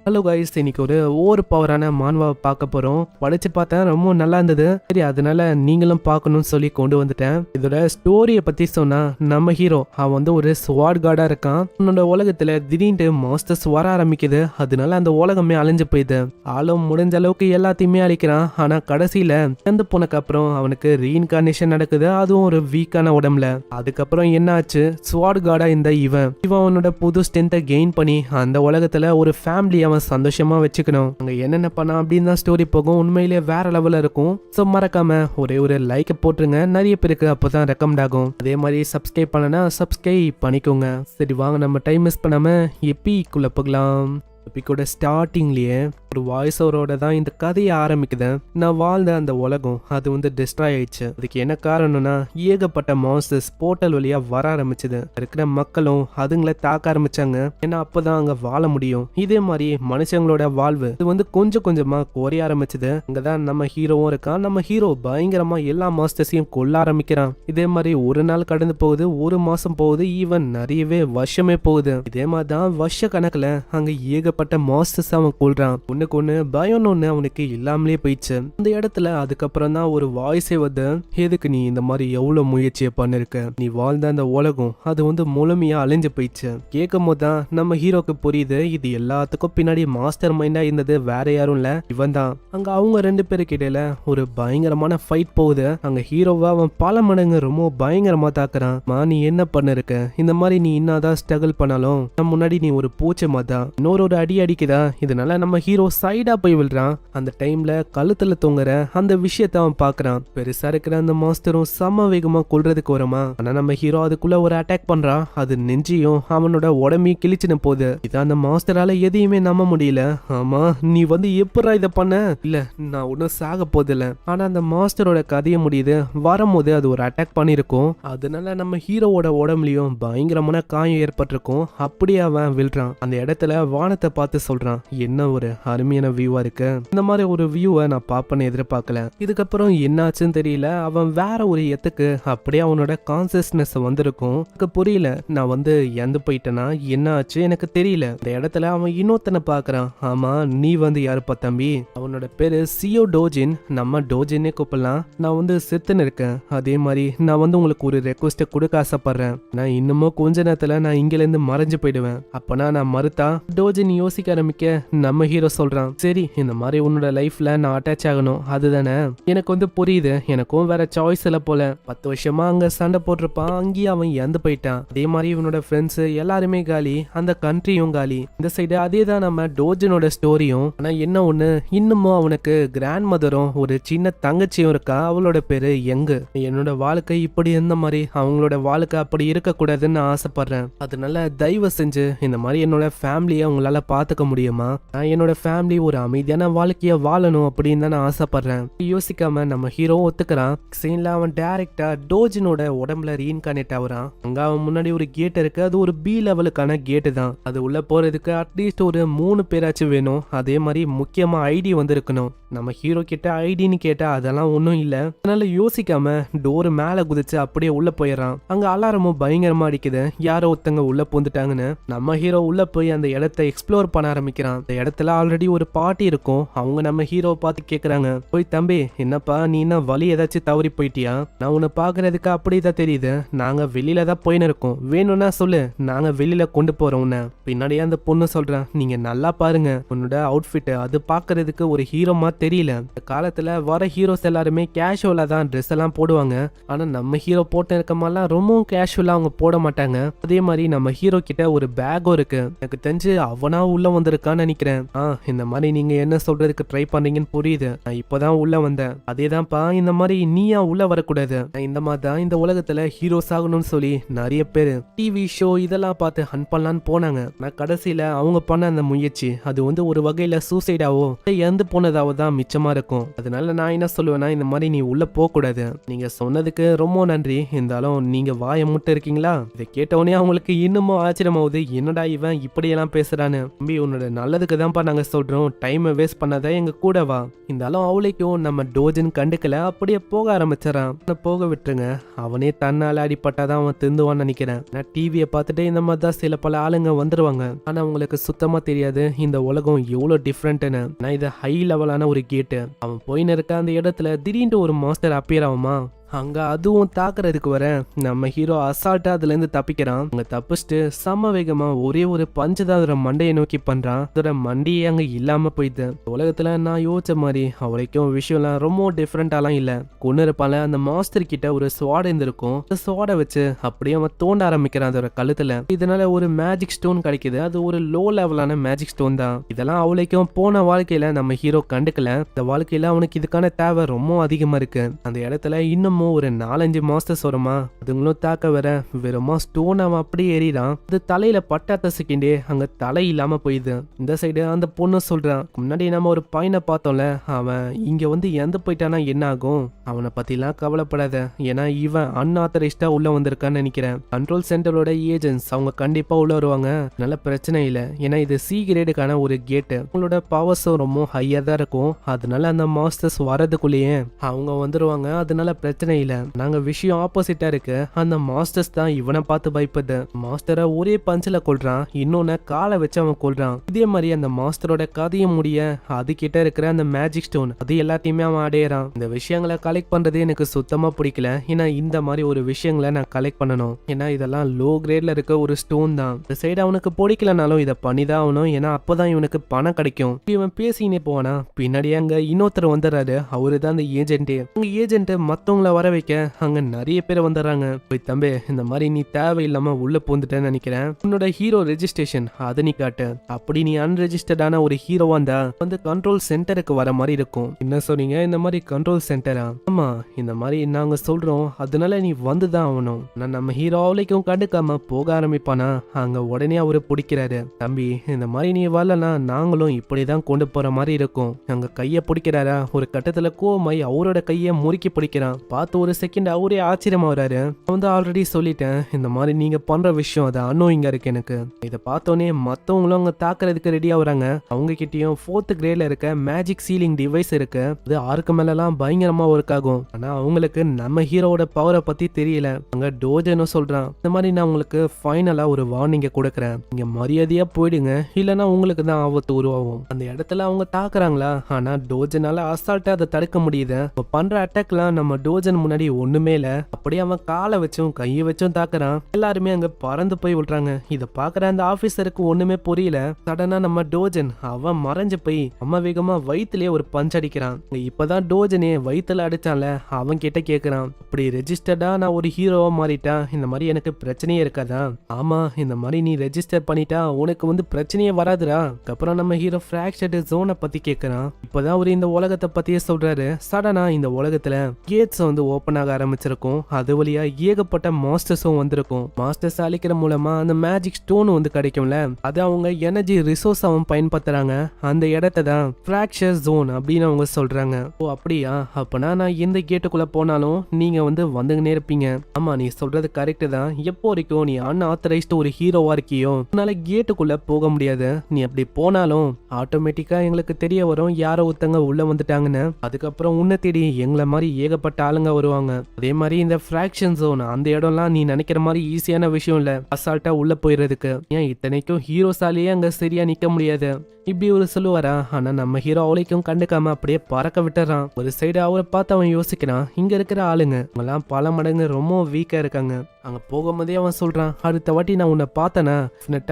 Hello guys, இன்னைக்கு ஒரு over பவரான மான்வாவை பார்க்க போறோம். படிச்சு பார்த்தேன், ரொம்ப நல்லா இருந்தது. சரி, அதனால நீங்களும் பார்க்கணும்னு சொல்லி கொண்டு வந்துட்டேன். இதோட ஸ்டோரியை பத்தி சொன்னா, நம்ம ஹீரோ அவன் வந்து ஒரு ஸ்வாட் கார்டா இருக்கான். அவனோட உலகத்துல திடீர்னு மாஸ்டர்ஸ் வர ஆரம்பிக்குது. அதனால அந்த உலகமே அழிஞ்சு போயிடுது. ஆளும் முடிஞ்ச அளவுக்கு எல்லாத்தையுமே அழிக்கிறான். ஆனா கடைசியில இறந்து போனக்கு அப்புறம் அவனுக்கு ரீஇன்கார்னேஷன் நடக்குது. அதுவும் ஒரு வீக்கான உடம்புல. அதுக்கப்புறம் என்ன ஆச்சு, ஸ்வாட் கார்டா இந்த இவன் அவனோட புது ஸ்ட்ரென்த்தை கெயின் பண்ணி அந்த உலகத்துல ஒரு ஃபேமிலி அவன் சந்தோஷமா வச்சுக்கணும். அங்க என்னென்ன பண்ணா அப்படின்னு தான் ஸ்டோரி போகும். உண்மையிலேயே வேற லெவல்ல இருக்கும். ஸோ மறக்காம ஒரே ஒரு லைக் போட்டுருங்க. நிறைய பேருக்கு அப்போதான் ரெக்கமெண்ட் ஆகும். அதே மாதிரி சப்ஸ்கிரைப் பண்ணனா சப்ஸ்கிரைப் பண்ணிக்கோங்க. சரி வாங்க, நம்ம டைம் மிஸ் பண்ணாம எப்பிக்குள்ள போகலாம். எப்பிக்கோட ஸ்டார்டிங்லயே ஒரு வாய்ஸ் ஓவரோட தான் இந்த கதையை ஆரம்பிக்குது. நான் வாழ்ந்த அந்த உலகம் அது வந்து டிஸ்ட்ராய் ஆயிடுச்சு. அதுக்கு என்ன காரணம்னா, ஏகப்பட்ட மான்ஸ்டர்ஸ் போர்ட்டல் வழியா வர ஆரம்பிச்சது. இருக்கிற மக்களும் அதுங்களை தாக்க ஆரம்பிச்சாங்க. ஏன்னா அப்பதான் அங்க வாழ முடியும். இதே மாதிரி மனுஷங்களோட வாழ்வு இது வந்து கொஞ்சம் கொஞ்சமா குறைய ஆரம்பிச்சது. அங்கதான் நம்ம ஹீரோவும் இருக்கான். நம்ம ஹீரோ பயங்கரமா எல்லா மாஸ்டர்ஸையும் கொல்ல ஆரம்பிக்கிறான். இதே மாதிரி ஒரு நாள் கடந்து போகுது, ஒரு மாசம் போகுது, ஈவன் நிறையவே வருஷமே போகுது. இதே மாதிரி தான் வருஷ கணக்குல அங்க ஏகப்பட்ட மாஸ்டர்ஸ் அவன் கொல்றான். ஒண்ணு பயம் ஒண்ணு அவனுக்கு இல்லாமலே போயிடுச்சு. அந்த இடத்துல அதுக்கப்புறம் தான் ஒரு வாய்ஸே வந்து, எதுக்கு நீ இந்த மாதிரி எவ்வளவு முயற்சியை பண்ணிருக்க, நீ வாழ்ந்த அந்த உலகம் அது வந்து முழுமையா அழிஞ்சு போயிடுச்சு. கேட்கும் போதுதான் நம்ம ஹீரோக்கு புரியுது, இது எல்லாத்துக்கும் பின்னாடி மாஸ்டர் மைண்டா இருந்தது வேற யாரும் இல்ல, இவன் தான். அங்க அவங்க ரெண்டு பேருக்கு இடையில ஒரு பயங்கரமான ஃபைட் போகுது. அங்க ஹீரோவா அவன் பல மடங்கு ரொம்ப பயங்கரமா தாக்குறான். நீ என்ன பண்ணிருக்க, இந்த மாதிரி நீ என்னதான் ஸ்ட்ரகிள் பண்ணாலும் நம்ம முன்னாடி நீ ஒரு பூச்சை மாதான். இன்னொரு அடி அடிக்குதா, இதனால நம்ம ஹீரோ சைடா போய் விழுறான். அந்த டைம்ல கழுத்துல தொங்குற அந்த விஷயத்த அவன் பாக்குறான். பெருசா இருக்கிற அந்த மாஸ்டரும் சம வேகமா கொல்றதுக்கு வரமா. ஆனா நம்ம ஹீரோ அதுக்குள்ள ஒரு அட்டாக் பண்றான். அது நெஞ்சியும் அவனோட உடம்பையும் கிழிச்சுன்னு போகுது. இதான் அந்த மாஸ்டரால எதையுமே நம்ப முடியல. ஆமா, நீ வந்து எப்படா இதை பண்ண? இல்ல, நான் ஒன்னும் சாக போதில்ல. ஆனா அந்த மாஸ்டரோட கதையை முடியுது. வரும்போது அது ஒரு அட்டாக் பண்ணிருக்கும். அதனால நம்ம ஹீரோவோட உடம்புலயும் பயங்கரமான காயம் ஏற்பட்டிருக்கும். அப்படியே அவன் விழுறான். அந்த இடத்துல வானத்தை பார்த்து சொல்றான், என்ன ஒரு அருமையான வியூவா இருக்கு. இந்த மாதிரி ஒரு வியூவை நான் பாப்பேன்னு எதிர்பார்க்கல. இதுக்கப்புறம் என்னாச்சுன்னு தெரியல. அவன் வேற ஒரு எத்துக்கு அப்படியே அவனோட கான்சியஸ்னஸ் வந்திருக்கும். எனக்கு புரியல, நான் வந்து இறந்து போயிட்டேனா என்ன ஆச்சு எனக்கு தெரியல. இந்த இடத்துல அவன் இன்னொருத்தனை பாக்குறான். ஆமா, நீ வந்து யாருப்பா தம்பி? அவனோட பேரு சியோ டோஜின். நம்ம டோஜின்னே கூப்பிடலாம். நான் வந்து செத்துன்னு இருக்கேன். அதே மாதிரி நான் வந்து உங்களுக்கு ஒரு ரெக்வஸ்ட் கொடுக்க ஆசைப்படுறேன். நான் இன்னமும் கொஞ்ச நேரத்துல நான் இங்க இருந்து மறைஞ்சு போயிடுவேன். அப்பனா நான் மறுத்தா டோஜின் யோசிக்க ஆரம்பிக்க நம்ம ஹீரோ சொல்றான், சரி இந்த மாதிரி உன்னோட லைஃப்ல நான் அட்டாச் ஆகணும் அதுதானே, எனக்கு வந்து புரியுது. எனக்கும் வேற சாய்ஸ் இல்ல போல. 10 வருஷமா அங்க சண்டை போட்டிருப்பான். அங்கேயே அவன் இறந்து போயிட்டான். அதே மாதிரி இவனோட ஃப்ரெண்ட்ஸ் எல்லாருமே காலி, அந்த கண்ட்ரியும் காலி. இந்த சைடு அதே தான் நம்ம டோஜனோட ஸ்டோரியும். ஆனா என்ன ஒண்ணு, இன்னமும் அவனுக்கு கிராண்ட் மதரும் ஒரு சின்ன தங்கச்சியும் இருக்கா. அவளோட பேரு எங்கு. என்னோட வாழ்க்கை இப்படி இருந்த மாதிரி அவங்களோட வாழ்க்கை அப்படி இருக்க கூடாதுன்னு ஆசைப்படுறேன். அதனால தயவு செஞ்சு இந்த மாதிரி என்னோட ஃபேமிலியை உங்களால பாத்துக்க முடியுமா? நான் என்னோட ஃபேமிலி ஒரு அமைதியான வாழ்க்கைய வாழணும் அப்படின்னு தான் நான் ஆசைப்படுறேன். யோசிக்காம நம்ம ஹீரோ ஒத்துக்கிறான். சீன்ல அவன் டைரக்டா டோஜினோட உடம்புல ரீஇன்கார்னேட் ஆகுறான். அங்க அவன் முன்னாடி ஒரு கேட் இருக்கு. அது ஒரு பி லெவலுக்கான கேட்டு தான். அது உள்ள போறதுக்கு அட்லீஸ்ட் ஒரு 3 பேராச்சும் வேணும். அதே மாதிரி முக்கியமா ஐடி வந்து இருக்கணும். நம்ம ஹீரோ கிட்ட ஐடின்னு கேட்டா அதெல்லாம் ஒன்றும் இல்லை. அதனால யோசிக்காம டோர் மேல குதிச்சு அப்படியே உள்ள போயிடறான். அங்க அலாரமும் பயங்கரமா அடிக்குது. யாரோ ஒருத்தங்க உள்ள பூந்துட்டாங்கன்னு. நம்ம ஹீரோ உள்ள போய் அந்த இடத்தை எக்ஸ்ப்ளோர் பண்ண ஆரம்பிக்கிறான். அந்த இடத்துல ஆல்ரெடி ஒரு பார்ட்டி இருக்கும். அவங்க நம்ம ஹீரோவை பார்த்து கேக்குறாங்க, போய் தம்பி என்னப்பா நீ என்ன வழி ஏதாச்சும் தவறி போயிட்டியா? நான் உன்னை பாக்குறதுக்கு அப்படிதான் தெரியுது. நாங்க வெளியில தான் போயின்னு இருக்கோம். வேணும்னா சொல்லு, நாங்க வெளியில கொண்டு போறோம் உன்னை. பின்னாடியே அந்த பொண்ணு சொல்றான், நீங்க நல்லா பாருங்க, உன்னோட அவுட்ஃபிட் அது பாக்குறதுக்கு ஒரு ஹீரோமா தெரியல. இந்த காலத்துல வர ஹீரோஸ் எல்லாருமே கேஷுவலா தான் ட்ரெஸ் எல்லாம் போடுவாங்க. ஆனா நம்ம ஹீரோ போட்டு இருக்க மாதிரிலாம் ரொம்பவும் கேஷுவலா அவங்க போட மாட்டாங்க. அதே மாதிரி நம்ம ஹீரோ கிட்ட ஒரு பேக்கும் இருக்கு. எனக்கு தெரிஞ்சு அவனா உள்ள வந்திருக்கான்னு நினைக்கிறேன். இந்த மாதிரி நீங்க என்ன சொல்றதுக்கு ட்ரை பண்றீங்கன்னு புரியுது. நான் இப்பதான் உள்ள வந்தேன். அதேதான்ப்பா, இந்த மாதிரி நீயா உள்ள வரக்கூடாது. இந்த மாதிரி தான் இந்த உலகத்துல ஹீரோஸ் ஆகணும்னு சொல்லி நிறைய பேரு டிவி ஷோ இதெல்லாம் பார்த்து ஹன் பண்ணலான்னு போனாங்க. நான் கடைசியில அவங்க பண்ண அந்த முயற்சி அது வந்து ஒரு வகையில சூசைடாவோ இறந்து போனதாவோ தான் மிச்சமா இருக்கும். அதனால நான் என்ன சொல்லுவேன்னா, இந்த மாதிரி நீ உள்ள போக கூடாது. நீங்க சொன்னதுக்கு ரொம்ப நன்றி. இருந்தாலும் நீங்க வாயை முட்டை இருக்கீங்களா? இதை கேட்டவனே அவங்களுக்கு இன்னமும் ஆச்சரியமாவது, என்னடா இவன் இப்படியெல்லாம் பேசுறான்னு. தம்பி உன்னோட நல்லதுக்கு தான்ப்பா நாங்க சொல்றோம், டைமை வேஸ்ட் பண்ணாத, எங்க கூட வா. இருந்தாலும் அவளைக்கும் நம்ம டோஜன் கண்டுக்கல, அப்படியே போக ஆரம்பிச்சிடறான். போக விட்டுருங்க, அவனே தன்னால அடிப்பட்டாதான் அவன் திருந்துவான்னு நினைக்கிறேன். நான் டிவியை பார்த்துட்டு இந்த மாதிரி தான் சில பல ஆளுங்க வந்துருவாங்க, ஆனா உங்களுக்கு சுத்தமா தெரியாது இந்த உலகம் எவ்வளவு டிஃப்ரெண்ட்னு. நான் இது ஹை லெவலான ஒரு கேட்டு. அவன் போயின்னு இருக்க அந்த இடத்துல திடீர்னு ஒரு மாஸ்டர் அப்பியர் ஆகுமா. அங்க அதுவும் தாக்குறதுக்கு வர நம்ம ஹீரோ அசால்ட்டா அதுல இருந்து தப்பிக்கிறான். அங்க தப்பிச்சுட்டு சம வேகமா ஒரே ஒரு பஞ்சு தான் அதோட மண்டையை நோக்கி பண்றான். அதோட மண்டையே அங்க இல்லாம போயிடுது. உலகத்துல நான் யோசிச்ச மாதிரி அவளைக்கும் விஷயம்லாம் ரொம்ப டிஃப்ரெண்டாலாம் இல்ல. கொண்டு இருப்பால அந்த மாஸ்டர் கிட்ட ஒரு ஸ்வாட் இருந்திருக்கும். அந்த ஸ்வாடை வச்சு அப்படியே அவன் தோண்ட ஆரம்பிக்கிறான் அதோட கழுத்துல. இதனால ஒரு மேஜிக் ஸ்டோன் கிடைக்குது. அது ஒரு லோ லெவலான மேஜிக் ஸ்டோன் தான். இதெல்லாம் அவளைக்கும் போன வாழ்க்கையில நம்ம ஹீரோ கண்டுக்கல. இந்த வாழ்க்கையில அவனுக்கு இதுக்கான தேவை ரொம்ப அதிகமா இருக்கு. அந்த இடத்துல இன்னும் ஒரு 4-5 மாஸ்டர்ஸ் வருமா, அதுங்களும் தாக்க வர வெறுமா ஸ்டோன் அவன் அப்படியே ஏறிடான். அது தலையில பட்டாத்த செகண்டே அங்க தலை இல்லாம போயிடுது. இந்த சைடு அந்த பொண்ணு சொல்றான், முன்னாடி நம்ம ஒரு பையனை பார்த்தோம்ல, அவன் இங்க வந்து எந்த போயிட்டானா என்ன ஆகும், அவனை பத்திலாம் கவலைப்படாத, ஏன்னா இவன் அன்ஆத்தரைஸ்டா உள்ள வந்திருக்கான்னு நினைக்கிறேன். கண்ட்ரோல் சென்டரோட ஏஜென்ட்ஸ் அவங்க கண்டிப்பா உள்ள வருவாங்க, நல்ல பிரச்சனை இல்லை, ஏன்னா இது சி கிரேடுக்கான ஒரு கேட்டு. உங்களோட பவர்ஸும் ரொம்ப ஹையா தான் இருக்கும். அதனால அந்த மாஸ்டர்ஸ் வரதுக்குள்ளேயே அவங்க வந்துருவாங்க, அதனால பிரச்சனை இல்ல. நாங்க விஷயம் ஆப்போசிட்டா இருக்கு. அந்த மாஸ்டர்ஸ் தான் இவனை பார்த்து பயப்படுது. மாஸ்டரை ஒரே பஞ்சில கொல்றான், இன்னொன்னு காலை வச்சு அவன் கொல்றான். இதே மாதிரி அந்த மாஸ்டரோட கதையை முடிய அது கிட்ட இருக்கிற அந்த மேஜிக் ஸ்டோன் அது எல்லாத்தையுமே அவன் அடையறான். இந்த விஷயங்களை கலெக்ட் பண்றது எனக்கு சுத்தமா பிடிக்கல. ஏன்னா இந்த மாதிரி ஒரு விஷயங்களை நான் கலெக்ட் பண்ணணும். ஏன்னா இதெல்லாம் லோ கிரேட்ல இருக்க ஒரு ஸ்டோன் தான். இந்த சைடு அவனுக்கு பிடிக்கலனாலும் இதை பண்ணிதான் ஆகணும், ஏன்னா அப்பதான் இவனுக்கு பணம் கிடைக்கும். இவன் பேசினே போவானா, பின்னாடியே அங்க இன்னொருத்தர் வந்துடுறாரு. அவரு தான் அந்த ஏஜென்ட். அங்க ஏஜென்ட் மத்தவங்கள வர வைக்க அங்க நிறைய பேர் வந்துடுறாங்க. போய் தம்பி, இந்த மாதிரி நீ தேவையில்லாம உள்ள பூந்துட்டேன்னு நினைக்கிறேன், உன்னோட ஹீரோ ரெஜிஸ்ட்ரேஷன் அதை நீ காட்டு. அப்படி நீ அன்ரெஜிஸ்டர்டான ஒரு ஹீரோவா இருந்தா வந்து கண்ட்ரோல் சென்டருக்கு வர மாதிரி இருக்கும். என்ன சொன்னீங்க, இந்த மாதிரி கண்ட்ரோல் சென்டரா? ஆமா, இந்த மாதிரி நாங்க சொல்றோம், அதனால நீ வந்துதான் ஆகணும். நான் நம்ம ஹீரோ அவளைக்கும் கண்டுக்காம போக ஆரம்பிப்பானா, அங்க உடனே அவரு பிடிக்கிறாரு. தம்பி, இந்த மாதிரி நீ வரலனா நாங்களும் இப்படிதான் கொண்டு போற மாதிரி இருக்கும். அங்க கைய பிடிக்கிறாரா, ஒரு கட்டத்துல கோமாய் அவரோட கைய முறுக்கி பிடிக்கிறான். பார்த்து ஒரு செகண்ட் அவரே ஆச்சரியமா வராரு. வந்து ஆல்ரெடி சொல்லிட்டேன், இந்த மாதிரி நீங்க பண்ற விஷயம் அது அன்னோயிங்கா இருக்கு எனக்கு. இதை பார்த்தோன்னே மத்தவங்களும் அங்க தாக்குறதுக்கு ரெடி ஆகுறாங்க. அவங்க கிட்டயும் 4th கிரேட்ல இருக்க மேஜிக் சீலிங் டிவைஸ் இருக்கு. அது ஆருக்கு மேலாம் பயங்கரமா ஒர்க் ஆகும். ஆனா அவங்களுக்கு நம்ம ஹீரோவோட பவரை பத்தி தெரியல. அங்க டோஜனும் சொல்றான், இந்த மாதிரி நான் உங்களுக்கு ஃபைனலா ஒரு வார்னிங்க கொடுக்கறேன், நீங்க மரியாதையா போயிடுங்க, இல்லைன்னா உங்களுக்கு தான் ஆபத்து உருவாகும். அந்த இடத்துல அவங்க தாக்குறாங்களா, ஆனா டோஜனால அசால்ட்டா அதை தடுக்க முடியுது. பண்ற அட்டாக்லாம் நம்ம டோஜன் முன்னாடி ஒண்ணுமே இல்ல. அப்படியே அவன் காலை வச்சும் கையை வச்சும் தாக்குறான். எல்லாருமே அங்க பறந்து போய் விடுறாங்க. இத பாக்குற அந்த ஆபீசருக்கு ஒண்ணுமே புரியல. சடனா நம்ம டோஜன் அவன் மறைஞ்சு போய் அம்மா வேகமா வயிற்றுலயே ஒரு பஞ்ச் அடிக்கிறான். இப்பதான் டோஜனே வயிற்றுல அடிச்சான்ல, அவன் கிட்ட கேக்குறான், அப்படி ரெஜிஸ்டர்டா நான் ஒரு ஹீரோவா மாறிட்டா இந்த மாதிரி எனக்கு பிரச்சனையே இருக்காதா? ஆமா, இந்த மாதிரி நீ ரெஜிஸ்டர் பண்ணிட்டா உனக்கு வந்து பிரச்சனையே வராதுடா. அப்புறம் நம்ம ஹீரோ ஃபிராக்சர்டு ஜோனை பத்தி கேக்குறான். இப்பதான் அவரு இந்த உலகத்தை பத்தியே சொல்றாரு. சடனா இந்த உலகத்துல கேட்ஸ் வந்து ஓபன் ஆக ஆரம்பிச்சிருக்கும். அது வழியா ஏகப்பட்ட மாஸ்டர்ஸும் வந்திருக்கும். மாஸ்டர்ஸ் அழிக்கிற மூலமா அந்த மேஜிக் ஸ்டோன் வந்து கிடைக்கும்ல, அது அவங்க எனர்ஜி ரிசோர்ஸ் அவன் பயன்படுத்துறாங்க. அந்த இடத்தை தான் ஃபிராக்சர் ஜோன் அப்படின்னு அவங்க சொல்றாங்க. ஓ அப்படியா, அப்பனா நான் எந்த கேட்டுக்குள்ள போனாலும் நீங்க வந்து வந்துகினே இருப்பீங்க. ஆமா, நீ சொல்றது கரெக்ட் தான். எப்போ வரைக்கும் நீ அன்ஆத்தரைஸ்டு ஒரு ஹீரோவா இருக்கியோ அதனால கேட்டுக்குள்ள போக முடியாது. நீ அப்படி போனாலும் ஆட்டோமேட்டிக்கா எங்களுக்கு தெரிய வரும் யாரோ ஒருத்தங்க உள்ள வந்துட்டாங்கன்னு. அதுக்கப்புறம் உன்னை தேடி எங்களை மாதிரி ஏகப்பட்ட ஆளுங்க வருவாங்க. அதே மாதிரி இந்த ஃபிராக்ஷன் ஜோன் அந்த இடம்லாம் நீ நினைக்கிற மாதிரி ஈஸியான விஷயம் இல்ல, அசால்ட்டா உள்ள போயிடுறதுக்கு. ஏன் இத்தனைக்கும் ஹீரோஸாலேயே அங்க சரியா நிக்க முடியாது. இப்படி ஒரு சொல்லுவாரா, ஆனா நம்ம ஹீரோ அவளைக்கும் கண்டுக்காம அப்படியே பறக்க விட்டுறான். ஒரு சைடு அவரை பார்த்து அவன் யோசிக்கிறான், இங்க இருக்கிற ஆளுங்க அவங்கெல்லாம் பல மடங்கு ரொம்ப வீக்கா இருக்காங்க. அங்க போகும்போதே அவன் சொல்றான், அடுத்த வாட்டி நான் உன்னை பார்த்தேனா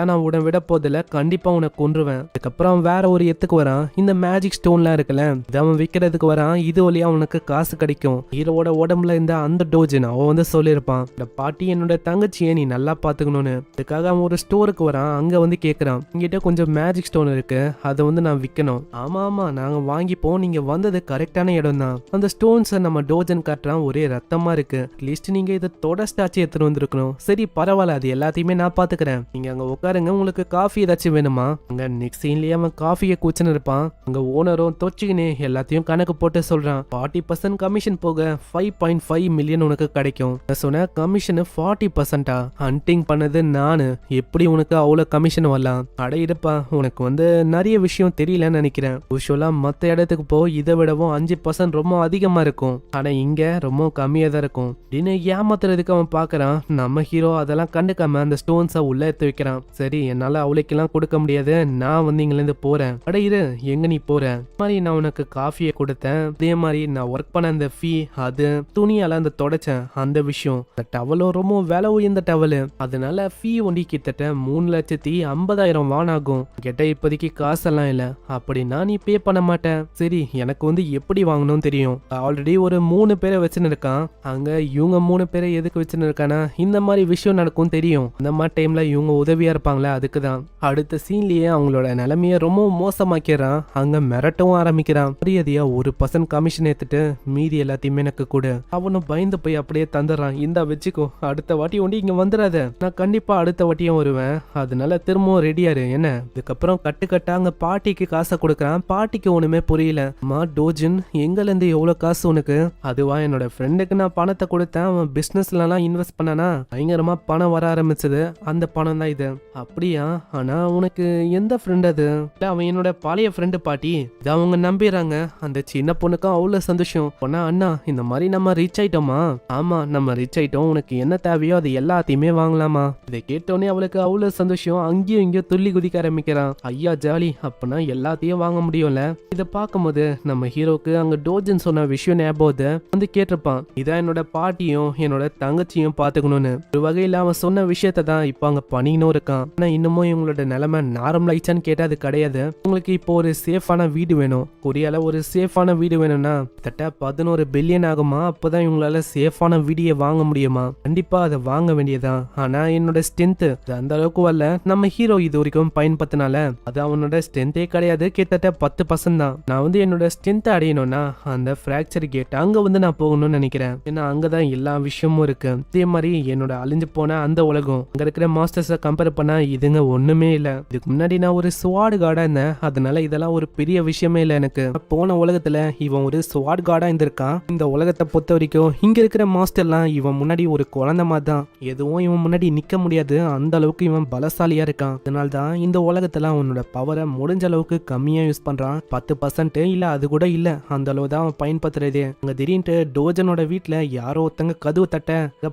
நான் உன்னை விட போதில்ல, கண்டிப்பா உன்னை கொன்றுவேன். அதுக்கப்புறம் அவன் வேற ஒரு எத்துக்கு வரான். இந்த மேஜிக் ஸ்டோன்லாம் இருக்குல்ல, இதை அவன் விற்கிறதுக்கு வரான். இது வழியா அவனுக்கு காசு கிடைக்கும். ஹீரோவோட உடம்புல இந்த அந்த டோஜன் அவன் வந்து சொல்லியிருப்பான், இந்த பாட்டி என்னோட தங்கச்சியை நீ நல்லா பாத்துக்கணும்னு. அதுக்காக அவன் ஒரு ஸ்டோருக்கு வரான். அங்க வந்து கேக்குறான், இங்கிட்ட கொஞ்சம் மேஜிக் ஸ்டோன் இருக்கு, அதை வந்து நான் விற்கணும். ஆமா ஆமா, நாங்க வாங்கிப்போம், நீங்க வந்தது கரெக்டான இடம் தான். அந்த ஸ்டோன்ஸை நம்ம டோஜன் காட்டுறான், ஒரே ரத்தமா இருக்கு. அட்லீஸ்ட் நீங்க இதை தொடர்ச்சாச்சு எடுத்துட்டு எடுத்துட்டு வந்திருக்கணும். சரி பரவாயில்ல, அது எல்லாத்தையுமே நான் பாத்துக்கிறேன், நீங்க அங்க உட்காருங்க, உங்களுக்கு காஃபி ஏதாச்சும் வேணுமா? அங்க நெக்ஸ்ட் சீன்லயே அவன் காஃபியை கூச்சுன்னு இருப்பான். அங்க ஓனரும் தொச்சுக்கினே எல்லாத்தையும் கணக்கு போட்டு சொல்றான். 40% கமிஷன் போக 5.5 மில்லியன் உனக்கு கிடைக்கும். நான் சொன்ன கமிஷன் 40%. ஹண்டிங் பண்ணது நானு, எப்படி உனக்கு அவ்வளவு கமிஷன் வரலாம்? அட இருப்பா, உனக்கு வந்து நிறைய விஷயம் தெரியலன்னு நினைக்கிறேன். யூஸ்வலா மத்த இடத்துக்கு போ, இதை விடவும் 5% ரொம்ப அதிகமா இருக்கும், ஆனா இங்க ரொம்ப கம்மியா தான் இருக்கும். அப்படின்னு ஏமாத்துறதுக்கு அவன் பாக்குறான். நம்ம ஹீரோ அதெல்லாம் கண்டுக்காம அந்த ஸ்டோன்ஸை உள்ள எடுத்து வைக்கிறான். சரி, என்னால அவளுக்கெல்லாம் கொடுக்க முடியாது, நான் வந்து இங்க இருந்து போறேன். அட இரு, எங்க நீ போற? மாதிரி நான் உனக்கு காஃபியை கொடுத்தேன், அதே மாதிரி நான் ஒர்க் பண்ண அந்த ஃபீ, அது துணியால அந்த தொடச்சேன் அந்த விஷயம், அந்த டவலும் ரொம்ப விலை உயர்ந்த டவலு, அதனால ஃபீ ஒண்டி கிட்டத்தட்ட 3,50,000 வான் ஆகும். கிட்ட இப்போதைக்கு காசெல்லாம் இல்ல. அப்படின்னா நீ பே பண்ண மாட்டேன். சரி, எனக்கு வந்து எப்படி வாங்கணும்னு தெரியும். ஆல்ரெடி ஒரு 3 பேரை வச்சுன்னு இருக்கான். அங்க இவங்க 3 பேரை எதுக்கு வச்சுன்னு இருக்கானா, இந்த மாதிரி விஷயம் நடக்கும் தெரியும், அந்த மாதிரி டைம்ல இவங்க உதவியா இருப்பாங்களே, அதுக்குதான். அடுத்த சீன்லயே அவங்களோட நிலைமைய ரொம்ப மோசமாக்கிறான். அங்க மிரட்டவும் ஆரம்பிக்கிறான். மரியாதையா 1% கமிஷன் ஏத்துட்டு மீதி எல்லாத்தையுமே எனக்கு கொடு. அவனும் பயந்து போய் அப்படியே தந்துடுறான். இந்தா வச்சுக்கோ, அடுத்த வாட்டி ஒண்டி இங்க வந்துடாத, நான் கண்டிப்பா அடுத்த வாட்டியும் வருவேன், அதனால திரும்பவும் ரெடியாரு என்ன. இதுக்கப்புறம் கட்டுக்கட்டா அங்க பாட்டிக்கு காசை கொடுக்கறான். பாட்டிக்கு ஒண்ணுமே புரியல. அம்மா டோஜன், எங்கல இருந்து எவ்வளவு காசு உனக்கு? அதுவா, என்னோட ஃப்ரெண்டுக்கு நான் பணத்தை கொடுத்தேன், அவன் பிசினஸ்ல எல்லாம் இன்வெஸ்ட் பண்ணானா பயங்கரமா பணம் வர ஆரம்பிச்சது, அந்த பணம் தான் இது. அப்படியா? ஆனா உனக்கு எந்த ஃப்ரெண்ட் அது? இல்ல, அவன் என்னோட பழைய ஃப்ரெண்டு பாட்டி. இதை அவங்க நம்பிடுறாங்க. அந்த சின்ன பொண்ணுக்கும் அவ்வளவு சந்தோஷம். பொண்ணா, அண்ணா இந்த மாதிரி நம்ம ரீச் ஆயிட்டோமா? ஆமா, நம்ம ரீச் ஆயிட்டோம், உனக்கு என்ன தேவையோ அது எல்லாத்தையுமே வாங்கலாமா? இதை கேட்டோன்னே அவளுக்கு அவ்வளவு சந்தோஷம். அங்கேயும் இங்கேயும் துள்ளி குதிக்க ஆரம்பிக்கிறான். ஐயா ஜாலி, அப்பனா எல்லாத்தையும் வாங்க முடியும்ல. இதை பார்க்கும்போது நம்ம ஹீரோக்கு அங்க டோஜன் சொன்ன விஷயம் ஞாபகம் வந்து கேட்டிருப்பான். இதான் என்னோட பாட்டியும் என்னோட தங்கச்சியும் பாத்துக்கணும்னு. ஒரு வகையில அவன் சொன்ன விஷயத்த தான் இப்ப அங்க பண்ணிக்கணும் இருக்கான். ஆனா இன்னமும் இவங்களோட நிலைமை நார்மல் ஆயிடுச்சான்னு கேட்டா அது கிடையாது. உங்களுக்கு இப்போ ஒரு சேஃபான வீடு வேணும். கொரியால ஒரு சேஃபான வீடு வேணும்னா கிட்டத்தட்ட 11 பில்லியன் ஆகுமா? அப்பதான் இவங்களால சேஃபான வீடியை வாங்க முடியுமா? கண்டிப்பா அதை வாங்க வேண்டியதான். ஆனா என்னோட ஸ்ட்ரென்த் அந்த அளவுக்கு வரல. நம்ம ஹீரோ இது வரைக்கும் பயன்படுத்தினால அது அவனோட ஸ்ட்ரென்த்தே கிடையாது, கிட்டத்தட்ட 10% தான். நான் வந்து என்னோட ஸ்ட்ரென்த் அடையணும்னா அந்த பிராக்சர் கேட் அங்க வந்து நான் போகணும்னு நினைக்கிறேன். ஏன்னா அங்கதான் எல்லா விஷயமும் இருக்கு. அதே மாதிரி என்னோட அழிஞ்சு போன அந்த உலகம், அங்க இருக்கிற மாஸ்டர்ஸை கம்பேர் பண்ணா இதுங்க ஒண்ணுமே இல்ல. இதுக்கு முன்னாடி நான் ஒரு ஸ்வாட் கார்டா இருந்தேன், அதனால இதெல்லாம் ஒரு பெரிய விஷயமே இல்ல எனக்கு. போன உலகத்துல இவன் ஒரு ஸ்வாட் கார்டா இருந்திருக்கான். இந்த உலகத்தை பொறுத்த வரைக்கும் இங்க இருக்கிற மாஸ்டர்லாம் இவன் முன்னாடி ஒரு குழந்தை மாதிரி தான். எதுவும் இவன் முன்னாடி நிக்க முடியாது, அந்த அளவுக்கு இவன் பலசாலியா இருக்கான். அதனால தான் இந்த உலகத்துல அவனோட பவரை முடிஞ்ச அளவுக்கு கம்மியா யூஸ் பண்றான். 10% இல்ல, அது கூட இல்ல, அந்த அளவு தான் அவன் பயன்படுத்துறதே. அங்க திடீர்னு டோஜனோட வீட்டுல யாரோ ஒருத்தங்க கதவு தட்ட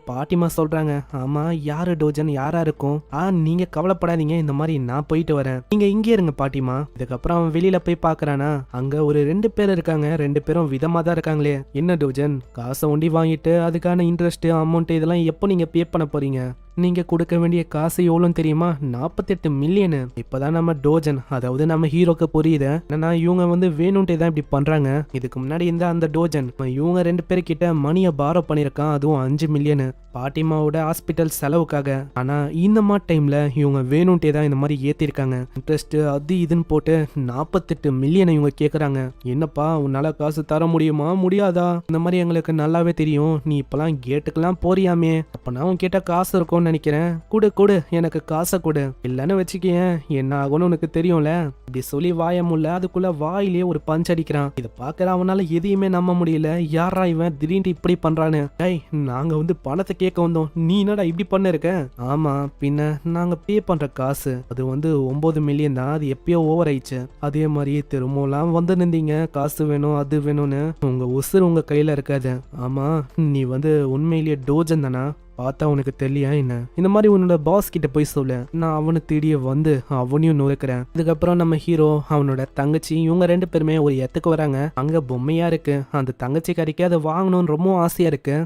பாட்டிமா சொல்றாங்க. ஆமா, யாரு டோஜன்? யாரா இருக்கும்? நீங்க கவலைப்படாதீங்க, இந்த மாதிரி நான் போயிட்டு வரேன், நீங்க இங்கே இருங்க பாட்டிமா. இதுக்கப்புறம் அவன் வெளியில போய் பாக்குறானா, அங்க ஒரு 2 பேர் இருக்காங்க. 2 பேரும் விதமா தான் இருக்காங்களே. என்ன டோஜன், காசை ஒண்டி வாங்கிட்டு அதுக்கான இன்ட்ரெஸ்ட் அமௌண்ட் இதெல்லாம் எப்போ நீங்க பே பண்ண போறீங்க? நீங்க கொடுக்க வேண்டிய காசு எவ்வளோன்னு தெரியுமா? 48 மில்லியன். இப்பதான் நம்ம டோஜன், அதாவது நம்ம ஹீரோக்கு புரியுது. ஏன்னா இவங்க வந்து வேணும்ட்டே தான் இப்படி பண்றாங்க. இதுக்கு முன்னாடி இருந்த அந்த டோஜன் இவங்க 2 பேர்கிட்ட மணியை பாரோ பண்ணிருக்கான், அதுவும் 5 மில்லியன் பாட்டிமாவோட ஹாஸ்பிட்டல் செலவுக்காக. ஆனா இந்த மாதிரி டைம்ல இவங்க வேணும்ட்டே தான் இந்த மாதிரி ஏத்திருக்காங்க. இன்ட்ரெஸ்ட் அது இதுன்னு போட்டு 48 மில்லியன் இவங்க கேக்குறாங்க. என்னப்பா, உன்னால காசு தர முடியுமா? முடியாதா? இந்த மாதிரி எங்களுக்கு நல்லாவே தெரியும், நீ இப்பெல்லாம் கேட்டுக்கெல்லாம் போறியாமே, அப்பனா உன் கேட்ட காசு இருக்கும் நினைக்கிறேன். கொடு, எனக்கு காசை கொடு, இல்லன்னு வச்சுக்கேன் என்ன ஆகும்னு உனக்கு தெரியும்ல. இப்படி சொல்லி வாய முல்ல, அதுக்குள்ள வாயிலே ஒரு பஞ்ச் அடிக்கிறான். இதை பாக்குற அவனால எதையுமே நம்ப முடியல. யாரா இவன் திடீர்னு இப்படி பண்றான்னு. நாங்க வந்து பணத்தை கேட்க வந்தோம், நீ என்னடா இப்படி பண்ண இருக்க? ஆமா, பின்ன நாங்க பே பண்ற காசு அது வந்து 9 மில்லியன் தான், அது எப்பயோ ஓவர் ஆயிடுச்சு. அதே மாதிரி திரும்பலாம் வந்து நின்றீங்க, காசு வேணும் அது வேணும்னு. உங்க உசுறு உங்க கையில இருக்காது. ஆமா, நீ வந்து உண்மையிலேயே டோஜன் தானா? பார்த்தா உனக்கு தெரியலையா என்ன? இந்த மாதிரி உன்னோட பாஸ் கிட்ட போய் சொல்ல, நான் அவனை தேடிய வந்து அவனையும் நுழைக்கிறேன். இதுக்கப்புறம் நம்ம ஹீரோ அவனோட தங்கச்சி இவங்க 2 பேருமே ஒரு இடத்துக்கு வராங்க. அங்க பொம்மையா இருக்கு. அந்த தங்கச்சி கறிக்கு அதை வாங்கணும்னு ரொம்ப ஆசையா இருக்கு.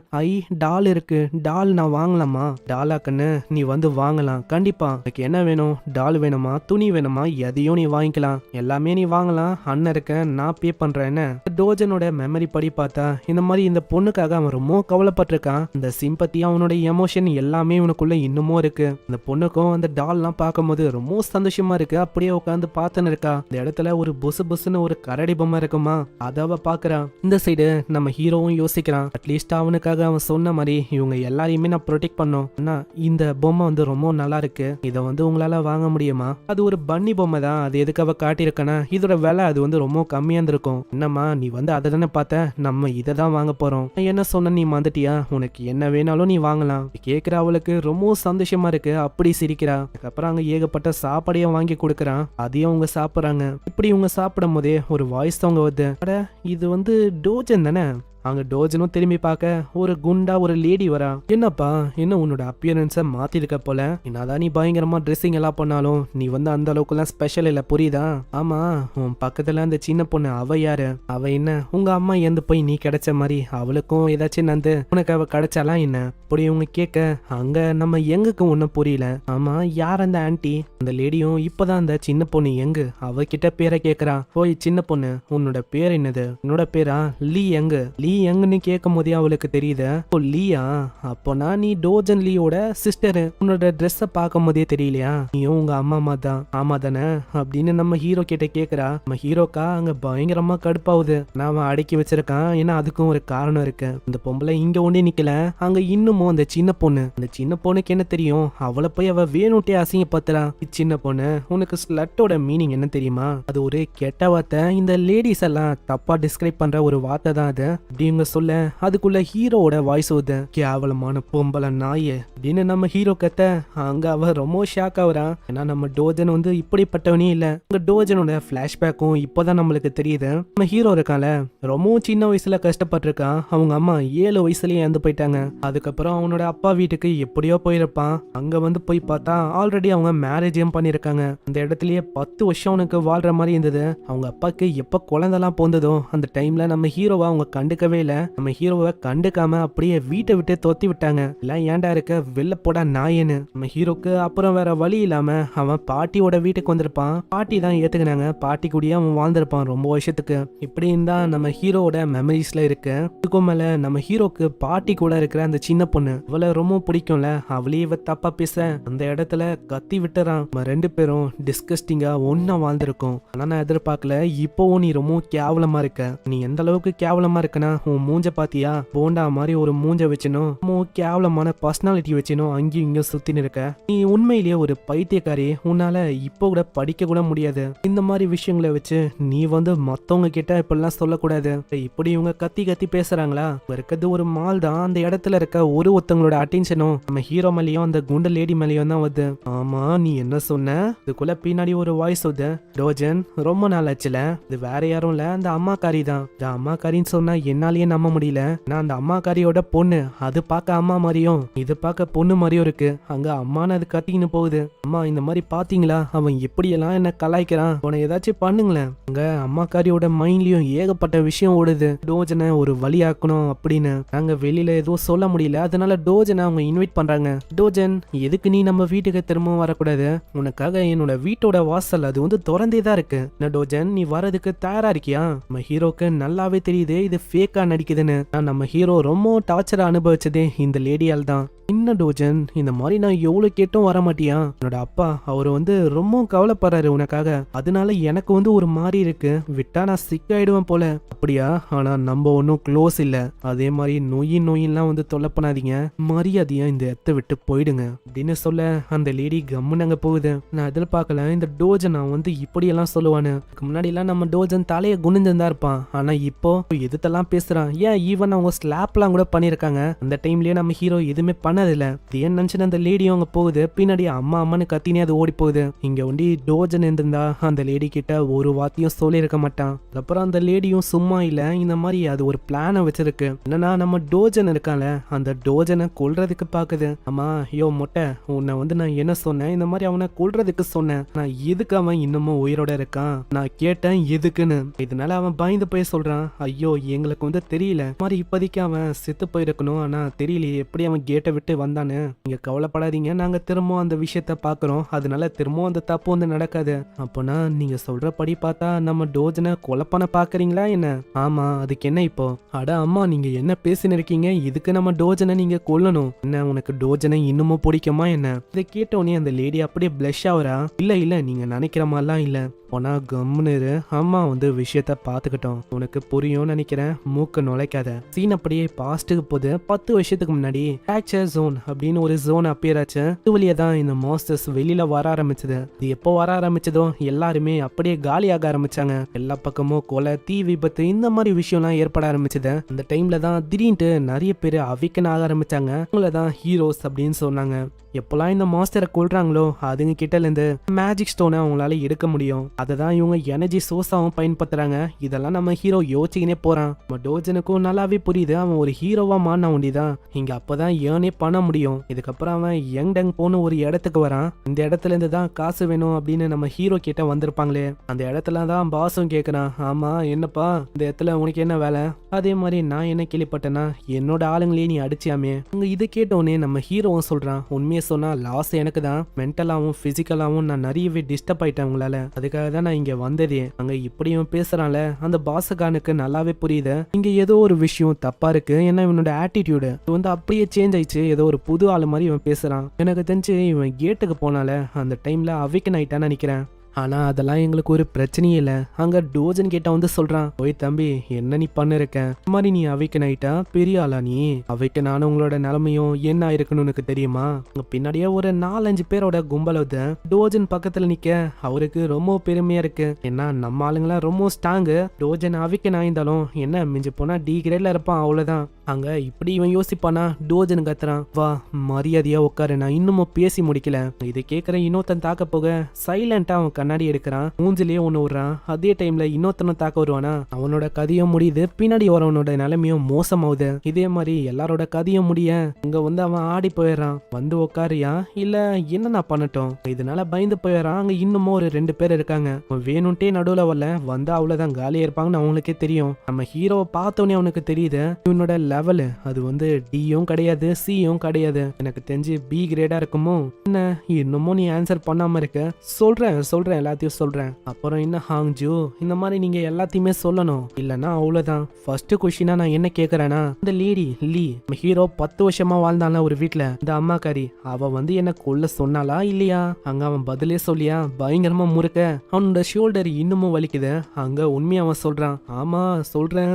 டால் இருக்கு, டால் நான் வாங்கலாமா? டாலா கண்ணு, நீ வந்து வாங்கலாம், கண்டிப்பா. எனக்கு என்ன வேணும்? டால் வேணுமா, துணி வேணுமா, எதையும் நீ வாங்கிக்கலாம், எல்லாமே நீ வாங்கலாம். அண்ணன் இருக்க, நான் பே பண்றேன். டோஜனோட மெமரி படி பார்த்தா இந்த மாதிரி இந்த பொண்ணுக்காக அவன் ரொம்ப கவலைப்பட்டிருக்கான். இந்த சிம்பத்தி அவனோட எமோஷன் எல்லாமே இவனுக்குள்ள இன்னமும் இருக்கு. அந்த பொண்ணுக்கும் அந்த டால்லாம் பார்க்கும்போது ரொம்ப சந்தோஷமா இருக்கு. அப்படியே உட்காந்து பார்த்துன்னு இருக்கா. இந்த இடத்துல ஒரு புசு புசுன்னு ஒரு கரடி பொம்மை இருக்குமா, அதை அவ பாக்குறான். இந்த சைடு நம்ம ஹீரோவும் யோசிக்கிறான், அட்லீஸ்ட் அவனுக்காக அவன் சொன்ன மாதிரி இவங்க எல்லாரையுமே நான் ப்ரொடெக்ட் பண்ணோம். ஆனா இந்த பொம்மை வந்து ரொம்ப நல்லா இருக்கு, இதை வந்து உங்களால வாங்க முடியுமா? அது ஒரு பன்னி பொம்மை தான், அது எதுக்கு அவ காட்டியிருக்கனா, இதோட விலை அது வந்து ரொம்ப கம்மியா இருந்திருக்கும். என்னம்மா நீ வந்து அதை தானே பார்த்த, நம்ம இதை தான் வாங்க போறோம். என்ன சொன்ன நீ மறந்துட்டியா, உனக்கு என்ன வேணாலும் நீ வாங்கலாம். கேட்கிற அவளுக்கு ரொம்ப சந்தோஷமா இருக்கு. அப்படி சிரிக்கிறா. அதுக்கப்புறம் அங்க ஏகப்பட்ட சாப்பாடையும் வாங்கி கொடுக்குறான். அதையும் அவங்க சாப்பிட்றாங்க. இப்படி இவங்க சாப்பிடும் போதே ஒரு வாய்ஸ் அவங்க வருது, அட இது வந்து டோஜன் தானே. அங்க டோஜனும் திரும்பி பார்க்க ஒரு குண்டா ஒரு லேடி வரா. என்னப்பா என்ன உன்னோட அப்பியரன்ஸை மாத்திருக்க போல, என்னதான் நீ பயங்கரமா ட்ரெஸ்ஸிங் எல்லாம் பண்ணாலும் நீ வந்து அந்த அளவுக்குலாம் ஸ்பெஷல் இல்ல, புரியுதா? ஆமா உன் பக்கத்துல அந்த சின்ன பொண்ணு அவ யாரு? அவ என்ன உங்க அம்மா எந்த போய் நீ கிடைச்ச மாதிரி அவளுக்கும் ஏதாச்சும் நந்து உனக்கு அவ கிடைச்சாலாம் என்ன? அப்படி இவங்க கேட்க அங்க நம்ம எங்குக்கு ஒன்னும் புரியல. ஆமா யார் அந்த ஆன்டி? அந்த லேடியும் இப்பதான் அந்த சின்ன பொண்ணு எங்கு அவகிட்ட பேரை கேக்குறா. போய் சின்ன பொண்ணு உன்னோட பேர் என்னது? உன்னோட பேரா லீ எங்கு? லீ எங்கன்னு கேட்கும் போதே அவளுக்கு தெரியுது, ஓ லீயா, அப்போனா நீ டோஜன் லீயோட சிஸ்டரு. உன்னோட ட்ரெஸ்ஸை பார்க்கும் போதே தெரியலையா நீயும் உங்க அம்மா தான் ஆமா தானே அப்படின்னு நம்ம ஹீரோ கிட்ட கேக்குறா. நம்ம ஹீரோக்கா அங்க பயங்கரமா கடுப்பாவுது. நான் அவன் அடக்கி வச்சிருக்கான், ஏன்னா அதுக்கும் ஒரு காரணம் இருக்கு. இந்த பொம்பளை இங்க ஒண்ணே நிக்கல, அங்க இன்னமும் அந்த சின்ன பொண்ணுக்கு என்ன தெரியும், அவளை போய் அவ வேணுட்டே அசிங்கப்படுத்துறா. சின்ன பொண்ணு உனக்கு ஸ்லட்டோட மீனிங் என்ன தெரியுமா? அது ஒரு கெட்ட வார்த்தை, இந்த லேடிஸ் எல்லாம் தப்பா டிஸ்கிரைப் பண்ற ஒரு வார்த்தை தான் அது அப்படிங்க சொல்ல அதுக்குள்ள ஹீரோவோட வாய்ஸ் வருது, கேவலமான பொம்பளை நாயே அப்படின்னு நம்ம ஹீரோ கத்த. அங்க அவ ரொம்ப ஷாக் ஆகுறா. ஏன்னா நம்ம டோஜன் வந்து இப்படிப்பட்டவனே இல்ல. உங்க டோஜனோட பிளாஷ்பேக்கும் இப்போதான் நம்மளுக்கு தெரியுது. நம்ம ஹீரோ இருக்கால ரொம்ப சின்ன வயசுல கஷ்டப்பட்டிருக்கான். அவங்க அம்மா 7 வயசுலயே இறந்து போயிட்டாங்க. அதுக்கப்புறம் அவனோட அப்பா வீட்டுக்கு எப்படியோ போயிருப்பான். அங்க வந்து போய் பார்த்தா ஆல்ரெடி அவங்க மேரேஜும் பண்ணிருக்காங்க. அந்த இடத்துலயே 10 வருஷம் அவனுக்கு வாழ்ற மாதிரி இருந்தது. அவங்க அப்பாக்கு எப்ப குழந்தெல்லாம் போந்ததோ அந்த டைம்ல நம்ம ஹீரோவை அவங்க கண்டுக்கவே இல்ல. நம்ம ஹீரோவை கண்டுக்காம அப்படியே வீட்டை விட்டு தொத்தி விட்டாங்க. எல்லாம் ஏண்டா இருக்க வெளில போடா நாயன்னு. நம்ம ஹீரோக்கு அப்புறம் வேற வழி இல்லாம அவன் பாட்டியோட வீட்டுக்கு வந்திருப்பான். பாட்டி தான் ஏத்துக்கினாங்க. பாட்டி கூடயே அவன் வாழ்ந்திருப்பான் ரொம்ப வருஷத்துக்கு. இப்படின்னு தான் நம்ம ஹீரோவோட மெமரிஸ்ல இருக்கு. இதுக்கும் மேல நம்ம ஹீரோக்கு பாட்டி கூட இருக்கிற அந்த சின்ன பொண்ணு அவளை ரொம்ப பிடிக்கும்ல, அவளே இவ தப்பா பேச அந்த இடத்துல கத்தி விட்டுறான். நம்ம 2 பேரும் டிஸ்கஸ்டிங்கா ஒன்னா வாழ்ந்திருக்கோம். ஆனா நான் எதிர்பார்க்கல இப்போவும் நீ ரொம்ப கேவலமா இருக்க. நீ எந்த அளவுக்கு கேவலமா இருக்கனா, உன் மூஞ்ச பாத்தியா, போண்டா மாதிரி ஒரு மூஞ்ச வச்சுனும் கேவலமான பர்சனாலிட்டி வச்சுனும் அங்கேயும் இங்கேயும் சுத்தின்னு இருக்க. நீ உண்மையிலேயே ஒரு பைத்தியக்காரி. உன்னால இப்போ கூட படிக்க கூட முடியாது. இந்த மாதிரி விஷயங்களை வச்சு நீ வந்து மத்தவங்க கிட்ட இப்படிலாம் சொல்லக்கூடாது. இப்படி இவங்க கத்தி கத்தி பேசுறாங்களா? இருக்கிறது ஒரு மால் தான். அந்த இடத்துல இருக்க ஒருத்தவங்களோட அட்டென்ஷனும் நம்ம ஹீரோ மேலேயும் அந்த குண்ட லேடி மேலேயும் தான் வருது. ஆமா நீ என்ன சொன்ன? இதுக்குள்ள பின்னாடி ஒரு வாய்ஸ் வருது, டோஜன் ரொம்ப நாள் ஆச்சுல, இது வேற யாரும் இல்ல அந்த அம்மாக்காரி தான். இந்த அம்மாக்காரின்னு சொன்னா என்னாலேயே நம்ப முடியல. நான் அந்த அம்மாக்காரியோட பொண்ணு, அது பார்க்க அம்மா மாதிரியும் இது பார்க்க பொண்ணு மாதிரியும் இருக்கு. அங்க அம்மான்னு அது கத்தின்னு போகுது. அம்மா இந்த மாதிரி பாத்தீங்களா அவன் எப்படியெல்லாம் என்ன கலாய்க்கிறான், உன ஏதாச்சும் பண்ணுங்களேன். அங்க அம்மாக்காரியோட மைண்ட்லயும் ஏகப்பட்ட விஷயம் ஓடுது. டோஜனை ஒரு வழியாக்கணும் அப்படின்னு. நாங்க வெளியில எதுவும் சொல்ல முடியல, அதனால டோஜனை அவங்க இன்வைட் பண்றாங்க. டோஜன் எதுக்கு நீ நம்ம வீட்டுக்கு திரும்பவும் வரக்கூடாது? உனக்காக என்னோட வீட்டோட வாசல் அது வந்து திறந்தே தான் இருக்கு. என்ன டோஜன் நீ வரதுக்கு தயாரா இருக்கியா? நம்ம ஹீரோக்கு நல்லாவே தெரியுது இது ஃபேக்கா நடிக்குதுன்னு. நம்ம ஹீரோ ரொம்ப டார்ச்சர் அனுபவிச்சதே இந்த லேடியால் தான். என்ன டோஜன் இந்த மாதிரி நான் எவ்வளவு கேட்டும் வர மாட்டியா? என்னோட அப்பா அவர் வந்து ரொம்ப கவலைப்படுறாரு உனக்காக, அதனால எனக்கு வந்து ஒரு மாதிரி இருக்கு, விட்டா நான் சிக் ஆயிடுவேன் போல. அப்படியா? ஆனா நம்ம ஒன்னும் க்ளோஸ் இல்ல. அதே மாதிரி நோயின்லாம் வந்து தொல்லை பண்ணாதீங்க, மரியாதையா இந்த இடத்த விட்டு போயிடுங்க அப்படின்னு சொல்ல அந்த லேடி கம்முன்னு அங்க போகுது. நான் எதிர்பார்க்கல இந்த டோஜன் அவன் வந்து இப்படியெல்லாம் சொல்லுவானு. முன்னாடி எல்லாம் நம்ம டோஜன் தலையை குனிஞ்சிருந்தா இருப்பான். ஆனா இப்போ எதுத்தெல்லாம் பேசுறான். ஏன் ஈவன் அவங்க ஸ்லாப்லாம் கூட பண்ணிருக்காங்க. அந்த டைம்லயே நம்ம ஹீரோ எதுவுமே பண்ணதில்ல. ஏன் நினைச்சு அந்த லேடியும் அங்க போகுது. பின்னாடி அம்மா அம்மான்னு கத்தினே அது ஓடி போகுது. இங்க ஒண்டி டோஜன் இருந்திருந்தா அந்த லேடி கிட்ட ஒரு வார்த்தையும் சொல்லி இருக்க மாட்டான். அப்புறம் அந்த லேடியும் சும்மா இல்ல, இந்த மாதிரி அது ஒரு பிளான வச்சிருக்கு. என்னன்னா நம்ம டோஜன் இருக்கான்ல அந்த டோஜனை கொல்றதுக்கு பாக்குது. அம்மா யோ மொட்டை, உன்னை வந்து நான் என்ன சொன்னேன், இந்த மாதிரி அவனை கொல்றதுக்கு சொன்னேன். நான் எதுக்கு அவன் இன்னமும் உயிரோட இருக்கான் நான் கேட்டேன் எதுக்குன்னு. இதனால அவன் பயந்து போய் சொல்றான், ஐயோ எங்களுக்கு வந்து வந்து தெரியல மாதிரி இப்போதைக்கு அவன் செத்து போயிருக்கணும். ஆனா தெரியலையே எப்படி அவன் கேட்டை விட்டு வந்தானு. நீங்க கவலைப்படாதீங்க, நாங்க திரும்பவும் அந்த விஷயத்த பாக்குறோம். அதனால திரும்பவும் அந்த தப்பு வந்து நடக்காது. அப்போனா நீங்க சொல்றபடி பார்த்தா நம்ம டோஜனை கொலை பண்ண பாக்குறீங்களா என்ன? ஆமா, அதுக்கு என்ன இப்போ? அட அம்மா, நீங்க என்ன பேசின்னு இருக்கீங்க? இதுக்கு நம்ம டோஜனை நீங்க கொல்லணும்? என்ன உனக்கு டோஜனை இன்னமும் பிடிக்குமா என்ன? இதை கேட்டோடனே அந்த லேடி அப்படியே பிளஷ் ஆகுறா. இல்ல நீங்க நினைக்கிற மாதிரிலாம் இல்ல, போனா கம்முன்னு இரு. அம்மா வந்து விஷயத்த பாத்துக்கிட்டோம், உனக்கு புரியும் நினைக்கிறேன், மூக்க நுழைக்காத. சீன் அப்படியே பாஸ்ட்டுக்கு போது 10 வருஷத்துக்கு முன்னாடி ஃபிராக்சர் ஜோன் அப்படின்னு ஒரு ஜோன் அப்பியர் ஆச்சு. இது வழியா தான் இந்த மாஸ்டர்ஸ் வெளியில வர ஆரம்பிச்சது. இது எப்போ வர ஆரம்பிச்சதோ எல்லாருமே அப்படியே காலியாக ஆரம்பிச்சாங்க. எல்லா பக்கமும் கொலை, தீ விபத்து இந்த மாதிரி விஷயம்லாம் ஏற்பட ஆரம்பிச்சது. அந்த டைம்ல தான் திடீர்னு நிறைய பேர் அவிக்கன் ஆக ஆரம்பிச்சாங்க. அவங்கள தான் ஹீரோஸ் அப்படின்னு சொன்னாங்க. எப்பெல்லாம் இந்த மாஸ்டரை கொள்றாங்களோ அதுங்க கிட்ட இருந்து மேஜிக் ஸ்டோனை அவங்களால எடுக்க முடியும். அதை தான் இவங்க எனர்ஜி சோர்ஸாவும் பயன்படுத்துறாங்க. இதெல்லாம் நம்ம ஹீரோ யோசிச்சுக்கினே போறான். நம்ம டோஜனுக்கும் நல்லாவே புரியுது அவன் ஒரு ஹீரோவா மாறின ஒண்டிதான் இங்க அப்பதான் ஏர்னே பண்ண முடியும். இதுக்கப்புறம் அவன் யங் டங் போன ஒரு இடத்துக்கு வரான். இந்த இடத்துல இருந்து தான் காசு வேணும் அப்படின்னு நம்ம ஹீரோ கிட்ட வந்திருப்பாங்களே. அந்த இடத்துல தான் பாஸும் கேக்குறான், ஆமா என்னப்பா இந்த இடத்துல உனக்கு என்ன வேலை? அதே மாதிரி நான் என்ன கேள்விப்பட்டேன்னா என்னோட ஆளுங்களே நீ அடிச்சியாமே. அங்க இதை கேட்டோடனே நம்ம ஹீரோவும் சொல்றான், உண்மையை சொன்னா லாஸ் எனக்கு தான், மென்டலாவும் பிசிக்கலாவும் நான் நிறையவே டிஸ்டர்ப் ஆயிட்டேன் உங்களால, அதுக்காக தான் நான் இங்க வந்ததே. அங்க இப்படியும் பேசுறான்ல அந்த பாசகானுக்கு நல்லாவே புரியுது இங்க ஏதோ ஒரு விஷயம் தப்பா இருக்கு. ஏன்னா இவனோட ஆட்டிடியூடு வந்து அப்படியே சேஞ்ச் ஆயிடுச்சு. ஏதோ ஒரு புது ஆளு மாதிரி இவன் பேசுறான். எனக்கு தெரிஞ்சு இவன் கேட்டுக்கு போனால அந்த டைம்ல அவிக்கன் ஆயிட்டான்னு நினைக்கிறேன். ஆனா அதெல்லாம் எங்களுக்கு ஒரு பிரச்சனையே இல்லை. அங்க டோஜன் கேட்ட வந்து சொல்றான், ஓய் தம்பி என்ன நீ பண்ணிருக்க, இந்த மாதிரி நீ அவைக்கன் ஆயிட்டா பெரிய ஆளா நீ? அவைக்கன் ஆன உங்களோட நிலைமையும் என்ன ஆயிருக்குன்னு உனக்கு தெரியுமா? அங்க பின்னாடியே ஒரு 4-5 பேரோட கும்பல் வந்து டோஜன் பக்கத்துல நிக்க அவருக்கு ரொம்ப பெருமையா இருக்கு. ஏன்னா நம்ம ஆளுங்களாம் ரொம்ப ஸ்ட்ராங்கு. டோஜன் அவைக்கன் ஆயிருந்தாலும் என்ன மிஞ்சி போனா டி கிரேட்ல இருப்பான், அவ்வளவுதான். அங்க இப்படி இவன் யோசிப்பானா டோஜன் கத்துறான், வா மரியாதையா உட்காரு, நான் இன்னமும் பேசி முடிக்கல. இதை கேட்கிற இன்னொருத்தன் தாக்க போக சைலண்டா அவன் கண்ணாடி எடுக்கிறான், மூஞ்சிலேயே ஒண்ணு விடுறான். அதே டைம்ல இன்னொருத்தனும் தாக்க வருவானா, அவனோட கதையும் முடியுது, பின்னாடி வரவனோட நிலைமையும் மோசமாகுது. இதே மாதிரி எல்லாரோட கதையும் முடிய இங்க வந்து அவன் ஆடி போயிடுறான். வந்து உட்காரியா இல்ல என்ன நான் பண்ணட்டும்? இதனால பயந்து போயிடறான். அங்க இன்னமும் ஒரு 2 பேர் இருக்காங்க. வேணும்ட்டே நடுவுல வரல, வந்து அவ்வளவுதான் காலியா இருப்பாங்கன்னு அவங்களுக்கே தெரியும். நம்ம ஹீரோவை பார்த்தோன்னே அவனுக்கு தெரியுது இவனோட லெவல் அது வந்து டியும் கிடையாது சியும் கிடையாது, எனக்கு தெரிஞ்சு பி கிரேடா இருக்குமோ. என்ன இன்னமும் நீ ஆன்சர் பண்ணாம இருக்க? சொல்றேன் எல்லாத்தையும் சொல்றேன். அப்புறம் என்ன ஹாங்ஜூ, இந்த மாதிரி நீங்க எல்லாத்தையுமே சொல்லணும், இல்லனா அவ்வளவுதான். ஃபர்ஸ்ட் கொஸ்டினா நான் என்ன கேக்குறேன்னா, இந்த லேடி லீ ஹீரோ 10 வருஷமா வாழ்ந்தால ஒரு வீட்டுல, இந்த அம்மாக்காரி அவ வந்து என்ன கொல்ல சொன்னாலா இல்லையா? அங்க அவன் பதிலே சொல்லியா பயங்கரமா முறுக்க அவனோட ஷோல்டர் இன்னமும் வலிக்குது. அங்க உண்மையா அவன் சொல்றான், ஆமா சொல்றேன்.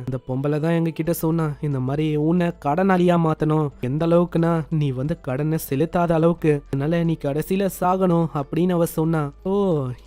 இந்த பொம்பளை தான் எங்க கிட்ட சொன்னா இந்த மாதிரி உன்னை கடனாளியா மாத்தணும். எந்த அளவுக்குனா நீ வந்து கடனை செலுத்தாத அளவுக்கு, அதனால நீ கடைசியில சாகணும் அப்படின்னு அவ சொன்னா. ஓ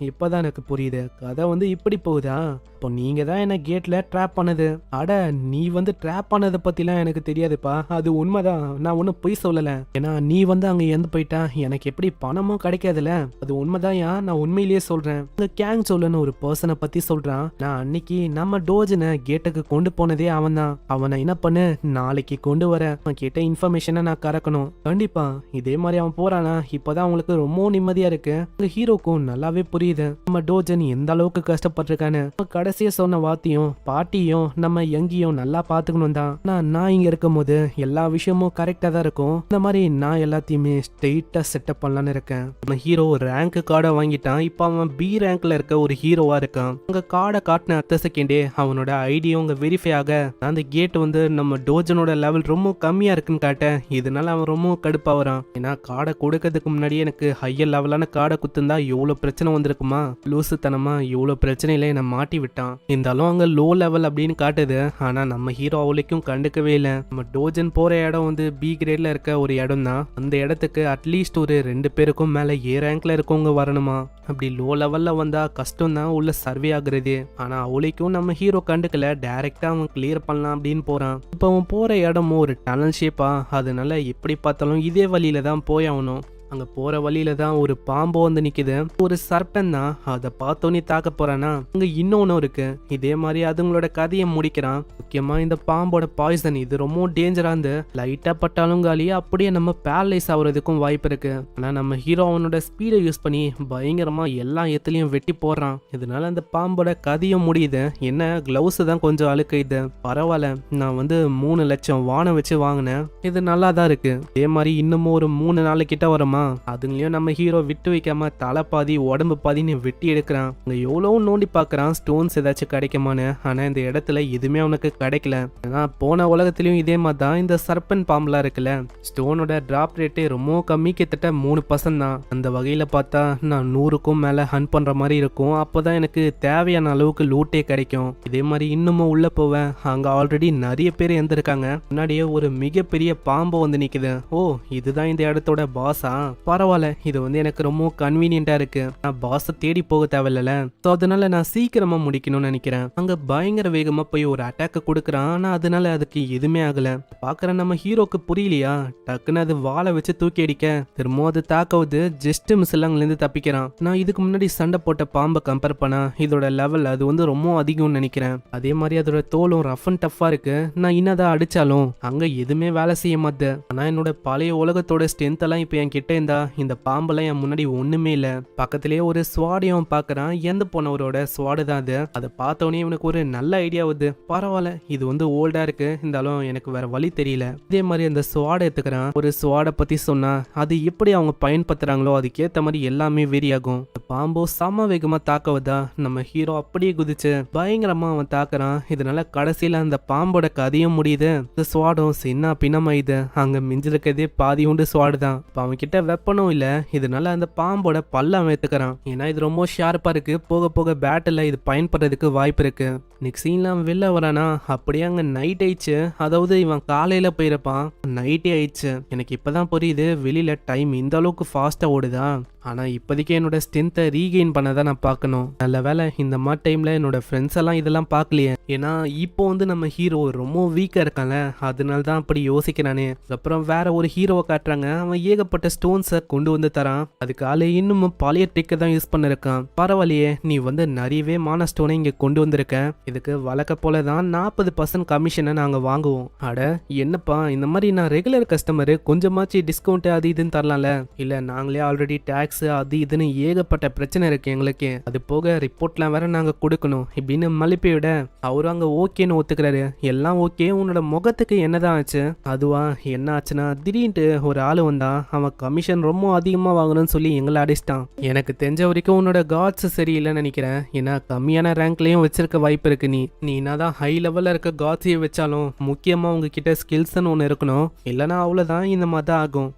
இப்பதான் எனக்கு புரியுது, கதை வந்து இப்படி போகுதா? இப்போ நீங்க தான் என்ன கேட்ல ட்ராப் பண்ணது. அட நீ வந்து ட்ராப் பண்ணதை பத்திலாம் எனக்கு தெரியாதுப்பா, அது உண்மைதான், நான் ஒன்னும் பொய் சொல்லல. ஏன்னா நீ வந்து அங்க இறந்து போயிட்டா எனக்கு எப்படி பணமும் கிடைக்காதுல, அது உண்மைதான். நான் உண்மையிலேயே சொல்றேன். இந்த கேங் சொல்லுன்னு ஒரு பர்சனை பத்தி சொல்றான். நான் அன்னைக்கு நம்ம டோஜனை கேட்டுக்கு கொண்டு போனதே அவன் தான். அவனை என்ன பண்ணு நாளைக்கு கொண்டு வர, அவன் கேட்ட இன்ஃபர்மேஷனை நான் கறக்கணும். கண்டிப்பா இதே மாதிரி அவன் போறானா இப்பதான் அவங்களுக்கு ரொம்ப நிம்மதியா இருக்கு. ஹீரோக்கும் நல்லாவே புரியுது நம்ம டோஜன் எந்த அளவுக்கு கஷ்டப்பட்டிருக்கான்னு. கடைசியா சொன்ன வார்த்தையும் பாட்டியும் நம்ம எங்கேயும் நல்லா பாத்துக்கணும் தான். நான் இங்க இருக்கும் போது எல்லா விஷயமும் கரெக்டா தான் இருக்கும். இந்த மாதிரி நான் எல்லாத்தையுமே ஸ்ட்ரெயிட்டா செட்டப் பண்ணலான்னு இருக்கேன். நம்ம ஹீரோ ரேங்க் கார்டை வாங்கிட்டான். இப்ப அவன் பி ரேங்க்ல இருக்க ஒரு ஹீரோவா இருக்கான். அங்க கார்டை காட்டின அடுத்த செகண்டே அவனோட ஐடியும் அங்க வெரிஃபை ஆக அந்த கேட் வந்து நம்ம டோஜனோட லெவல் ரொம்ப கம்மியா இருக்குன்னு காட்ட, இதனால அவன் ரொம்ப கடுப்பா வரான். ஏன்னா கார்டை கொடுக்கறதுக்கு முன்னாடியே எனக்கு ஹையர் லெவலான கார்டை குத்துந்தா எவ்வளவு பிரச்சனை வந்திருக்குமா, லூசுத்தனமா எவ்வளவு பிரச்சனையில என்ன மாட்டி விட்டான். இருந்தாலும் அங்க லோ லெவல் அப்படின்னு காட்டுது. ஆனா நம்ம ஹீரோ அவளுக்கும் கண்டுக்கவே இல்லை. நம்ம டோஜன் போற இடம் வந்து பி கிரேட்ல இருக்க ஒரு இடம் தான். அந்த இடத்துக்கு அட்லீஸ்ட் ஒரு 2 பேருக்கும் மேல ஏ ரேங்க்ல இருக்கவங்க வரணுமா. அப்படி லோ லெவல்ல வந்தா கஷ்டம் தான் உள்ள சர்வே ஆகுறது. ஆனா அவளுக்கும் நம்ம ஹீரோ கண்டுக்கல, டைரக்டா அவன் கிளியர் பண்ணலாம் அப்படின்னு போறான். இப்ப அவன் போற இடமும் ஒரு டனல் ஷேப்பா, அதனால எப்படி பார்த்தாலும் இதே வழியில தான் போய் ஆகணும். அங்க போற வழியில தான் ஒரு பாம்பு வந்து நிக்குது. ஒரு சர்பன் தான், அதை பார்த்தோன்னே தாக்க போறானா அங்க இன்னொன்னும் இருக்கு. இதே மாதிரி அதுங்களோட கதையை முடிக்கிறான். முக்கியமா இந்த பாம்போட பாய்சன் இது ரொம்ப டேஞ்சரா இருந்து லைட்டா பட்டாலும் காலி, அப்படியே நம்ம பேரலைஸ் ஆகுறதுக்கும் வாய்ப்பு இருக்கு. ஆனா நம்ம ஹீரோ அவனோட ஸ்பீடை யூஸ் பண்ணி பயங்கரமா எல்லா இடத்துலயும் வெட்டி போடுறான். இதனால அந்த பாம்போட கதையும் முடியுது. என்ன கிளவுஸ் தான் கொஞ்சம் அழுக்குது, பரவாயில்ல. நான் வந்து 3 லட்சம் வானம் வச்சு வாங்கினேன், இது நல்லா தான் இருக்கு. இதே மாதிரி இன்னமும் ஒரு 3 நாள் கிட்ட வருமா, அதுங்களையும் நம்ம ஹீரோ விட்டு வைக்காம தலை பாதி உடம்பு பாதின்னு வெட்டி எடுக்கிறான். அங்க எவ்வளவு நோண்டி பாக்குறான் ஸ்டோன்ஸ் ஏதாச்சும் கிடைக்குமான்னு. ஆனா இந்த இடத்துல எதுவுமே அவனுக்கு கிடைக்கல. ஏன்னா போன உலகத்திலயும் இதே மாதிரி தான் இந்த சர்பன் பாம்புலாம் இருக்குல்ல, ஸ்டோனோட டிராப் ரேட்டே ரொம்ப கம்மி, கிட்டத்தட்ட 3% தான். அந்த வகையில பார்த்தா நான் 100க்கும் மேல ஹண்ட் பண்ற மாதிரி இருக்கும். அப்பதான் எனக்கு தேவையான அளவுக்கு லூட்டே கிடைக்கும். இதே மாதிரி இன்னமும் உள்ள போவேன். அங்க ஆல்ரெடி நிறைய பேர் இருந்திருக்காங்க. முன்னாடியே ஒரு மிகப்பெரிய பாம்பு வந்து நிக்குது. ஓ, இதுதான் இந்த இடத்தோட பாஸா, பரவாயில்ல. இது வந்து எனக்கு ரொம்ப கன்வீனியன்டா இருக்கு. நான் பாஸை தேடி போக தேவையில்ல. ஸோ அதனால நான் சீக்கிரமா முடிக்கணும்னு நினைக்கிறேன். அங்க பயங்கர வேகமா போய் ஒரு அட்டாக் கொடுக்குறான். ஆனா அதனால அதுக்கு எதுவுமே ஆகல. பாக்குற நம்ம ஹீரோக்கு புரியலையா, டக்குன்னு அது வாழை வச்சு தூக்கி அடிக்க திரும்ப அது தாக்குவது ஜஸ்ட் மிஸ்லாங்கல இருந்து தப்பிக்கிறான். நான் இதுக்கு முன்னாடி சண்டை போட்ட பாம்பை கம்பேர் பண்ணா இதோட லெவல் அது வந்து ரொம்ப அதிகம்னு நினைக்கிறேன். அதே மாதிரி அதோட தோலும் ரஃப் அண்ட் டஃபா இருக்கு. நான் என்னதான் அடிச்சாலும் அங்க எதுவுமே வேலை செய்ய மாட்டேன். ஆனா என்னோட பழைய உலகத்தோட ஸ்ட்ரென்த் எல்லாம் இப்ப என் கிட்ட இருந்தா இந்த பாம்பெல்லாம் என் முன்னாடி ஒண்ணுமே இல்ல. பக்கத்திலேயே ஒரு ஸ்வாடையும் பாக்குறான். எந்த போனவரோட ஸ்வாடு தான் அது. அதை பார்த்தோன்னே இவனுக்கு ஒரு நல்ல ஐடியா வருது. பரவாயில்ல, இது வந்து ஓல்டா இருக்கு, இருந்தாலும் எனக்கு வேற வழி தெரியல. இதே மாதிரி அந்த ஸ்வாடை எடுத்துக்கிறான். ஒரு ஸ்வாடை பத்தி சொன்னா அது எப்படி அவங்க பயன்படுத்துறாங்களோ அதுக்கேத்த மாதிரி எல்லாமே வேரி ஆகும். பாம்போ சம வேகமா தாக்கவதா நம்ம ஹீரோ அப்படியே குதிச்சு பயங்கரமா அவன் தாக்குறான். இதனால கடைசியில அந்த பாம்போட கதையும் முடியுது. இந்த ஸ்வாடும் சின்ன பின்னமாயுது. அங்க மிஞ்சிருக்கதே பாதி உண்டு ஸ்வாடு தான். அவன் கிட்ட வெப்பனும் இல்ல. இதனால அந்த பாம்போட பல்ல அவன் எடுத்துக்கிறான். ஏன்னா இது ரொம்ப ஷார்ப்பா இருக்கு. போக போக பேட்டில் இது பயன்படுறதுக்கு வாய்ப்பு இருக்கு. நெக்ஸ்ட் சீன்லாம் வெளில வரானா அப்படியே அங்க நைட் ஆயிடுச்சு. அதாவது இவன் காலையில போயிருப்பான், நைட்டே ஆயிடுச்சு. எனக்கு இப்பதான் புரியுது வெளியில டைம் இந்த அளவுக்கு ஃபாஸ்டா ஓடுதா. ஆனா இப்போதைக்கு என்னோட ஸ்ட்ரென்த்தை ரீகெயின் பண்ணதான் நான் பார்க்கணும். நல்ல வேலை இந்த மாதிரி டைம்ல என்னோட ஃப்ரெண்ட்ஸ் எல்லாம் இதெல்லாம் பார்க்கலையே. ஏன்னா இப்போ வந்து நம்ம ஹீரோ ரொம்ப வீக்கா இருக்கான்ல, அதனால தான் அப்படி யோசிக்கிறானே. அப்புறம் வேற ஒரு ஹீரோவை காட்டுறாங்க. அவன் ஏகப்பட்ட ஸ்டோன்ஸை கொண்டு வந்து தரான். அதுக்கு ஆளு இன்னும் பழைய ட்ரிக்கை தான் யூஸ் பண்ணிருக்கான். பரவாயில்லையே, நீ வந்து நிறையவே மான ஸ்டோனை இங்க கொண்டு வந்திருக்க. இதுக்கு வழக்க போல தான் 40% கமிஷனை நாங்க வாங்குவோம். அட என்னப்பா, இந்த மாதிரி நான் ரெகுலர் கஸ்டமரு, கொஞ்சமாச்சு டிஸ்கவுண்ட் அது இதுன்னு தரலாம்ல. இல்ல நாங்களே ஆல்ரெடி டேக்ஸ் அது இதுன்னு ஏகப்பட்ட பிரச்சனை இருக்கு எங்களுக்கு. அது போக ரிப்போர்ட்லாம் வேற நாங்க கொடுக்கணும் இப்படின்னு மலிப்பை விட அவரும் அங்க ஓகேன்னு ஒத்துக்கிறாரு. எல்லாம் ஓகே, உன்னோட முகத்துக்கு என்னதான் ஆச்சு? அதுவா, என்ன ஆச்சுன்னா திடீர்னு ஒரு ஆளு வந்தா. அவன் கமிஷன் ரொம்ப அதிகமா வாங்கணும்னு சொல்லி எங்களை அடிச்சிட்டான். எனக்கு தெரிஞ்ச வரைக்கும் உன்னோட காட்ஸ் சரியில்லைன்னு நினைக்கிறேன். ஏன்னா கம்மியான ரேங்க்லயும் வச்சிருக்க வாய்ப்பு இருக்கு. நீ என்னதான் ஹை லெவல்ல இருக்க காட்ஸையே வச்சாலும் முக்கியமா உங்ககிட்ட ஸ்கில்ஸ்ன்னு ஒன்று இருக்கணும். இல்லைன்னா அவ்வளவுதான், இந்த மாதிரி தான் ஆகும்.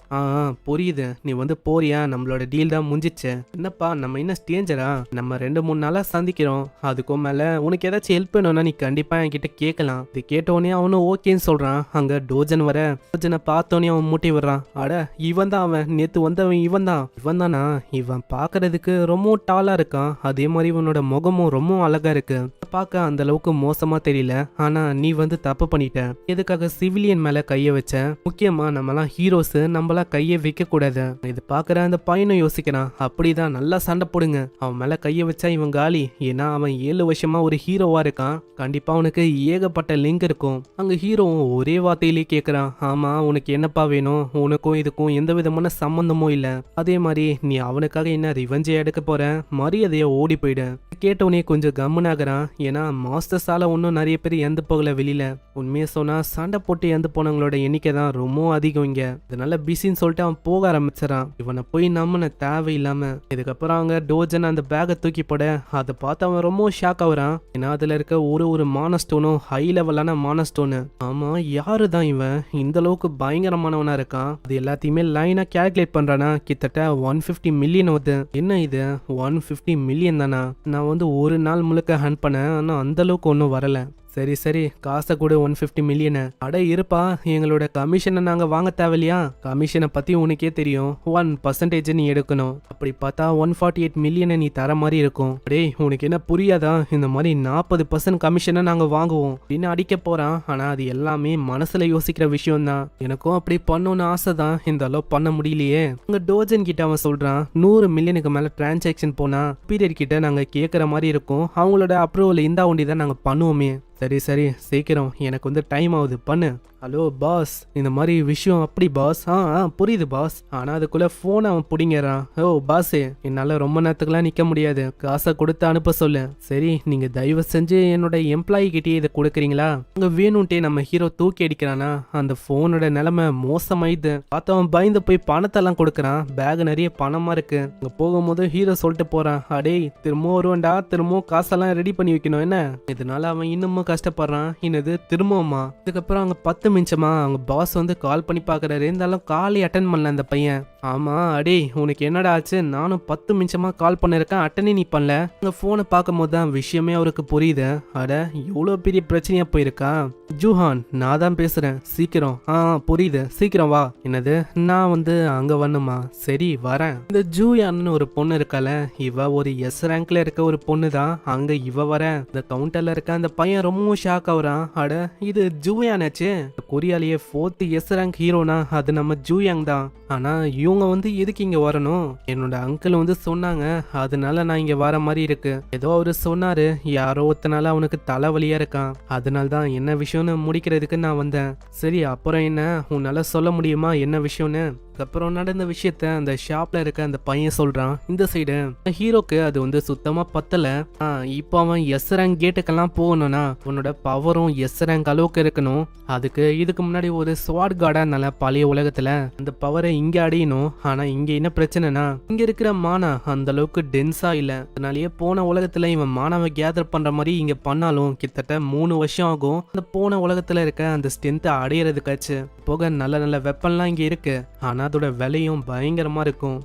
புரியுது, நீ வந்து போறியா, நம்மளோட டீல் தான் முடிஞ்சிச்சு. என்னப்பா நம்ம என்ன ஸ்டேஞ்சரா, நம்ம 2-3 நாளா சந்திக்கிறோம். அதுக்கும் மேல உனக்கு ஏதாச்சும் ஹெல்ப் வேணும்னா நீ கண்டிப்பா என்கிட்ட கேட்கலாம். இது கேட்டோடனே அவனும் ஓகேன்னு சொல்றான். அங்க டோஜன் வர டோஜனை பார்த்தோன்னே அவன் மூட்டி விடுறான். அட இவன் தான் அவன், நேத்து வந்தவன் இவன் தானா? இவன் பாக்குறதுக்கு ரொம்ப டாலா இருக்கான். அதே மாதிரி இவனோட முகமும் ரொம்ப அழகா இருக்கு. பார்க்க அந்த அளவுக்கு மோசமா தெரியல. ஆனா நீ வந்து தப்பு பண்ணிட்ட. எதுக்காக சிவிலியன் மேல கைய வச்ச? முக்கியமா நம்மலாம் ஹீரோஸ், நம்மளாம் கைய வைக்க கூடாது. இது பாக்குற அந்த பையனும் யோசிக்கிறான். அப்படிதான், நல்லா சண்டை போடுங்க. அவன் மேல கைய வச்சா இவன் காலி. ஏன்னா அவன் 7 வருஷமா ஒரு ஹீரோவா இருக்கான். கண்டிப்பா அவனுக்கு ஏகப்பட்ட லிங்க் இருக்கும். அங்க ஹீரோவும் ஒரே வார்த்தையிலே கேக்குறான். ஆமா, உனக்கு என்னப்பா வேணும்? உனக்கும் இதுக்கும் எந்த விதமான சம்பந்தமும் இல்ல. அதே மாதிரி நீ அவனுக்காக என்ன ரிவெஞ்சை எடுக்க போற? மரியாதைய ஓடி போயிடு. கேட்டவனே கொஞ்சம் கம்முனாகிறான். ஏன்னா மாஸ்டர்ஸால ஒன்னும் நிறைய பேர் இறந்து போகல வெளியில. உண்மையை சொன்னா சண்டை போட்டு இறந்து போனவங்களோட எண்ணிக்கை தான் ரொம்ப அதிகம் இங்க. அதனால பிஸின்னு சொல்லிட்டு அவன் போக ஆரம்பிச்சிடான். இவனை போய் நம்மன தேவையில்லாம. இதுக்கப்புறம் அவங்க டோஜன் அந்த பேகை தூக்கி போட அதை பார்த்து அவன் ரொம்ப ஷாக் ஆகுறான். ஏன்னா அதுல இருக்க ஒரு மானஸ்டோனும் ஹை லெவலான மானஸ்டோனு. ஆமா, யாரு தான் இவன் இந்த அளவுக்கு பயங்கரமானவனா இருக்கான்? அது எல்லாத்தையுமே லைனா கால்குலேட் பண்றானா. கிட்டத்தட்ட 150 மில்லியன் வருது. என்ன இது 150 மில்லியன் தானா? நான் வந்து ஒரு நாள் முழுக்க ஹண்ட் பண்ணேன், ஆனா அந்த அளவுக்கு ஒன்றும் வரல. சரி சரி காசை கூட 150 மில்லியன். அட இருப்பா, எங்களோட கமிஷனை நாங்க வாங்க தேவையில்லையா? கமிஷனை பத்தி உனக்கே தெரியும், 1% நீ எடுக்கணும். அப்படி பார்த்தா 148 மில்லியனை நீ தர மாதிரி இருக்கும். டேய் உனக்கு என்ன புரியாதா? இந்த மாதிரி 40% கமிஷனை நாங்க வாங்குவோம் அப்படின்னு அடிக்க போறான். ஆனா அது எல்லாமே மனசுல யோசிக்கிற விஷயம் தான். எனக்கும் அப்படி பண்ணணும்னு ஆசை தான், இந்த அளவு பண்ண முடியலையே. உங்க டோஜன் கிட்ட அவன் சொல்றான் 100 மில்லியனுக்கு மேல டிரான்சாக்சன் போனா பீரியட் கிட்ட நாங்க கேட்கற மாதிரி இருக்கும், அவங்களோட அப்ரூவல் இந்த ஒண்டி தான் நாங்க பண்ணுவோமே. சரி சரி சீக்கிரம், எனக்கு வந்து டைம் ஆகுது, பண்ணு. ஹலோ பாஸ், இந்த மாதிரி விஷயம் அப்படி பாஸ். புரியுது பாஸ். ஆனா அதுக்குள்ள போன் அவன் பிடிங்கிறான். ஓ பாஸே, என்னால ரொம்ப நேரத்துக்குலாம் நிக்க முடியாது, காசை கொடுத்து அனுப்ப சொல்லு. சரி நீங்க தயவு செஞ்சு என்னோட எம்ப்ளாயி கிட்டே இதை கொடுக்குறீங்களா? அங்க வேணும்ட்டே நம்ம ஹீரோ தூக்கி அடிக்கிறானா, அந்த போனோட நிலைமை மோசமாயிது. பார்த்தவன் பயந்து போய் பணத்தெல்லாம் கொடுக்குறான். பேக் நிறைய பணமா இருக்கு. அங்க போகும்போது ஹீரோ சொல்லிட்டு போறான், அடே திரும்ப வருவான்டா, திரும்பவும் காசெல்லாம் ரெடி பண்ணி வைக்கணும் என்ன. இதனால அவன் இன்னமும் கஷ்டப்படுறான். என்னது திரும்பவுமா? இதுக்கப்புறம் அங்க 10 நிமிஷமா அவங்க பாஸ் வந்து கால் பண்ணி பாக்குறாரு. இருந்தாலும் காலே அட்டன் பண்ணல அந்த பையன். ஆமா அடே உனக்கு என்னடா ஆச்சு? நானும் 10 நிமிஷமா கால் பண்ணிருக்கேன், அட்டனே நீ பண்ணல. அங்க போனை பார்க்கும் போது தான் விஷயமே அவருக்கு புரியுது. அட இவ்வளவு பெரிய பிரச்சனையா போயிருக்கா. ஜூஹான் நான் தான் பேசுறேன், சீக்கிரம். புரியுது, சீக்கிரம் வா. என்னது நான் வந்து அங்க வரணுமா? சரி வரேன். இந்த ஜூயான்னு ஒரு பொண்ணு இருக்கால, இவ ஒரு எஸ் ரேங்க்ல இருக்க ஒரு பொண்ணு தான். அங்க இவ வர இந்த கவுண்டர்ல இருக்க அந்த பையன் ரொம்பவும் ஷாக் ஆகுறான். அட இது ஜூயானாச்சு, கொரியாலேயே 4th எஸ் ரேங்க் ஹீரோனா அது நம்ம ஜூயாங் தான். ஆனா இவங்க வந்து எதுக்கு இங்க வரணும்? என்னோட அங்கிள் வந்து சொன்னாங்க, அதனால நான் இங்க வர மாதிரி இருக்கு. ஏதோ அவரு சொன்னாரு, யாரோ ஒருத்தனால அவனுக்கு தலைவலியா இருக்கான், அதனால தான் என்ன விஷயம்னு முடிக்கிறதுக்கு நான் வந்தேன். சரி அப்புறம் என்ன, உன்னால சொல்ல முடியுமா என்ன விஷயம்னு? அப்புறம் நடந்த விஷயத்த அந்த ஷாப்ல இருக்க அந்த பையன் சொல்றான். இந்த சைடு ஹீரோக்கு அது வந்து சுத்தமா பத்தல. இப்போ அவன் எஸ் ரேங்க் கேட்டுக்கெல்லாம் போகணும்னா உன்னோட பவரும் எஸ் ரேங்க் அளவுக்கு இருக்கணும். அதுக்கு இதுக்கு முன்னாடி ஒரு ஸ்வாட் கார்டா நல்ல பழைய உலகத்துல அந்த பவரை இங்க அடையணும். ஆனா இங்க என்ன பிரச்சனைனா, இங்க இருக்கிற மானா அந்த அளவுக்கு டென்ஸா இல்ல. அதனாலயே போன உலகத்துல இவன் மானாவை கேதர் பண்ற மாதிரி இங்க பண்ணாலும் கிட்டத்தட்ட 3 வருஷம் ஆகும் அந்த போன உலகத்துல இருக்க அந்த ஸ்ட்ரென்த்தை அடையிறதுக்காச்சு. போக நல்ல நல்ல வெப்பன்லாம் இங்க இருக்கு, ஆனா அதோட விலையும் பயங்கரமா இருக்கும்.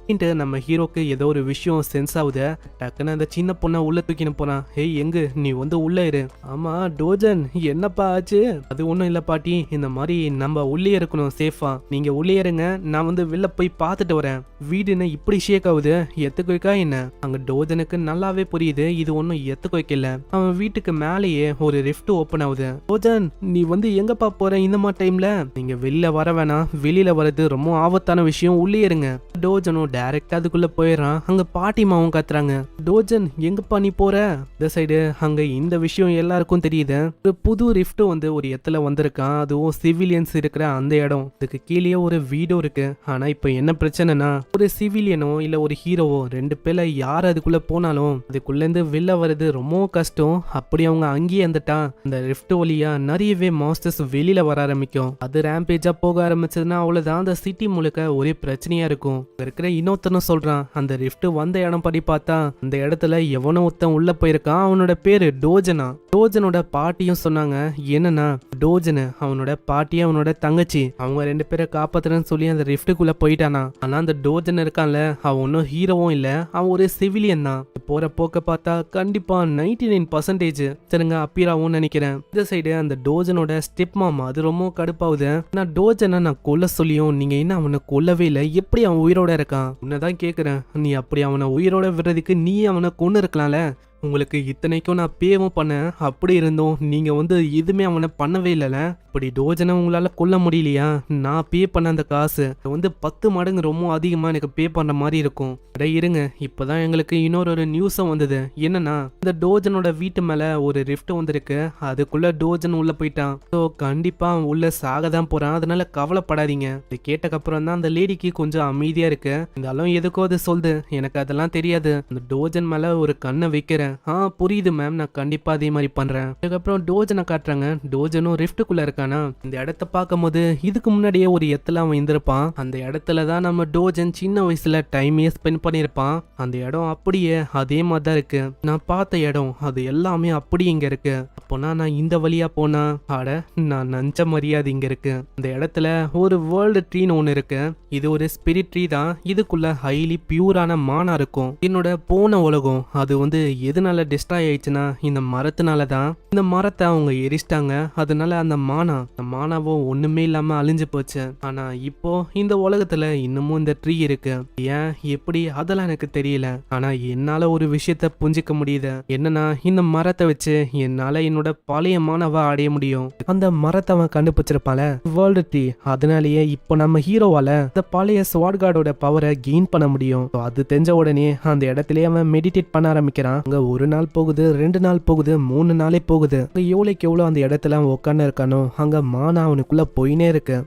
நம்ம ஹீரோக்கு ஏதோ ஒரு விஷயம் சென்ஸ் ஆகுது. டக்குன்னு அந்த சின்ன பொண்ணை உள்ள தூக்கின்னு போறான். ஹேய் எங்கு நீ வந்து உள்ள இரு. ஆமா டோஜன் என்னப்பா ஆச்சு? அது ஒண்ணும் இல்ல பாட்டி, இந்த மாதிரி நம்ம உள்ளே இருக்கணும் சேஃபா. நீங்க உள்ளே இருங்க, நான் வந்து வெளில போய் பார்த்துட்டு வரேன். வீடு என்ன இப்படி ஷேக் ஆகுது, எத்துக்கு வைக்கா என்ன? அங்க டோஜனுக்கு நல்லாவே புரியுது இது ஒன்னும் எத்துக்கு வைக்கல. அவன் வீட்டுக்கு மேலேயே ஒரு ரிஃப்ட் ஓபன் ஆகுது. டோஜன் நீ வந்து எங்கப்பா போற இந்த மாதிரி டைம்ல? நீங்க வெளியில வர வேணாம், வெளியில வர்றது ரொம்ப ஆபத்தான விஷயம், உள்ளே இருங்க. டோஜனும் டைரக்டா அதுக்குள்ள போயிடறான். அங்க பாட்டிமாவும் கத்துறாங்க, டோஜன் எங்கப்பா நீ போற? இந்த சைடு அங்க இந்த விஷயம் எல்லாருக்கும் தெரியுது. ஒரு புது ரிஃப்ட் வந்து ஒரு இடத்துல வந்திருக்கான், அதுவும் சிவிலியன்ஸ் இருக்கிற அந்த இடம். இதுக்கு கீழே ஒரு வீடும் இருக்கு. ஆனா இப்ப என்ன பிரச்சனைனா, ஒரு சிவிலியனோ இல்ல ஒரு ஹீரோவோ 2 பேர்ல யார் அதுக்குள்ள போனாலும் அதுக்குள்ள இருந்து வெளில வர்றது ரொம்ப கஷ்டம். அப்படி அவங்க அங்கேயே இருந்துட்டா அந்த ரிஃப்ட் வழியா நிறையவே மாஸ்டர்ஸ் வெளியில வர ஆரம்பிக்கும். அது ரேம்பேஜா போக ஆரம்பிச்சதுன்னா அவ்வளவுதான், அந்த சிட்டி முழுக்க ஒரே பிரச்சனையா இருக்கும். இருக்கிற இன்னொருத்தனும் சொல்றான், அந்த ரிஃப்ட் வந்த இடம் படி பார்த்தா அந்த இடத்துல எவனோ ஒருத்தன் உள்ள போயிருக்கான், அவனோட பேரு டோஜனா. டோஜனோட பாட்டியும் சொன்னாங்க. என்னன்னா டோஜனு அவனோட பாட்டி அவனோட தங்கச்சி அவங்க 2 பேரை காப்பாத்துறேன்னு சொல்லி அந்த ரிஃப்டுக்குள்ள போயிட்டானா. ஆனா அந்த டோஜன் இருக்கான்ல, அவன் ஒன்னும் ஹீரோவும் இல்ல, அவன் ஒரு சிவிலியன் தான். போற போக்க பார்த்தா கண்டிப்பா 99% சரிங்க அப்பிராவும் நினைக்கிறேன். இந்த சைடு அந்த டோஜனோட ஸ்டெப் மாமா அது ரொம்ப கடுப்பாவுது. நான் டோஜனை நான் கொல்ல சொல்லியும் நீங்க என்ன அவனை கொல்லவே இல்லை, எப்படி அவன் உயிரோட இருக்கான்? உன்னதான் கேக்குறேன், நீ அப்படி அவனை உயிரோட விடுறதுக்கு நீ அவனை கொண்டு இருக்கலாம்ல. உங்களுக்கு இத்தனைக்கும் நான் பேவும் பண்ணேன், அப்படி இருந்தோம் நீங்க வந்து எதுவுமே அவனை பண்ணவே இல்லைல. இப்படி டோஜனை உங்களால கொல்ல முடியலையா? நான் பே பண்ண அந்த காசு வந்து 10 மடங்கு ரொம்ப அதிகமா எனக்கு பே பண்ற மாதிரி இருக்கும். இருங்க, இப்பதான் எங்களுக்கு இன்னொரு நியூஸும் வந்தது. என்னன்னா இந்த டோஜனோட வீட்டு மேல ஒரு ரிஃப்ட் வந்திருக்கு, அதுக்குள்ள டோஜன் உள்ள போயிட்டான். ஸோ கண்டிப்பா உள்ள சாக தான் போறான், அதனால கவலைப்படாதீங்க. இது கேட்டக்கப்புறம் தான் அந்த லேடிக்கு கொஞ்சம் அமைதியா இருக்கு. இருந்தாலும் எதுக்கோ அது சொல்லுது, எனக்கு அதெல்லாம் தெரியாது. அந்த டோஜன் மேல ஒரு கண்ணை வைக்கிறேன். புரியுது மேம், நான் கண்டிப்பா அதே மாதிரி பண்றேன். அதுக்கப்புறம் டோஜனை காட்டுறாங்க. டோஜனும் ரிஃப்டுக்குள்ள இருக்கானா. இந்த இடத்த பார்க்கும் போது இதுக்கு முன்னாடியே ஒரு இடத்துல அவன் இருந்திருப்பான். அந்த இடத்துல தான் நம்ம டோஜன் சின்ன வயசுல டைமே ஸ்பெண்ட் பண்ணிருப்பான். அந்த இடம் அப்படியே அதே மாதிரி தான் இருக்கு. நான் பார்த்த இடம் அது எல்லாமே அப்படி இங்க இருக்கு. அப்போனா நான் இந்த வழியா போனா ஆட நான் நஞ்ச மரியாதை இங்க இருக்கு. இந்த இடத்துல ஒரு வேர்ல்டு ட்ரீன்னு ஒண்ணு இருக்கு. இது ஒரு ஸ்பிரிட் ட்ரீ தான். இதுக்குள்ள ஹைலி பியூரான மானா இருக்கும். என்னோட போன உலகம் அது வந்து எதனால டிஸ்ட்ராய் ஆயிடுச்சுன்னா இந்த மரத்தினால தான். இந்த மரத்தை அவங்க எரிச்சிட்டாங்க. அதனால அந்த மானாவும் ஒண்ணுமே இல்லாம அழிஞ்சு போச்சு. ஆனா இப்போ இந்த உலகத்துல இன்னமும் இந்த ட்ரீ இருக்கு. ஏன் எப்படி அதெல்லாம் எனக்கு தெரியல. ஆனா என்னால ஒரு விஷயத்த புரிஞ்சிக்க முடியுது. என்னன்னா இந்த மரத்தை வச்சு என்னால என்னோட பழைய மானாவை அடைய முடியும். அந்த மரத்தை அவன் கண்டுபிடிச்சிருப்பால வேர்ல்டு ட்ரீ. அதனாலேயே இப்போ நம்ம ஹீரோவால இந்த பழைய ஸ்வாட் கார்டோட பவரை கெயின் பண்ண முடியும். அது தெரிஞ்ச உடனே அந்த இடத்துலயே அவன் மெடிடேட் பண்ண ஆரம்பிக்கிறான். அங்க ஒரு நாள் போகுது, 2 நாள் போகுது, 3 நாளே போகுது. எவ்வளோக்கு எவ்வளோ அந்த இடத்துல அவன் உட்காந்து இருக்கானோ அங்க மானா அவனுக்குள்ள போயினே இருக்கு.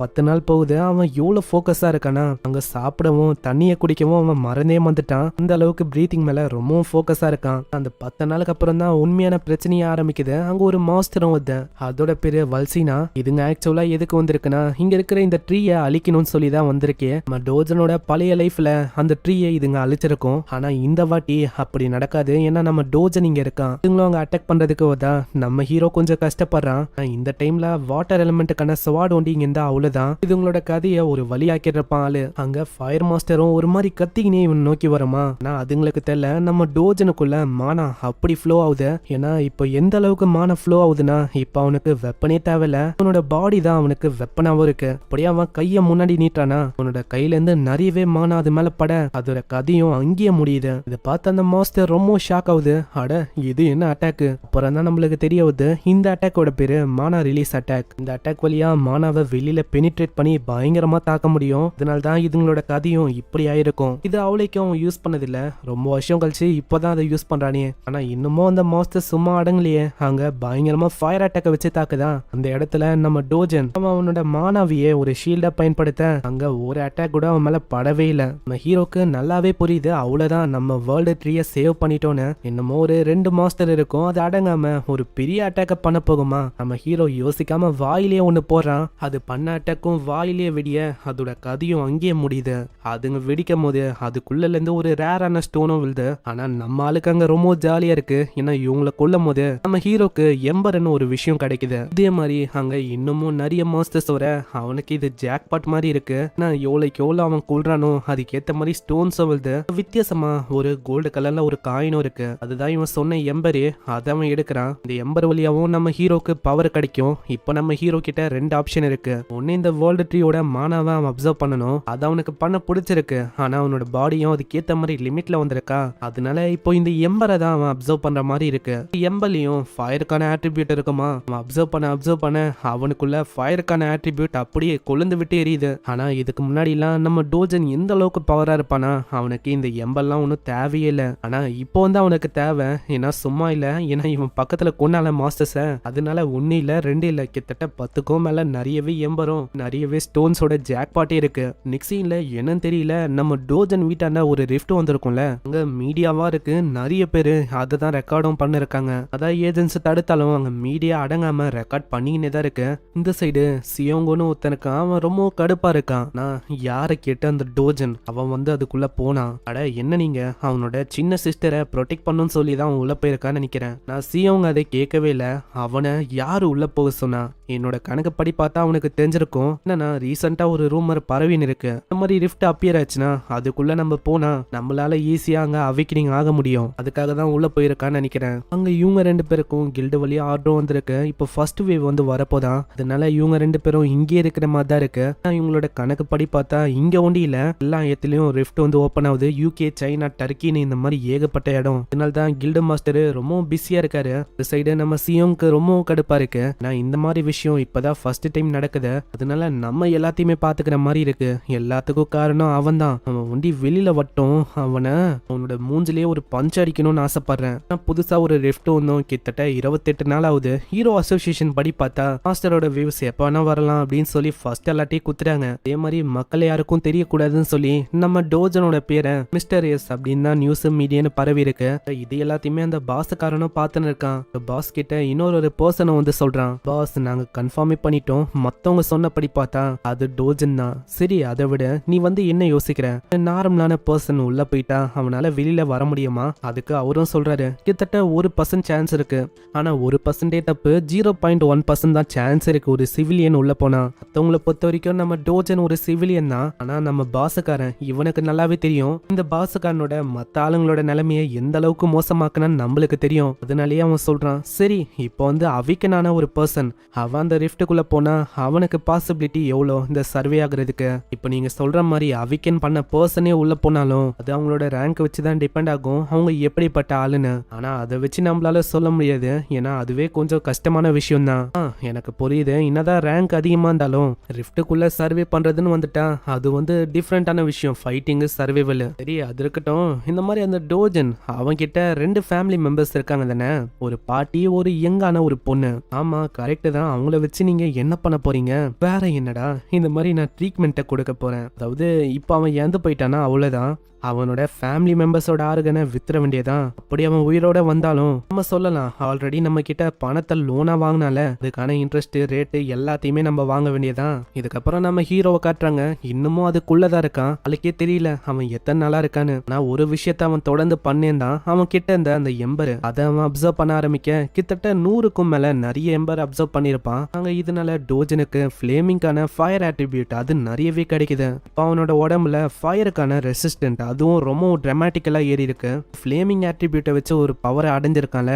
10 நாள் போகுது. அவன் எவ்வளவு போக்கஸா இருக்கானா அங்க சாப்பிடவும் தண்ணியை குடிக்கவும் அவன் மறந்தே வந்துட்டான். அந்த அளவுக்கு பிரீத்திங் மேல ரொம்பவும் போக்கஸா இருக்கான். அந்த 10 நாளுக்கு அப்புறம் தான் உண்மையான பிரச்சனையே ஆரம்பிக்குது. அங்க ஒரு மாஸ்டரும் வந்து அதோட பேரு வல்சினா. இதுங்க ஆக்சுவலா எதுக்கு வந்திருக்குன்னா இங்க இருக்கிற இந்த ட்ரீயை அழிக்கணும்னு சொல்லி தான் வந்திருக்கு. நம்ம டோஜனோட பழைய லைஃப்ல அந்த ட்ரீயை இதுங்க அழிச்சிருக்கும். ஆனா இந்த வாட்டி அப்படி நடக்காது. ஏன்னா நம்ம டோஜன் இங்க இருக்கான். இதுங்களும் அவங்க அட்டாக் பண்றதுக்கு தான் நம்ம ஹீரோ கொஞ்சம் கஷ்டப்படுறான். இந்த டைம்ல வாட்டர் எலிமெண்ட்டுக்கான ஸ்வாட் ஒண்டி இங்க இருந்தா அவ்வளவுதான். இதுங்களோட கதையை ஒரு வழியாக்கிருப்பான் ஆளு. அங்க ஃபயர் மாஸ்டரும் ஒரு மாதிரி கத்திக்கினே இவன் நோக்கி வரமா. ஆனா அதுங்களுக்கு தெரியல நம்ம டோஜனுக்குள்ள மானா அப்படி ஃப்ளோ ஆகுது. ஏன்னா இப்போ எந்த அளவுக்கு மானா ஃப்ளோ ஆகுதுன்னா இப்ப அவனுக்கு வெப்பனே தேவையில்ல. அவனோட பாடி தான் அவனுக்கு வெப்பனாவும் இருக்கு. அப்படியே அவன் கைய முன்னாடி நீட்டானா அவனோட கையில இருந்து நிறையவே மானா அது மேல பட அதோட கதையும் அங்கேயே முடியுது. இதை பார்த்து அந்த மாஸ்டர் ரொம்ப ஷாக் ஆகுது. அட இது என்ன அட்டாக்? அப்புறம் தான் நம்மளுக்கு தெரிய வருது இந்த அட்டாக்கோட பேரு மானா ரிலீஸ் அட்டாக். இந்த அட்டாக் வழியா மானாவை வெளியில பெனிட்ரேட் பண்ணி பயங்கரமா தாக்க முடியும். இதனால தான் இதுங்களோட கதையும் இப்படி ஆயிருக்கும். இது அவளைக்கும் யூஸ் பண்ணதில்ல. ரொம்ப வருஷம் கழிச்சு இப்போதான் அதை யூஸ் பண்றானே. ஆனா இன்னமும் அந்த மாஸ்டர் சும்மா அடங்கலையே. அங்க பயங்கரமா ஃபயர் அட்டாக்க வச்சு தாக்குதான். அந்த இடத்துல நம்ம டோஜன் அவனோட மானாவியே ஒரு ஷீல்டா பயன்படுத்த அங்க ஒரு அட்டாக் கூட அவன் மேல படவே இல்லை. நம்ம ஹீரோக்கு நல்லாவே புரியுது அவ்வளவுதான் நம்ம வேர்ல்டு ட்ரீயை சேவ் பண்ணிட்டோன்னு. என்னமோ ஒரு 2 மாஸ்டர் இருக்கும். அது அடங்காம ஒரு பெரிய அட்டாக்க பண்ண போகுமா. நம்ம ஹீரோ யோசிக்காம வாயிலேயே ஒண்ணு போடுறான். அது பண்ண அட்டாக்கும் வாயிலேயே வெடிய அதோட கதையும் அங்கேயே முடியுது. அதுங்க வெடிக்கும் போது அதுக்குள்ள இருந்து ஒரு ரேரான ஸ்டோனும் விழுது. ஆனா நம்ம ஆளுக்கு அங்க ரொம்ப ஜாலியா இருக்கு. ஏன்னா இவங்களை கொல்லும் போது நம்ம ஹீரோக்கு எம்பர்னு ஒரு விஷயம் கிடைக்குது. இதே மாதிரி அங்க இன்னமும் நிறைய மாஸ்டர்ஸ் வர அவனுக்கு இது ஜாக்பாட் மாதிரி இருக்கு. நான் எவ்வளோக்கு எவ்வளோ அவன் கொள்றானோ அதுக்கேற்ற மாதிரி ஸ்டோன்ஸும் விழுது. வித்தியாசமா ஒரு கோல்டு கலர்ல ஒரு காயினும் இருக்கு. அதுதான் இவன் சொன்ன எம்பரு. அதை அவன் எடுக்கிறான். இந்த எம்பர் வழியாவும் நம்ம ஹீரோக்கு பவர் கிடைக்கும். இப்போ நம்ம ஹீரோ கிட்ட 2 ஆப்ஷன் இருக்கு. ஒன்னு இந்த வேர்ல்டு ட்ரீயோட மானாவை அவன் அப்சர்வ் பண்ணணும். அது அவனுக்கு பண்ண பிடிச்சிருக்கு. ஆனா அவனோட பாடியும் அதுக்கேற்ற மாதிரி லிமிட்ல வந்திருக்கா. அதனால இப்போ இந்த எம்பரை தான் அவன் அப்சர்வ் பண்ற மாதிரி இருக்கு. எம்பர்லயும் ஃபயருக்கான ஆட்ரிபியூட் இருக்குமா. அவன் அப்சர்வ் பண்ண அவனுக்குள்ள ஃபயருக்கான ஆட்ரிபியூட் அப்படியே கொழுந்து விட்டு எரியுது. ஆனா இதுக்கு முன்னாடி எல்லாம் நம்ம டோஜன் எந்த அளவுக்கு பவரா இருப்பானா அவனுக்கு இந்த எம்பெல்லாம் ஒன்றும் தேவையே இல்லை. ஆனா இப்போ வந்து அவனுக்கு தேவை. ஏன்னா சும்மா இல்ல. ஏன்னா இவன் பக்கத்துல கொண்டால மாஸ்டர்ஸ. அதனால 1 இல்ல 2 இல்ல கிட்டத்தட்ட 10க்கும் மேல நிறையவே எம்பரும் நிறையவே ஸ்டோன்ஸோட ஜாக்பாட்டே இருக்கு. நிக்ஸின்ல என்னன்னு தெரியல நம்ம டோஜன் வீட்டாண்ட ஒரு ரிஃப்ட் வந்திருக்கும்ல. அங்க மீடியாவா இருக்கு. நிறைய பேரு அதை தான் ரெக்கார்டும் பண்ணிருக்காங்க. அதான் ஏஜென்ட்ஸ் தடுத்தாலும் அங்க மீடியா அடங்காம ரெக்கார்ட் பண்ணிக்கினே தான் இருக்கு. இந்த சைடு சியோங்கோன்னு ஒருத்தனுக்கு அவன் ரொம்ப கடுப்பா இருக்கான். நான் யாரை கேட்டு அந்த டோஜன் அவன் வந்து அதுக்குள்ள போனான். அட என்ன நீங்க அவனோட சின்ன சிஸ்டரை ப்ரொடெக்ட் பண்ணுன்னு சொல்லி தான் அவன் உள்ள போயிருக்கான்னு நினைக்கிறேன். நான் சியோங்க அதை கேட்கவே இல்லை. அவனை யாரு உள்ள போக சொன்னா? என்னோட கணக்குப்படி பார்த்தா அவனுக்கு தெரிஞ்சிருக்கும். என்னன்னா ரீசெண்டா ஒரு ரூமர் பரவின்னு இருக்கு. இந்த மாதிரி ரிஃப்ட் அப்பியர் ஆச்சுன்னா அதுக்குள்ள நம்ம போனா நம்மளால ஈஸியா அங்க அவிக்னிங் ஆக முடியும். அதுக்காக தான் உள்ள போயிருக்கான்னு நினைக்கிறேன். அங்க இவங்க 2 பேருக்கும் கில்டு வழியா ஆர்டரும் வந்திருக்கு. இப்போ ஃபர்ஸ்ட் வேவ் வந்து வரப்போதான். அதனால இவங்க 2 பேரும் இங்கே இருக்கிற மாதிரி தான் இருக்கு. இவங்களோட கணக்குப்படி பார்த்தா இங்க ஒண்டி இல்ல எல்லா இடத்துலயும் ரிஃப்ட் வந்து ஓப்பன் ஆகுது. UK, சைனா, டர்க்கின்னு இந்த மாதிரி ஏகப்பட்ட இடம். அதனால தான் கில்டு மாஸ்டர் ரொம்ப பிஸியா இருக்காரு. இந்த சைடு நம்ம சியோங்க்கு ரொம்ப கடுப்பா இருக்கு. நான் இந்த மாதிரி விஷயம் இப்பதான் ஃபர்ஸ்ட் டைம் நடக்குது. அதனால நம்ம எல்லாத்தையுமே பாத்துக்கிற மாதிரி இருக்கு. எல்லாத்துக்கும் காரணம் அவன் தான். அவன் ஒண்டி வெளியில வட்டும் அவனோட மூஞ்சிலேயே ஒரு பஞ்ச் அடிக்கணும்னு ஆசைப்படுறேன். புதுசா ஒரு ரிஃப்ட் வந்தோம். கிட்டத்தட்ட 28 நாள் ஆகுது. ஹீரோ அசோசியேஷன் படி பார்த்தா மாஸ்டரோட வியூஸ் எப்ப வேணா வரலாம் அப்படின்னு சொல்லி ஃபர்ஸ்ட் எல்லாத்தையும் குத்துறாங்க. அதே மாதிரி மக்கள் யாருக்கும் தெரியக்கூடாதுன்னு சொல்லி நம்ம டோஜனோட பேரை மிஸ்டர் எஸ் அப்படின்னு தான் நியூஸ் மீடியான்னு பரவி இருக்கு. இது எல்லாத்தையுமே அந்த பாஸ்காரனும் பார்த்துன்னு இருக்கான். பாஸ் கிட்ட இன்னொரு பர்சனை வந்து சொல்றான். பாஸ் நாங்க கன்ஃபார்மே பண்ணிட்டோம். மத்தவங்க சொன்னபடி பார்த்தா அது டோஜன் தான். சரி அதை விட நீ வந்து என்ன யோசிக்கிற? நார்மலான பர்சன் உள்ள போயிட்டா அவனால வெளியில வர முடியுமா? அதுக்கு அவரும் சொல்றாரு கிட்டத்தட்ட 1% சான்ஸ் இருக்கு. ஆனா 1% தப்பு. 0.1% தான் சான்ஸ் இருக்கு ஒரு சிவிலியன் உள்ள போனா. மத்தவங்களை பொறுத்த வரைக்கும் நம்ம டோஜன் ஒரு சிவிலியன் தான். ஆனா நம்ம பாசுக்காரன் இவனுக்கு நல்லாவே தெரியும் இந்த பாசுக்காரனோட மத்த ஆளுங்களோட நிலைமையை எந்த எந்த அளவுக்கு மோசமாக்குனா நம்மளுக்கு தெரியும். அதனாலேயே அவன் சொல்றான், சரி இப்போ வந்து அவிக்கனான ஒரு பர்சன் அவன் அந்த ரிஃப்ட்டுக்குள்ள போனா அவனுக்கு பாசிபிலிட்டி எவ்வளோ இந்த சர்வே ஆகுறதுக்கு. இப்போ நீங்க சொல்ற மாதிரி அவிக்கன் பண்ண பர்சனே உள்ள போனாலும் அது அவங்களோட ரேங்க் வச்சு தான் டிபெண்ட் ஆகும் அவங்க எப்படிப்பட்ட ஆளுன்னு. ஆனா அதை வச்சு நம்மளால சொல்ல முடியாது, ஏன்னா அதுவே கொஞ்சம் கஷ்டமான விஷயம் தான். எனக்கு புரியுது, என்னதான் ரேங்க் அதிகமா இருந்தாலும் ரிஃப்ட்டுக்குள்ள சர்வே பண்றதுன்னு வந்துட்டா அது வந்து டிஃப்ரெண்டான விஷயம், ஃபைட்டிங் சர்வைவல். சரி அது இருக்கட்டும். இந்த மாதிரி அந்த டோஜன் அவன் கிட்ட 2 ஃபேமிலி மெம்பர்ஸ் இருக்காங்க தானே, ஒரு பாட்டி ஒரு யங்கான ஒரு பொண்ணு. ஆமா கரெக்ட் தான். அவங்கள வச்சு நீங்க என்ன பண்ண போறீங்க? வேற என்னடா, இந்த மாதிரி நான் ட்ரீட்மெண்ட்டை கொடுக்க போறேன். அதாவது இப்போ அவன் இறந்து போயிட்டானா அவ்வளவுதான், அவனோட ஃபேமிலி மெம்பர்ஸோட ஆர்கனை வித்துற வேண்டியதான். அப்படி அவன் உயிரோட வந்தாலும் நம்ம சொல்லலாம், ஆல்ரெடி நம்ம கிட்ட பணத்தை லோனா வாங்கினால அதுக்கான இன்ட்ரெஸ்ட் ரேட்டு எல்லாத்தையுமே நம்ம வாங்க வேண்டியதான். இதுக்கப்புறம் நம்ம ஹீரோவை காட்டுறாங்க, இன்னமும் அதுக்குள்ளதான் இருக்கான். அவளுக்கே தெரியல அவன் எத்தனை நாளா இருக்கான்னு. ஆனா ஒரு விஷயத்த அவன் தொடர்ந்து பண்ணேன், அவன் கிட்ட இருந்த அந்த எம்பர் அதை அவன் அப்சர்வ் பண்ண ஆரம்பிக்க கிட்டத்தட்ட 100க்கும் மேல நிறைய எம்பர் அப்சர்வ் பண்ணிருப்பான். அங்க இதனால டோஜனுக்கு ஃபிளேமிங்கான ஃபயர் ஆட்ரிபியூட் அது நிறையவே கிடைக்குது. அவனோட உடம்புல ஃபயருக்கான ரெசிஸ்டன்ட் அதுவும் ரொம்ப டிராமாட்டிக்கலா ஏறி இருக்கு. ஃபிளேமிங் ஆட்ரிபியூட்டை வச்சு ஒரு பவரை அடைஞ்சிருக்கான்ல,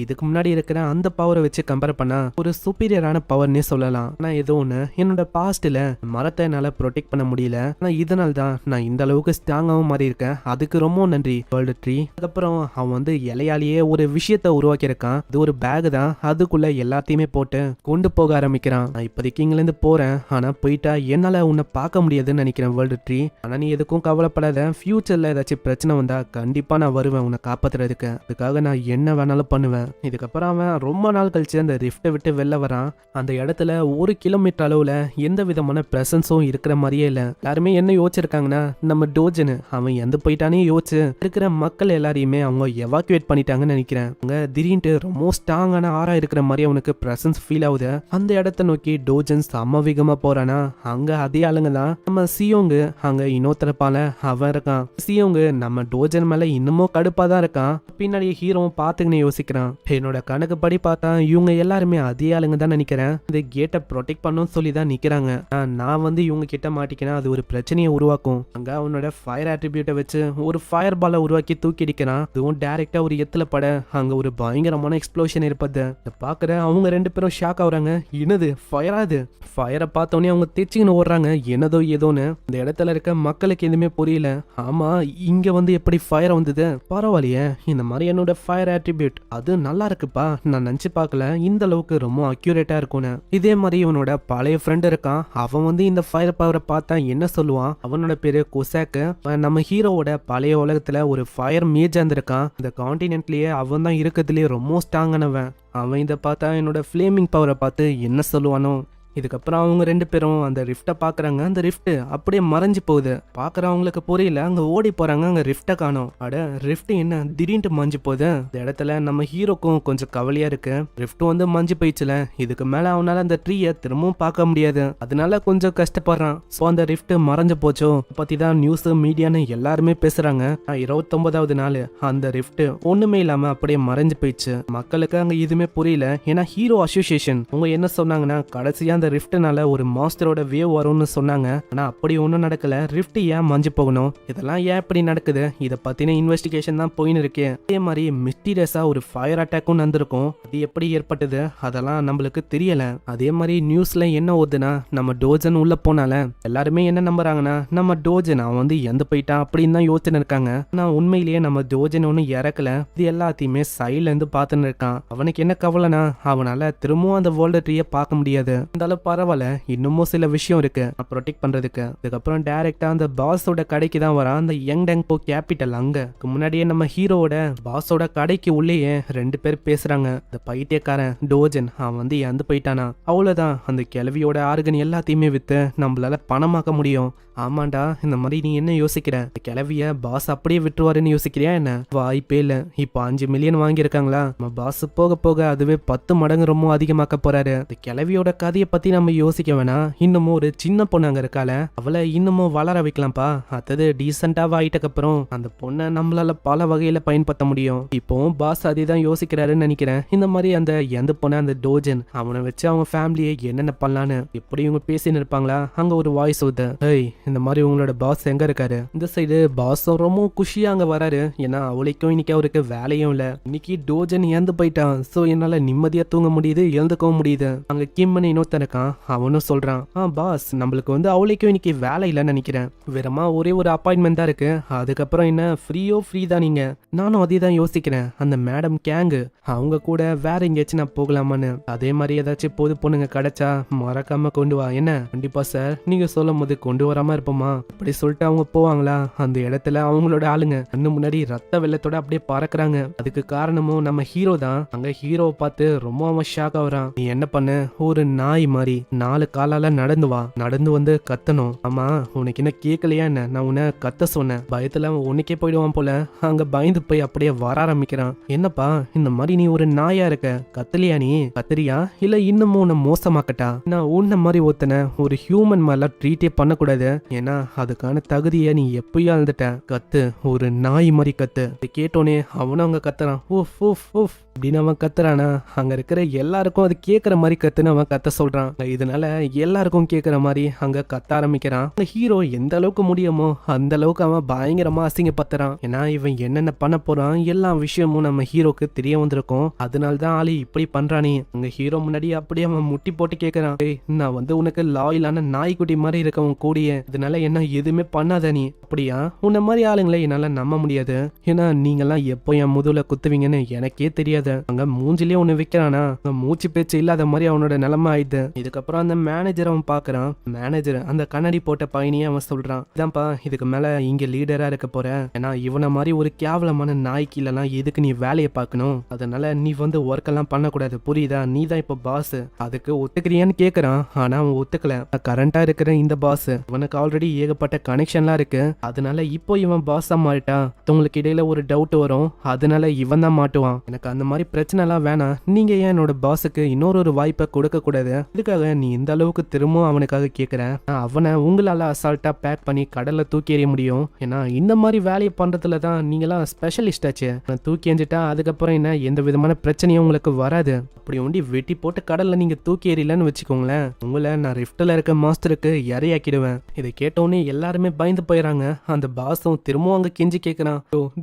இதுக்கு முன்னாடி இருக்கிற அந்த பவரை வச்சு கம்பேர் பண்ணா ஒரு சுப்பீரியரான பவர்னே சொல்லலாம். ஆனா ஏதோ ஒண்ணு, என்னோட பாஸ்ட்ல மரத்தை என்னால ப்ரொடெக்ட் பண்ண முடியல, ஆனா இதனால தான் நான் இந்த அளவுக்கு ஸ்ட்ராங்காவும் மாறி இருக்கேன், அதுக்கு ரொம்ப நன்றி வேர்ல்டு ட்ரீ. அதுக்கப்புறம் அவன் வந்து இலையாலேயே ஒரு விஷயத்த உருவாக்கி இருக்கான். இது ஒரு பேக் தான், அதுக்குள்ள எல்லாத்தையுமே போட்டு கொண்டு போக ஆரம்பிக்கிறான். நான் இப்போதைக்கு இங்க இருந்து போறேன், ஆனா போயிட்டா என்னால உன்னை பார்க்க முடியாதுன்னு நினைக்கிறேன் வேர்ல்டு ட்ரீ. ஆனா நீ எதுக்கும் கவலைப்படாத, ஃபியூச்சர்ல ஏதாச்சும் பிரச்சனை வந்தா கண்டிப்பா நான் வருவேன் உன்னை காப்பாத்துறதுக்கு, அதுக்காக நான் என்ன வேணாலும் பண்ணுவேன். இதுக்கப்புறம் அவன் ரொம்ப நாள் கழிச்சு அந்த ரிஃப்ட்டை விட்டு வெளில வரான். அந்த இடத்துல 1 கிலோமீட்டர் அளவுல எந்த விதமான பிரசன்ஸும் இருக்கிற மாதிரியே இல்ல. எல்லாருமே என்ன யோசிச்சிருக்காங்கன்னா, நம்ம டோஜனு அவன் எந்த போயிட்டானே யோசிச்சு இருக்கிற மக்கள் எல்லாரையுமே அவங்க எவாக்குவேட் பண்ணிட்டாங்கன்னு நினைக்கிறேன். அங்க திடீர்னு ரொம்ப ஸ்ட்ராங்கான ஆறா இருக்கிற மாதிரி அவனுக்கு பிரசன்ஸ் ஃபீல் ஆகுது. அந்த இடத்த நோக்கி டோஜன் சமவேகமா போறானா, அங்க அதே ஆளுங்க தான் நம்ம சியோங்கு. அங்க இன்னொருத்தரப்பால அவன் இருக்கான். சியோங்கு நம்ம டோஜன் மேல இன்னமும் கடுப்பா தான் இருக்கான். பின்னாடி ஹீரோவும் பாத்துக்கின்னு யோசிக்கிறான், என்னோட கணக்கு படி பார்த்தா இவங்க எல்லாருமே அதே ஆளுங்க தான் நினைக்கிறேன், இந்த கேட்டை ப்ரொடெக்ட் பண்ணும் சொல்லி தான் நிக்கிறாங்க. நான் வந்து இவங்க கிட்ட மாட்டிக்கினா அது ஒரு பிரச்சனையை உருவாக்கும். அங்க அவனோட ஃபயர் ஆட்ரிபியூட்டை வச்சு ஒரு ஃபயர் பாலை உருவாக்கி தூக்கி அடிக்கிறான். அதுவும் டைரக்டா ஒரு எத்துல பட அங்க ஒரு பயங்கரமான எக்ஸ்ப்ளோஷன் இருப்பது பாக்குற அவங்க 2 பேரும் ஷாக் ஆகுறாங்க. என்னது ஃபயரா? இது ஃபயரை பார்த்தோன்னே அவங்க தேய்ச்சிக்கின்னு ஓடுறாங்க, என்னதோ ஏதோன்னு. இந்த இடத்துல இருக்க மக்களுக்கு எதுவுமே புரியல. ஆமா இங்க வந்து எப்படி ஃபயர் வந்தது? பரவாயில்லையே, இந்த மாதிரி என்னோட ஃபயர் ஆட்ரிபியூட் அது நல்லா இருக்குப்பா, நான் நினைச்சு பார்க்கல இந்த அளவுக்கு ரொம்ப அக்யூரேட்டா இருக்கும்னு. இதே மாதிரி இவனோட பழைய ஃப்ரெண்ட் இருக்கான், அவன் வந்து இந்த ஃபயர் பவரை பார்த்தா என்ன சொல்லுவான், அவனோட பேரு கொசாக்கு. நம்ம ஹீரோவோட பழைய உலகத்துல ஒரு ஃபயர் மேஜா இருந்திருக்கான். இந்த கான்டினென்ட்லயே அவன் தான் இருக்கிறதுலயே ரொம்ப ஸ்ட்ராங்கானவன். அவன் இதை பார்த்தா என்னோட ஃபிளேமிங் பவரை பார்த்து என்ன சொல்லுவானோ. இதுக்கப்புறம் அவங்க 2 பேரும் அந்த ரிஃப்ட்டை பார்க்குறாங்க. அந்த ரிஃப்ட் அப்படியே மறைஞ்சு போகுது. பார்க்குறவங்களுக்கு புரியல, அங்கே ஓடி போகிறாங்க, அங்கே ரிஃப்ட்டை காணோம். அட ரிஃப்ட் என்ன திடீர்னு மஞ்சு போகுது? இந்த இடத்துல நம்ம ஹீரோக்கும் கொஞ்சம் கவலையாக இருக்கு. ரிஃப்ட் வந்து மஞ்சு போயிடுச்சுல, இதுக்கு மேலே அவனால் அந்த ட்ரீயை திரும்பவும் பார்க்க முடியாது, அதனால கொஞ்சம் கஷ்டப்படுறான். ஸோ அந்த ரிஃப்ட் மறைஞ்சு போச்சோ பற்றி தான் நியூஸ் மீடியான்னு எல்லாருமே பேசுகிறாங்க. 29வது நாள் அந்த ரிஃப்ட் ஒன்றுமே இல்லாமல் அப்படியே மறைஞ்சு போயிடுச்சு. மக்களுக்கு அங்கே எதுவுமே புரியல. ஏன்னா ஹீரோ அசோசியேஷன் அவங்க என்ன சொன்னாங்கன்னா, கடைசியாக அந்த ரிஃப்ட்னால ஒரு மாஸ்டரோட வேவ் வரும்னு சொன்னாங்க. ஆனா அப்படி ஒன்றும் நடக்கல. ரிஃப்ட் ஏன் மஞ்சு போகணும், இதெல்லாம் ஏன் இப்படி நடக்குது, இதை பத்தின இன்வெஸ்டிகேஷன் தான் போயின்னு இருக்கு. அதே மாதிரி மிஸ்டீரியஸா ஒரு ஃபயர் அட்டாக்கும் நடந்திருக்கும், அது எப்படி ஏற்பட்டது அதெல்லாம் நம்மளுக்கு தெரியல. அதே மாதிரி நியூஸ்ல என்ன ஓதுனா, நம்ம டோஜன் உள்ள போனால எல்லாருமே என்ன நம்புறாங்கன்னா, நம்ம டோஜன் அவன் வந்து எந்த போயிட்டான் அப்படின்னு தான் யோசிச்சுன்னு இருக்காங்க. ஆனா உண்மையிலேயே நம்ம டோஜன் ஒன்னும் இறக்கல, இது எல்லாத்தையுமே சைட்ல இருந்து பார்த்துன்னு இருக்கான். அவனுக்கு என்ன கவலைனா, அவனால திரும்பவும் அந்த வேர்ல்டு ட்ரீயை பார்க்க முடியாது. பரவாயில்ல, இன்னமும் சில விஷயம் இருக்கு ப்ரொடெக்ட் பண்றதுக்கு. அதுக்கப்புறம் டைரக்டா அந்த பாஸோட கடைக்கு தான் வரான், அந்த யங் டெங்போ கேபிட்டல். அங்க முன்னாடியே நம்ம ஹீரோவோட பாஸோட கடைக்கு உள்ளேயே 2 பேர் பேசுறாங்க. இந்த பைத்தியக்காரன் டோஜன் அவன் வந்து இறந்து போயிட்டானா, அவ்வளவுதான் அந்த கிழவியோட ஆர்கன் எல்லாத்தையுமே வித்து நம்மளால பணமாக்க முடியும். ஆமாண்டா, இந்த மாதிரி நீ என்ன யோசிக்கிற, கிளவிய பாஸ் அப்படியே விட்டுருவாருன்னு யோசிக்கிறியா என்ன? வாய்ப்பே இல்ல. இப்போ 5 மில்லியன் வாங்கியிருக்காங்களா, நம்ம பாஸ் போக போக அதுவே 10 மடங்கு ரொம்ப அதிகமாக்க போறாரு. இந்த கிளவியோட கதையை பத்தி நம்ம யோசிக்க வேணாம். இன்னமும் ஒரு சின்ன பொண்ணு அங்க இருக்கால, அவளை இன்னமும் வளர வைக்கலாம்ப்பா. அத்தது டீசென்டாவா ஆயிட்டக்கு அப்புறம் அந்த பொண்ணை நம்மளால பல வகையில பயன்படுத்த முடியும். இப்போ பாஸ் அதே தான் யோசிக்கிறாருன்னு நினைக்கிறேன். இந்த மாதிரி அந்த எந்த பொண்ணு அந்த டோஜன் அவனை வச்சு அவங்க ஃபேமிலியை என்னென்ன பண்ணலான்னு எப்படி இவங்க பேசின்னு இருப்பாங்களா. அங்க ஒரு வாய்ஸ் வருது, ஏய் இந்த மாதிரி உங்களோட பாஸ் எங்க இருக்காரு. இந்த சைடு பாஸும் ரொம்ப குஷியா அங்க வராரு. ஏன்னா அவளுக்கும் இன்னைக்கு அவருக்கு வேலையும் இல்ல. இன்னைக்கு டோஜன் இறந்து போயிட்டான். சோ என்னால நிம்மதியா தூங்க முடியுது, எழுந்துக்கவும் முடியுது. அங்க கிம்மன் இன்னொருத்தன் இருக்கான். அவனும் சொல்றான், பாஸ் நம்மளுக்கு வந்து அவளுக்கும் இன்னைக்கு வேலை இல்லைன்னு நினைக்கிறேன். வெறுமா ஒரே ஒரு அப்பாயின்மெண்ட் தான் இருக்கு. அதுக்கப்புறம் என்ன ஃப்ரீ தான் நீங்க. நானும் அதே தான் யோசிக்கிறேன். அந்த மேடம் கேங்கு அவங்க கூட வேற எங்கேயாச்சும் நான் போகலாமான்னு. அதே மாதிரி ஏதாச்சும் பொது பொண்ணுங்க கிடைச்சா மறக்காம கொண்டு வா. என்ன? கண்டிப்பா சார், நீங்க சொல்லும் போது கொண்டு வராம இருப்போமா? அப்படி சொல்லிட்டு அவங்க போவாங்களா? அந்த இடத்துல அவங்களோட ஆளுங்க கண்ணு முன்னாடி ரத்த வெள்ளத்தோட அப்படியே பறக்குறாங்க. அதுக்கு காரணமும் நம்ம ஹீரோ தான். அங்க ஹீரோவை பார்த்து ரொம்ப அவன் ஷாக் ஆகுறான். நீ என்ன பண்ண? ஒரு நாய் மாதிரி 4 காலால நடந்து வா, நடந்து வந்து கத்தணும். ஆமா உனக்கு என்ன கேட்கலையா என்ன? நான் உன்னை கத்த சொன்னேன். பயத்துல அவன் உனக்கே போயிடுவான் போல. அங்க பயந்து போய் அப்படியே வர ஆரம்பிக்கிறான். என்னப்பா இந்த மாதிரி நீ ஒரு நாயா இருக்க, கத்தலியா? நீ கத்துறியா இல்ல இன்னமும் உன்னை மோசமாக்கட்டா? நான் உன்ன மாதிரி ஒருத்தனை ஒரு ஹியூமன் மாதிரிலாம் ட்ரீட்டே பண்ணக்கூடாது. ஏன்னா அதுக்கான தகுதியை நீ எப்பயும் அழுந்துட்ட. கத்து, ஒரு நாய் மாதிரி கத்து. கேட்டோனே அவனும் அங்க கத்துறான். ஊஃப் ஊஃப் ஊஃப் அப்படின்னு அவன் கத்துறானா, அங்க இருக்கிற எல்லாருக்கும் அது கேட்கற மாதிரி கத்துன்னு அவன் கத்த சொல்றான். இதனால எல்லாருக்கும் கேட்கற மாதிரி அங்க கத்த ஆரம்பிக்கிறான். அந்த ஹீரோ எந்த அளவுக்கு முடியுமோ அந்த அளவுக்கு அவன் பயங்கரமா அசிங்கப்படுத்துறான். ஏன்னா இவன் என்னென்ன பண்ண போறான் எல்லா விஷயமும் நம்ம ஹீரோக்கு தெரிய வந்திருக்கும். அதனால்தான் ஆளி இப்படி பண்றானே. அங்க ஹீரோ முன்னாடி அப்படியே அவன் முட்டி போட்டு கேட்கறான், நான் வந்து உனக்கு லாயிலான நாய்க்குட்டி மாதிரி இருக்கவன் கூடிய, அதனால என்ன எதுவுமே பண்ணாத நீ. அப்படியா? உன்ன மாதிரி ஆளுங்களை என்னால நம்ப முடியாது. ஏன்னா நீங்கெல்லாம் எப்போ என் முதுகுல குத்துவீங்கன்னு எனக்கே தெரியாது. அங்க மூஞ்சிலே ஒண்ணு வைக்கிறானா, மூச்சு பேச்சு இல்லாத மாதிரி அவனோட நிலைமை ஆயிடுது. இதுக்கப்புறம் அந்த மேனேஜர் அவன் பாக்குறான். மேனேஜர் அந்த கண்ணாடி போட்ட பையனையே அவன் சொல்றான், இதான்ப்பா இதுக்கு மேல இங்க லீடரா இருக்க போற. ஏன்னா இவனை மாதிரி ஒரு கேவலமான நாய்க்கு இல்லலாம் எதுக்கு நீ வேலையை பார்க்கணும். அதனால நீ வந்து ஒர்க் எல்லாம் பண்ணக்கூடாது, புரியுதா? நீ தான் இப்ப பாஸ். அதுக்கு ஒத்துக்கிறியான்னு கேக்குறான். ஆனா அவன் ஒத்துக்கல. கரண்டா இருக்கிற இந்த பாஸ் இவனுக்கு ஆல்ரெடி ஏகப்பட்ட கனெக்ஷன்லாம் இருக்கு. அதனால இப்போ இவன் பாஸா மாறிட்டா உங்களுக்கு இடையில ஒரு டவுட் வரும். அதனால இவன் தான் மாட்டுவான். எனக்கு அந்த மாதிரி பிரச்சனை எல்லாம் வேணாம். நீங்க ஏன் என்னோட பாஸுக்கு இன்னொரு வாய்ப்பை கொடுக்க கூடாது? இதுக்காக நீ இந்த அளவுக்கு திரும்பவும் அவனுக்காக கேக்குற? அவனை உங்களால அசால்ட்டா பேக் பண்ணி கடல்ல தூக்கி எறிய முடியும். ஏன்னா இந்த மாதிரி வேலையை பண்றதுல தான் நீங்களாம் ஸ்பெஷலிஸ்ட் ஆச்சு. தூக்கி எறிஞ்சிட்டா அதுக்கப்புறம் என்ன எந்த விதமான பிரச்சனையும் உங்களுக்கு வராது. அப்படி ஒண்டி வெட்டி போட்டு கடல்ல நீங்க தூக்கி எறியலன்னு வச்சுக்கோங்களேன், உங்களை நான் ரிஃப்ட்ல இருக்க மாஸ்டருக்கு இறையாக்கிடுவேன். இதை கேட்டோன்னே எல்லாருமே பயந்து போயிடறாங்க. அந்த பாஸும் திரும்பவும் அங்க கெஞ்சி கேட்கறான்,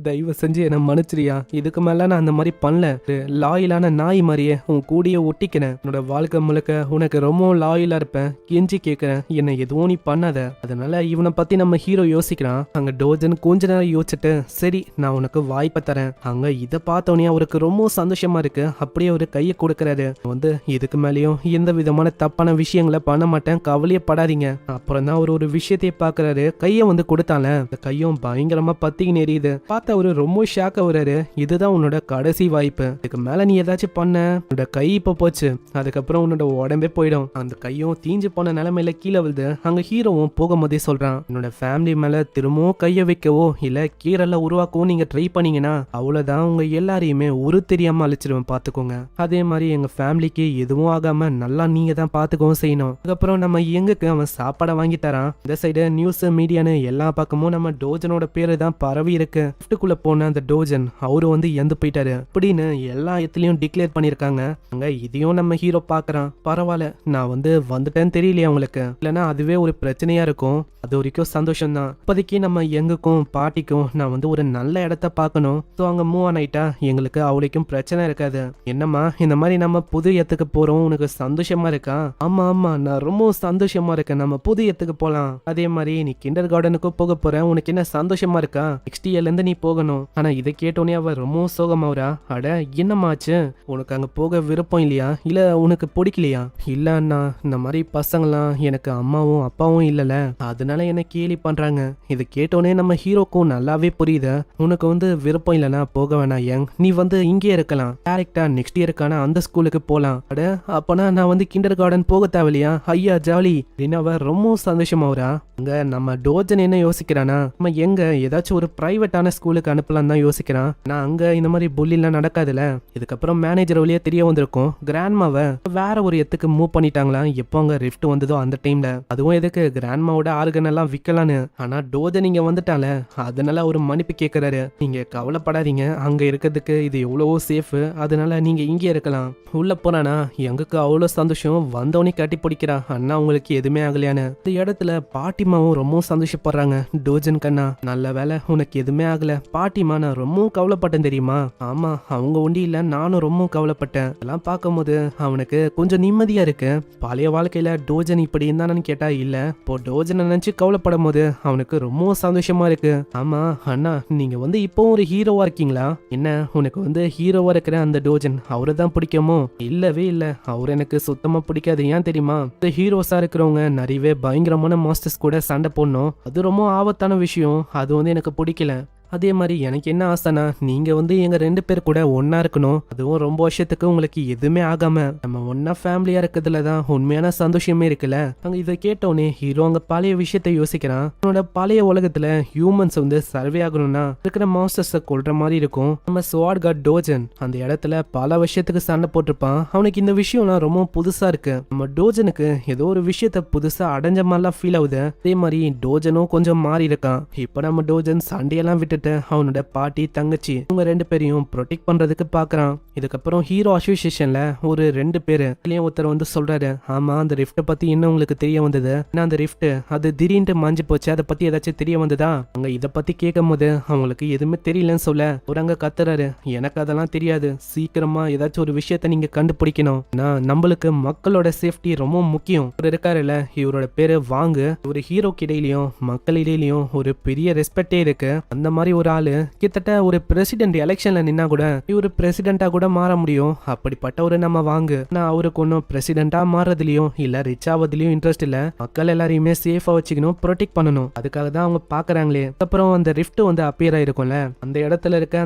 தயவு செஞ்சு என்ன மன்னிச்சிரியா, இதுக்கு மேல நான் அந்த மாதிரி பண்ணல. லாயலான நாய் மாதிரியே உன் கூடிய ஒட்டிக்கிறேன். என்னோட வாழ்க்கை முழுக்க உனக்கு ரொம்ப லாயலா இருப்பேன். கெஞ்சி கேட்கிறேன், என்ன எதுவும் நீ பண்ணாத. அதனால இவனை பத்தி நம்ம ஹீரோ யோசிக்கிறான். அங்க டோஜன் கொஞ்ச நேரம் யோசிச்சுட்டு, சரி நான் உனக்கு வாய்ப்பை தரேன். அங்க இதை பார்த்தோன்னே அவருக்கு ரொம்ப சந்தோஷமா இருக்கு. அப்படியே ஒரு கையை கொடுக்கறாரு. வந்து இதுக்கு மேலேயும் எந்த விதமான தப்பான விஷயங்களை பண்ண மாட்டேன், கவலையே படாதீங்க. அப்புறம் தான் அவர் ஒரு விஷயத்தையே பாக்குறாரு. கையை வந்து கொடுத்தால, அந்த கையும் பயங்கரமா பத்திக்கு எரியுது. பார்த்து அவரு ரொம்ப ஷாக் ஆகுறாரு. இதுதான் உன்னோட கடைசி வாய்ப்பு. இதுக்கு மேல நீ ஏதாச்சும் பண்ண, உன்னோட கை இப்ப போச்சு. அதுக்கப்புறம் உன்னோட உடம்பே போயிடும். அந்த கையும் தீஞ்சு போன நிலைமையில கீழே விழுது. அங்க ஹீரோவும் போகும்போதே சொல்றான், என்னோட ஃபேமிலி மேல திரும்பவும் கைய வைக்கவோ இல்ல கீரல்ல உருவாக்கவோ நீங்க ட்ரை பண்ணீங்கன்னா அவ்வளவுதான், உங்க எல்லாரையுமே ஒரு தெரியாம அழிச்சிருவேன் பாத்துக்கோங்க. அதே மாதிரி எங்க ஃபேமிலிக்கு எதுவும் ஆகாம நல்லா நீங்க தான் பாத்துக்கவும் செய்யணும். அதுக்கப்புறம் நம்ம எங்குக்கு அவன் சாப்பாடை வாங்கி தரான். இந்த சைடு நியூஸ் மீடியான்னு எல்லா பக்கமும் நம்ம டோஜனோட பேரு தான் பரவி இருக்கு. லிஃப்ட்டுக்குள்ள போன அந்த டோஜன் அவரு வந்து இறந்து போயிட்டாரு அப்படின்னு எல்லா இடத்துலயும் டிக்ளேர் பண்ணிருக்காங்க. அங்க இதையும் நம்ம ஹீரோ பாக்குறான். பரவாயில்ல, நான் வந்து வந்துட்டேன்னு தெரியலையா உங்களுக்கு? இல்லைன்னா அதுவே ஒரு பிரச்சனையா இருக்கும். அது வரைக்கும் சந்தோஷம் தான். இப்போதைக்கு நம்ம எங்குக்கும் பாட்டிக்கும் நான் வந்து ஒரு நல்ல இடத்த பார்க்கணும். ஸோ அங்க மூவ் ஆன் ஆயிட்டா எங்களுக்கு அவளுக்கும் பிரச்சனை இருக்காது. என்னம்மா இந்த மாதிரி நம்ம புது இடத்துக்கு போறோம், உனக்கு சந்தோஷமா இருக்கா? ஆமா ஆமா நான் ரொம்ப சந்தோஷமா இருக்கேன், நம்ம புது இடத்துக்கு போலாம். அதே மாதிரி நீ கிண்டர் கார்டனுக்கும் போக போற, உனக்கு என்ன சந்தோஷமா இருக்கா? நெக்ஸ்ட் இயர்ல இருந்து நீ போகணும். ஆனா இதை கேட்டோன்னே அவ ரொம்ப சோகமாவரா. அட என்னமாச்சு, உனக்கு அங்க போக விருப்பம் இல்லையா, இல்ல உனக்கு பிடிக்கலையா? இல்ல அண்ணா, இந்த மாதிரி பசங்களாம் எனக்கு அம்மாவும் அப்பாவும் இல்லல, அதனால என்ன கேலி பண்றாங்க. இதை கேட்டோன்னே நம்ம ஹீரோக்கும் நல்லாவே புரியுது. உனக்கு வந்து விருப்பம் இல்லைன்னா போக வேணாம் யங், நீ வந்து இங்கே இருக்கலாம். டேரக்டா நெக்ஸ்ட் இயருக்கான அந்த ஸ்கூலுக்கு போலாம். அட அப்பனா நான் வந்து கிண்டர் கார்டன் போக தேவையில்லையா? ஐயா ஜாலி அப்படின்னு அவ ரொம்ப சந்தோஷமாவரா. அங்க நம்ம டோஜன் என்ன யோசிக்கிறானா, நம்ம எங்க ஏதாச்சும் ஒரு பிரைவேட்டான ஸ்கூலுக்கு அனுப்பலாம் தான் யோசிக்கிறான். நான் அங்க இந்த மாதிரி புள்ளிலாம் நடக்காதுல. இதுக்கப்புறம் மேனேஜர் வழியா தெரிய வந்திருக்கும், கிராண்ட்மாவை வேற ஒரு இடத்துக்கு மூவ் பண்ணிட்டாங்களா. எப்போ அங்க ரிஃப்ட் வந்ததோ அந்த டைம்ல. அதுவும் எதுக்கு கிராண்ட்மாவோட ஆர்கன் எல்லாம் விக்கலான்னு. ஆனா டோஜன் இங்க வந்துட்டால, அதனால ஒரு மன்னிப்பு கேட்கிறாரு. நீங்க கவலைப்படாதீங்க, அங்க இருக்கிறதுக்கு இது எவ்வளவோ சேஃப், அதனால நீங்க இங்கே இருக்கலாம். உள்ள போறானா எங்களுக்கு அவ்வளோ சந்தோஷம். வந்தவனே கட்டி பிடிக்கிறா, அண்ணா உங்களுக்கு எதுவுமே ஆகலையான்னு. இந்த இடத்துல பாட்டிமாவும் ரொம்ப சந்தோஷப்படுறாங்க. டோஜன் கண்ணா, நல்ல வேலை உனக்கு எதுவுமே ஆகல. பாட்டிமா நான் ரொம்ப கவலைப்பட்டேன் தெரியுமா? ஆமா, அவங்க ஒண்டி இல்ல, நானும் ரொம்ப கவலைப்பட்டேன். இதெல்லாம் பார்க்கும்போது அவனுக்கு கொஞ்சம் நிம்மதியா இருக்கு. பழைய வாழ்க்கையில டோஜன் இப்படி இருந்தானு கேட்டா இல்ல, இப்போ டோஜனை நினைச்சு கவலைப்படும் போது அவனுக்கு ரொம்ப சந்தோஷமா இருக்கு. ஆமா அண்ணா, நீங்க இப்பவும் ஒரு ஹீரோவா இருக்கீங்களா? என்ன உனக்கு ஹீரோவா இருக்கிற அந்த டோஜன் அவரை தான் பிடிக்குமோ? இல்லவே இல்ல, அவர் எனக்கு சுத்தமா பிடிக்காது. ஏன் தெரியுமா? இந்த ஹீரோஸா இருக்கிறவங்க நிறையவே பயங்கரமான மாஸ்டர்ஸ் கூட சண்டை போடணும், அது ரொம்ப ஆபத்தான விஷயம். அது எனக்கு பிடிக்கல. அதே மாதிரி எனக்கு என்ன ஆசைனா, நீங்க எங்க 2 பேர் கூட ஒன்னா இருக்கணும். அதுவும் ரொம்ப வருஷத்துக்கு உங்களுக்கு எதுவுமே ஆகாம நம்ம ஒன்னா ஃபேமிலியா இருக்கிறதுல தான் உண்மையான சந்தோஷமே இருக்குல்ல. அங்க இதை கேட்டோன்னே ஹீரோ அங்க பழைய விஷயத்த யோசிக்கிறான். அவனோட பழைய உலகத்துல ஹியூமன்ஸ் சர்வே ஆகணும்னா இருக்கிற மாஸ்டர்ஸை கொல்ற மாதிரி இருக்கும். நம்ம ஸ்வாட் காட் டோஜன் அந்த இடத்துல பல வருஷத்துக்கு சண்டை போட்டிருப்பான். அவனுக்கு இந்த விஷயம்லாம் ரொம்ப புதுசா இருக்கு. நம்ம டோஜனுக்கு ஏதோ ஒரு விஷயத்த புதுசா அடைஞ்ச மாதிரிலாம் ஃபீல் ஆகுது. அதே மாதிரி டோஜனும் கொஞ்சம் மாறி இருக்கான். இப்ப நம்ம டோஜன் சண்டையெல்லாம் விட்டு அவனோட பாட்டி தங்கச்சி இவங்க 2 பேரையும் ப்ரொடெக்ட் பண்றதுக்கு பாக்குறான். இதுக்கப்புறம் ஹீரோ அசோசியேஷன்ல ஒரு 2 பேரு ஒருத்தர் சொல்றாரு, ஆமா அந்த ரிஃப்ட் பத்தி என்ன உங்களுக்கு தெரிய வந்தது? அந்த ரிஃப்ட் அது திடீர்னு மாஞ்சு போச்சு, அதை பத்தி ஏதாச்சும் தெரிய வந்ததா? அங்க இத பத்தி கேட்கும் போது அவங்களுக்கு எதுவுமே தெரியலன்னு சொல்ல ஒரு அங்க கத்துறாரு, எனக்கு அதெல்லாம் தெரியாது, சீக்கிரமா ஏதாச்சும் ஒரு விஷயத்த நீங்க கண்டுபிடிக்கணும். நம்மளுக்கு மக்களோட சேஃப்டி ரொம்ப முக்கியம். இவர் இருக்காருல்ல, இவரோட பேரு வாங்கு. ஒரு ஹீரோக்கு இடையிலயும் மக்கள் இடையிலயும் ஒரு பெரிய ரெஸ்பெக்டே இருக்கு. அந்த மாதிரி ஒரு ஆளு கிட்டத்தட்ட ஒரு பிரசிடென்ட் எலெக்ஷன்ல நின்னா கூட இவரு பிரசிடென்டா கூட மாற முடியும். அப்படிப்பட்ட ஒரு நம்ம வாங்கு. நான் அவருக்கு ஒன்னும் பிரசிடென்டா மாறதுலயும் இல்ல ரிச் ஆவதுலயும் இன்ட்ரெஸ்ட் இல்ல. மக்கள் எல்லாரையுமே சேஃபா வச்சுக்கணும், ப்ரொடெக்ட் பண்ணணும். அதுக்காக தான் அவங்க பாக்குறாங்களே. அப்புறம் அந்த ரிஃப்ட் அப்பியர் ஆயிருக்கும்ல, அந்த இடத்துல இருக்க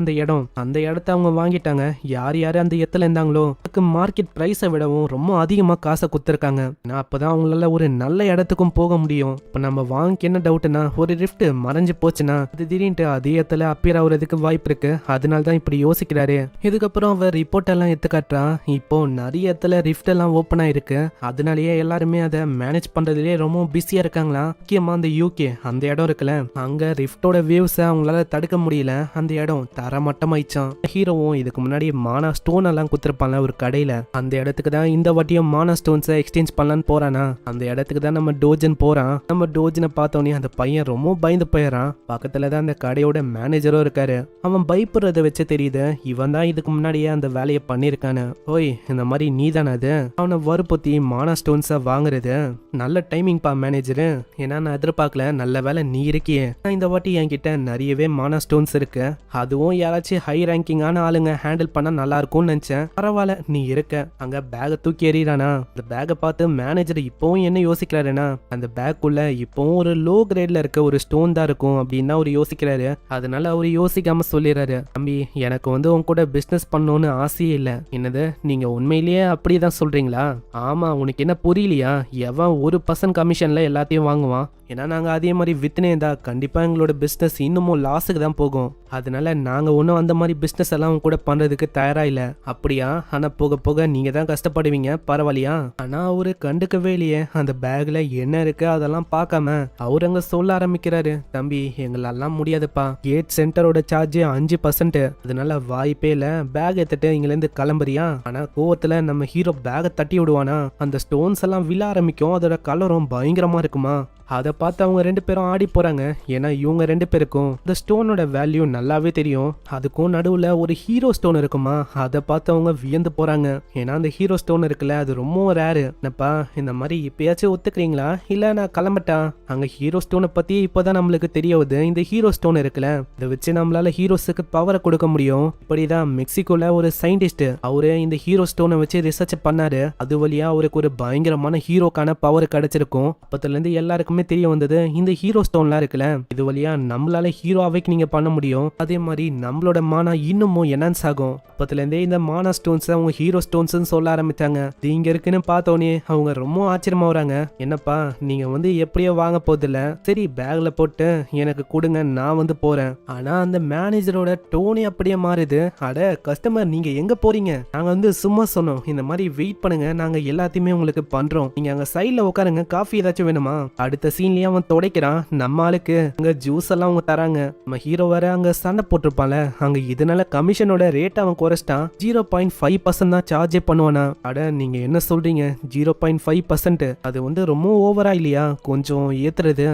அந்த இடத்த அவங்க வாங்கிட்டாங்க. யார் யாரு அந்த இடத்துல இருந்தாங்களோ அதுக்கு மார்க்கெட் பிரைஸை விடவும் ரொம்ப அதிகமா காசை குத்துருக்காங்க. அப்பதான் அவங்களால ஒரு நல்ல இடத்துக்கும் போக முடியும். இப்ப நம்ம வாங்கி என்ன டவுட்னா, ஒரு ரிஃப்ட் மறைஞ்சு போச்சுன்னா அது திடீர்னு அதே இடத்துல அப்பியர் ஆகுறதுக்கு வாய்ப்பு இருக்கு. அதனால தான் இப்படி யோசிக்கிறாரு. இதுக்கப்புறம் அவர் ரிப்போர்ட் எல்லாம் எடுத்து காட்டுறான். இப்போ நிறைய இடத்துல ரிஃப்ட் எல்லாம் ஓப்பன் ஆயிருக்கு. அதனாலயே எல்லாருமே அதை மேனேஜ் பண்றதுலயே ரொம்ப பிஸியா இருக்காங்களா. முக்கியமா அந்த யூகே அந்த இடம் இருக்குல்ல, அங்க ரிஃப்டோட வேவ்ஸை அவங்களால தடுக்க முடியல. அந்த இடம் தரமட்டமாயிச்சான். ஹீரோவும் இதுக்கு முன்னாடி மானா ஸ்டோன் எல்லாம் குத்துருப்பான்ல ஒரு கடையில, அந்த இடத்துக்கு தான் இந்த வாட்டியும் மானா ஸ்டோன்ஸை எக்ஸ்சேஞ்ச் பண்ணலான்னு போறானா. அந்த இடத்துக்கு தான் நம்ம டோஜன் போறான். நம்ம டோஜனை பார்த்தோன்னே அந்த பையன் ரொம்ப பயந்து போயிடறான். பக்கத்துல தான் அந்த கடையோட மேனேஜரும் இருக்காரு. அவன் பயப்படுறத வச்சு தெரியுது இவன் தான் இதுக்கு முன்னாடியே அந்த வேலையை பண்ணிருக்கானு. ஓய், இந்த மாதிரி நீ தானே அது? அவனை வறுப்பத்தி மானா ஸ்டோன்ஸை வாங்குறது நல்ல டைமிங் பா மேனேஜரு. ஏன்னா நான் எதிர்பார்க்கல, நல்ல வேலை நீ இருக்கியே. இந்த வாட்டி என்கிட்ட நிறையவே மானா ஸ்டோன்ஸ் இருக்கு, அதுவும் யாராச்சும் ஹை ரேங்கிங்கான ஆளுங்க ஹேண்டில் பண்ணா நல்லா இருக்கும்னு நினைச்சேன். பரவாயில்ல நீ இருக்க. அங்க பேக தூக்கி எறிறானா. அந்த பேகை பார்த்து மேனேஜர் இப்பவும் என்ன யோசிக்கிறாருன்னா, அந்த பேக்குள்ள இப்பவும் ஒரு லோ கிரேட்ல இருக்க ஒரு ஸ்டோன் தான் இருக்கும் அப்படின்னு அவர் யோசிக்கிறாரு. அதனால அவரு யோசிக்காம சொல்லிடுறாரு, தம்பி எனக்கு உன் கூட பிசினஸ் பண்ணணும்னு ஆசையே இல்ல. என்னது, நீங்க உண்மையிலேயே அப்படிதான் சொல்றீங்களா? ஆமா, உனக்கு என்ன புரியலையா? எவன் 1% கமிஷன்ல எல்லாத்தையும் வாங்குவான். ஏன்னா நாங்க அதே மாதிரி வித்துனே இருந்தா கண்டிப்பா எங்களோட பிசினஸ் இன்னமும் லாஸுக்கு தான் போகும். அதனால நாங்க ஒன்றும் அந்த மாதிரி பிசினஸ் எல்லாம் கூட பண்றதுக்கு தயாரா இல்ல. அப்படியா? ஆனா போக போக நீங்க தான் கஷ்டப்படுவீங்க, பரவாயில்லையா? ஆனா அவரு கண்டுக்கவே இல்லையே. அந்த பேக்ல என்ன இருக்கு அதெல்லாம் பார்க்காம அவரு அங்க சொல்ல ஆரம்பிக்கிறாரு, தம்பி எங்களெல்லாம் முடியாதுப்பா, கேட் சென்டரோட சார்ஜ் 5%, அதனால வாய்ப்பே இல்ல. பேக் எடுத்துட்டு இங்க இருந்து கிளம்புறியா? ஆனா கோவத்துல நம்ம ஹீரோ பேகை தட்டி விடுவானா. அந்த ஸ்டோன்ஸ் எல்லாம் விழ ஆரம்பிக்கும். அதோட கலரும் பயங்கரமா இருக்குமா. அதை பார்த்து அவங்க 2 பேரும் ஆடி போறாங்க. ஏன்னா இவங்க 2 பேருக்கும் இந்த ஸ்டோனோட வேல்யூ நல்லாவே தெரியும். அதுக்கும் நடுவுல ஒரு ஹீரோ ஸ்டோன் இருக்குமா, அதை பார்த்து அவங்க வியந்து போறாங்க. ஏன்னா அந்த ஹீரோ ஸ்டோன் இருக்குல்ல, அது ரொம்ப ரேரு. என்னப்பா இந்த மாதிரி இப்பயாச்சும் ஒத்துக்கிறீங்களா, இல்ல நான் கிளம்பட்டா? அங்க ஹீரோ ஸ்டோனை பத்தி இப்பதான் நம்மளுக்கு தெரியாது. இந்த ஹீரோ ஸ்டோன் இருக்குல்ல, இதை வச்சு நம்மளால ஹீரோஸுக்கு பவரை கொடுக்க முடியும். இப்படிதான் மெக்சிகோல ஒரு சயின்டிஸ்ட் அவரு இந்த ஹீரோ ஸ்டோனை வச்சு ரிசர்ச் பண்ணாரு. அது வழியா அவருக்கு ஒரு பயங்கரமான ஹீரோக்கான பவர் கிடைச்சிருக்கும். அப்பத்துல இருந்து எல்லாருக்கும் தெரிய வந்தது, இந்த ஹீரோ ஸ்டோன்லாம் இருக்குல்ல, இது வழியா நம்மளால ஹீரோ அவேக்கனிங் பண்ண முடியும். அதே மாதிரி நம்மளோட மானா இன்னமும் என்ஹான்ஸ் ஆகும். அப்பத்துல இருந்தே இந்த மானா ஸ்டோன்ஸ் அவங்க ஹீரோ ஸ்டோன்ஸ் சொல்ல ஆரம்பிச்சாங்க. இது இங்க இருக்குன்னு பார்த்தோன்னே அவங்க ரொம்ப ஆச்சரியமா வராங்க. என்னப்பா நீங்க எப்படியோ வாங்க போதில்ல, சரி பேக்ல போட்டு எனக்கு கொடுங்க, நான் போறேன் போறேன். ஆனா அந்த மேனேஜரோட டோனே அப்படியே மாறுது. அட கஸ்டமர், நீங்க எங்க போறீங்க? நாங்க வந்து சும்மா சொன்னோம், இந்த மாதிரி வெயிட் பண்ணுங்க, நாங்க எல்லாத்தையுமே உங்களுக்கு பண்றோம், நீங்க அங்க சைட்ல உட்காருங்க, காஃபி ஏதாச்சும் வேணுமா? அடுத்த சீன்லயே அவன் துடைக்கிறான். நம்ம ஆளுக்கு அங்க ஜூஸ் எல்லாம் அவங்க தராங்க. நம்ம ஹீரோ வேற அங்க சண்டை போட்டிருப்பான்ல, அங்க இதனால கமிஷனோட ரேட் அவன் குறைச்சிட்டான். 0.5% தான் சார்ஜே பண்ணுவானா? அட நீங்க என்ன சொல்றீங்க? 0.5% அது வந்து ரொம்ப ஓவரா இல்லையா? கொஞ்சம் ஏத்துறது.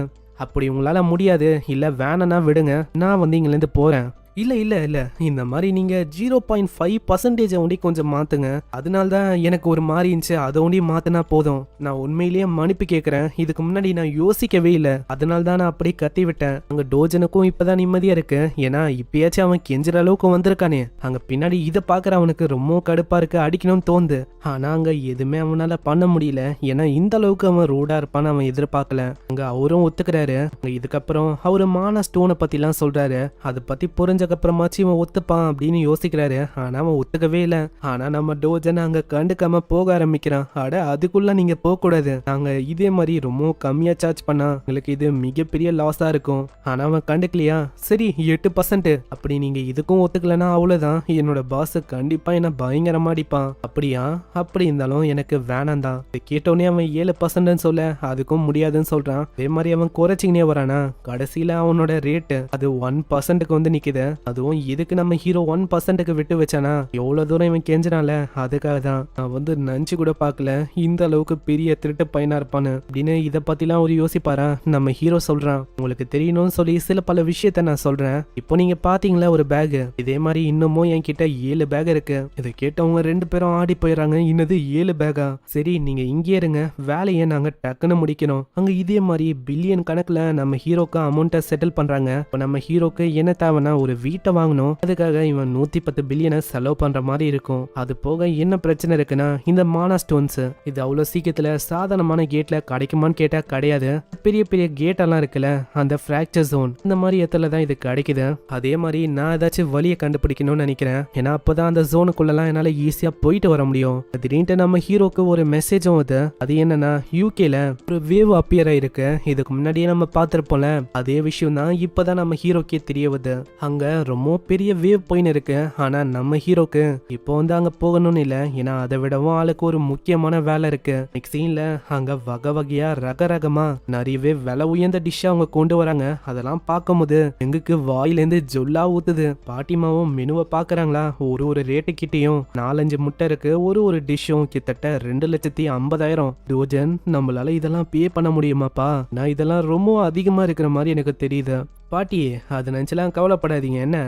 அப்படி உங்களால முடியாது, இல்ல வேணனா விடுங்க, நான் வந்து இங்கிருந்து போறேன். இல்ல இல்ல இல்ல, இந்த மாதிரி நீங்க 0.5% ஒண்டி கொஞ்சம் மாத்துங்க, அதனால தான் எனக்கு ஒரு மாதிரி இருந்துச்சு, அதை ஒண்டி மாத்தினா போதும். நான் உண்மையிலேயே மன்னிப்பு கேட்கறேன், இதுக்கு முன்னாடி நான் யோசிக்கவே இல்லை, அதனால தான் நான் அப்படியே கத்தி விட்டேன். அங்க டோஜனுக்கும் இப்பதான் நிம்மதியா இருக்கு, ஏன்னா இப்பயாச்சும் அவன் கெஞ்சுற அளவுக்கு வந்திருக்கானே. அங்க பின்னாடி இதை பாக்குற அவனுக்கு ரொம்ப கடுப்பா இருக்கு, அடிக்கணும்னு தோணுது. ஆனா அங்க எதுவுமே அவனால பண்ண முடியல, ஏன்னா இந்த அளவுக்கு அவன் ரூடா இருப்பான்னு அவன் எதிர்பார்க்கல. அங்க அவரும் ஒத்துக்கிறாரு. இதுக்கப்புறம் அவரு மான ஸ்டோனை பத்தி எல்லாம் சொல்றாரு. அதை பத்தி புரிஞ்ச அப்புறமாச்சு இவன் ஒத்துப்பான் அப்படின்னு யோசிக்கிறாரு. ஆனா அவன் ஒத்துக்கவே இல்லை. ஆனா நம்ம டோஜன் அங்க கண்டுக்காம போக ஆரம்பிக்கிறான். அட அதுக்குள்ள நீங்க போக கூடாது, நாங்க இதே மாதிரி ரொம்ப கம்மியா சார்ஜ் பண்ணா உங்களுக்கு இது மிகப்பெரிய லாஸா இருக்கும். ஆனா அவன் கண்டுக்கலையா? சரி 8%, அப்படி நீங்க இதுக்கும் ஒத்துக்கலன்னா அவ்வளவுதான், என்னோட பாஸ் கண்டிப்பா என்ன பயங்கரமா அடிப்பான். அப்படியா? அப்படி இருந்தாலும் எனக்கு வேணாம் தான். கேட்டோடனே அவன் 7% சொல்ல அதுக்கும் முடியாதுன்னு சொல்றான். அதே மாதிரி அவன் குறைச்சிங்கனே வரானா, கடைசியில அவனோட ரேட்டு அது 1%க்கு வந்து நிக்குது. அதுவும் இதுக்கு நம்ம ஹீரோ 1%க்கு விட்டு வச்சானா, எவ்வளவு தூரம் இவன் கெஞ்சினால, அதுக்காக தான். நான் வந்து நினைச்சு கூட பார்க்கல இந்த அளவுக்கு பெரிய திருட்டு பையனா இருப்பான்னு அப்படின்னு. இதை பத்திலாம் அவர் யோசிப்பாரா? நம்ம ஹீரோ சொல்றான், உங்களுக்கு தெரியணும்னு சொல்லி சில பல விஷயத்த நான் சொல்றேன். இப்போ நீங்க பாத்தீங்களா ஒரு பேக், இதே மாதிரி இன்னமும் என் கிட்ட 7 பேக் இருக்கு. இதை கேட்டவங்க 2 பேரும் ஆடி போயிடறாங்க. இன்னது 7 பேக்கா? சரி நீங்க இங்கே இருங்க, வேலையை நாங்க டக்குன்னு முடிக்கணும். அங்க இதே மாதிரி பில்லியன் கணக்குல நம்ம ஹீரோக்கு அமௌண்ட்டை செட்டில் பண்றாங்க. இப்போ நம்ம ஹீரோக்கு என்ன தேவைன்னா ஒரு வீட்டை வாங்கணும். அதுக்காக இவன் 110 பில்லியனை செலவு பண்ற மாதிரி இருக்கும். அது போக என்ன பிரச்சனை இருக்குன்னா, இந்த மானா ஸ்டோன்ஸ் இது அவ்வளவு சீக்கிரத்துல சாதாரணமான கேட்ல கிடைக்குமான்னு கேட்டா கிடையாது. பெரிய பெரிய கேட் எல்லாம் இருக்குல்ல, அந்த பிராக்சர் ஜோன், இந்த மாதிரி இடத்துல தான் இது கிடைக்குது. அதே மாதிரி நான் ஏதாச்சும் வழியை கண்டுபிடிக்கணும்னு நினைக்கிறேன், ஏன்னா அப்பதான் அந்த ஜோனுக்குள்ளலாம் என்னால ஈஸியா போயிட்டு வர முடியும். திடீர்னு நம்ம ஹீரோக்கு ஒரு மெசேஜும் வருது. அது என்னன்னா, யூகேல ஒரு வேவ் அப்பியர் ஆயிருக்கு. இதுக்கு முன்னாடியே நம்ம பார்த்திருப்போம்ல, அதே விஷயம் தான் இப்பதான் நம்ம ஹீரோக்கே தெரிய வருது. அங்க ரொம்ப பெரிய வேவ் போயின்னு இருக்கு. ஆனா நம்ம ஹீரோக்கு இப்போ வந்து அங்க போகணும்னு இல்ல, ஏன்னா அதை விடவும் ஆளுக்கு ஒரு முக்கியமான வேலை இருக்கு. நெக்ஸ்ட் சீன்ல அங்க வகை வகையா ரகரகமா நிறையவே விலை உயர்ந்த டிஷ் அவங்க கொண்டு வராங்க. அதெல்லாம் பார்க்கும்போது எங்களுக்கு வாயிலேருந்து ஜொல்லா ஊத்துது. பாட்டிமாவும் மெனுவை பாக்குறாங்களா, ஒரு ரேட்டு கிட்டையும் 4-5 முட்டை இருக்கு. ஒரு டிஷ்ஷும் கிட்டத்தட்ட 2,50,000. டோஜன், நம்மளால இதெல்லாம் பே பண்ண முடியுமாப்பா? நான் இதெல்லாம் ரொம்ப அதிகமா இருக்கிற மாதிரி எனக்கு தெரியுது. பாட்டி அதை நினைச்சலாம் கவலைப்படாதீங்க. என்ன,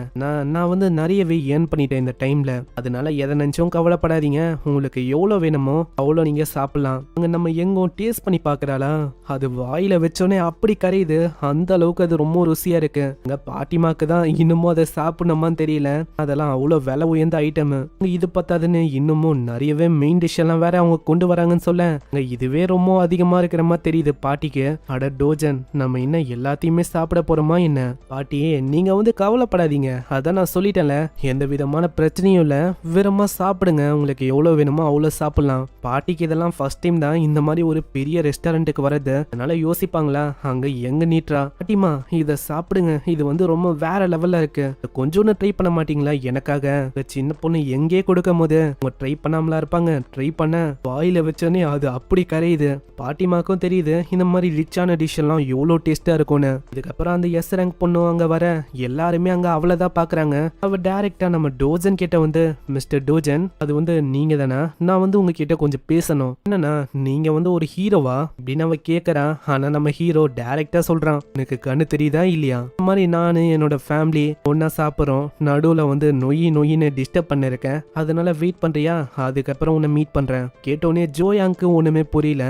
நான் வந்து நிறையவே ஏர்ன் பண்ணிட்டேன் இந்த டைம்ல, அதனால எதை நினைச்சும் கவலைப்படாதீங்க. உங்களுக்கு எவ்வளோ வேணுமோ அவ்வளோ நீங்க சாப்பிடலாம். அங்க நம்ம எங்கும் டேஸ்ட் பண்ணி பாக்குறாளா, அது வாயில வச்சோடனே அப்படி கரையுது. அந்த அளவுக்கு அது ரொம்ப ருசியா இருக்கு. அங்க பாட்டிமாக்கு தான் இன்னமும் அதை சாப்பிடணுமான்னு தெரியல, அதெல்லாம் அவ்வளோ விலை உயர்ந்த ஐட்டம். இது பத்தாதுன்னு இன்னமும் நிறையவே மெயின் டிஷ் எல்லாம் வேற அவங்க கொண்டு வராங்கன்னு சொல்ல, இதுவே ரொம்ப அதிகமா இருக்கிற மாதிரி தெரியுது பாட்டிக்கு. அட டோஜன், நம்ம இன்னும் எல்லாத்தையுமே சாப்பிட போறோமா என்ன? பாட்டி நீங்க வந்து கவலைப்படாதீங்க, அதான் நான் சொல்லிட்டேன்ல, எந்த விதமான பிரச்சனையும் இல்ல, வெறுமா சாப்பிடுங்க, உங்களுக்கு எவ்வளவு வேணுமோ அவ்வளவு சாப்பிடலாம். பாட்டிக்கு இதெல்லாம் ஃபர்ஸ்ட் டைம் தான் இந்த மாதிரி ஒரு பெரிய ரெஸ்டாரண்ட்டுக்கு வரது, அதனால யோசிப்பாங்களா, அங்க எங்க நீட்ரா பாட்டிமா இத சாப்பிடுங்க, இது வந்து ரொம்ப வேற லெவல்ல இருக்கு, கொஞ்சோன்னு ட்ரை பண்ண மாட்டீங்களா எனக்காக? சின்ன பொண்ணு எங்கே கொடுக்கும் போது அவங்க ட்ரை பண்ணாமலா இருப்பாங்க, ட்ரை பண்ண வாயில வச்சோன்னே அது அப்படி கரையுது. பாட்டிமாக்கும் தெரியுது இந்த மாதிரி ரிச்சான டிஷ் எல்லாம் எவ்வளவு டேஸ்டா இருக்கும்னு. இதுக்கப்புறம் அந்த எஸ் ரேங்க் பொண்ணு அங்க வர எல்லாருமே அங்க அவளதான் பாக்குறாங்க. அவ டைரக்டா நம்ம டோஜன் கிட்ட வந்து, மிஸ்டர் டோஜன், அது வந்து நீங்க தானா? நான் வந்து உங்ககிட்ட கொஞ்சம் பேசணும். என்னன்னா, நீங்க வந்து ஒரு ஹீரோவா அப்படின்னு அவ கேக்குறா. ஆனா நம்ம ஹீரோ டைரக்டா சொல்றான், எனக்கு கண்ணு தெரியுதா இல்லையா, இந்த மாதிரி நானு என்னோட ஃபேமிலி ஒன்னா சாப்பிடுறோம், நடுவுல வந்து நொயின்னு டிஸ்டர்ப் பண்ணிருக்கேன், அதனால வெயிட் பண்றியா, அதுக்கப்புறம் உன்னை மீட் பண்றேன். கேட்டோடனே ஜோயாங்க்கு ஒண்ணுமே புரியல.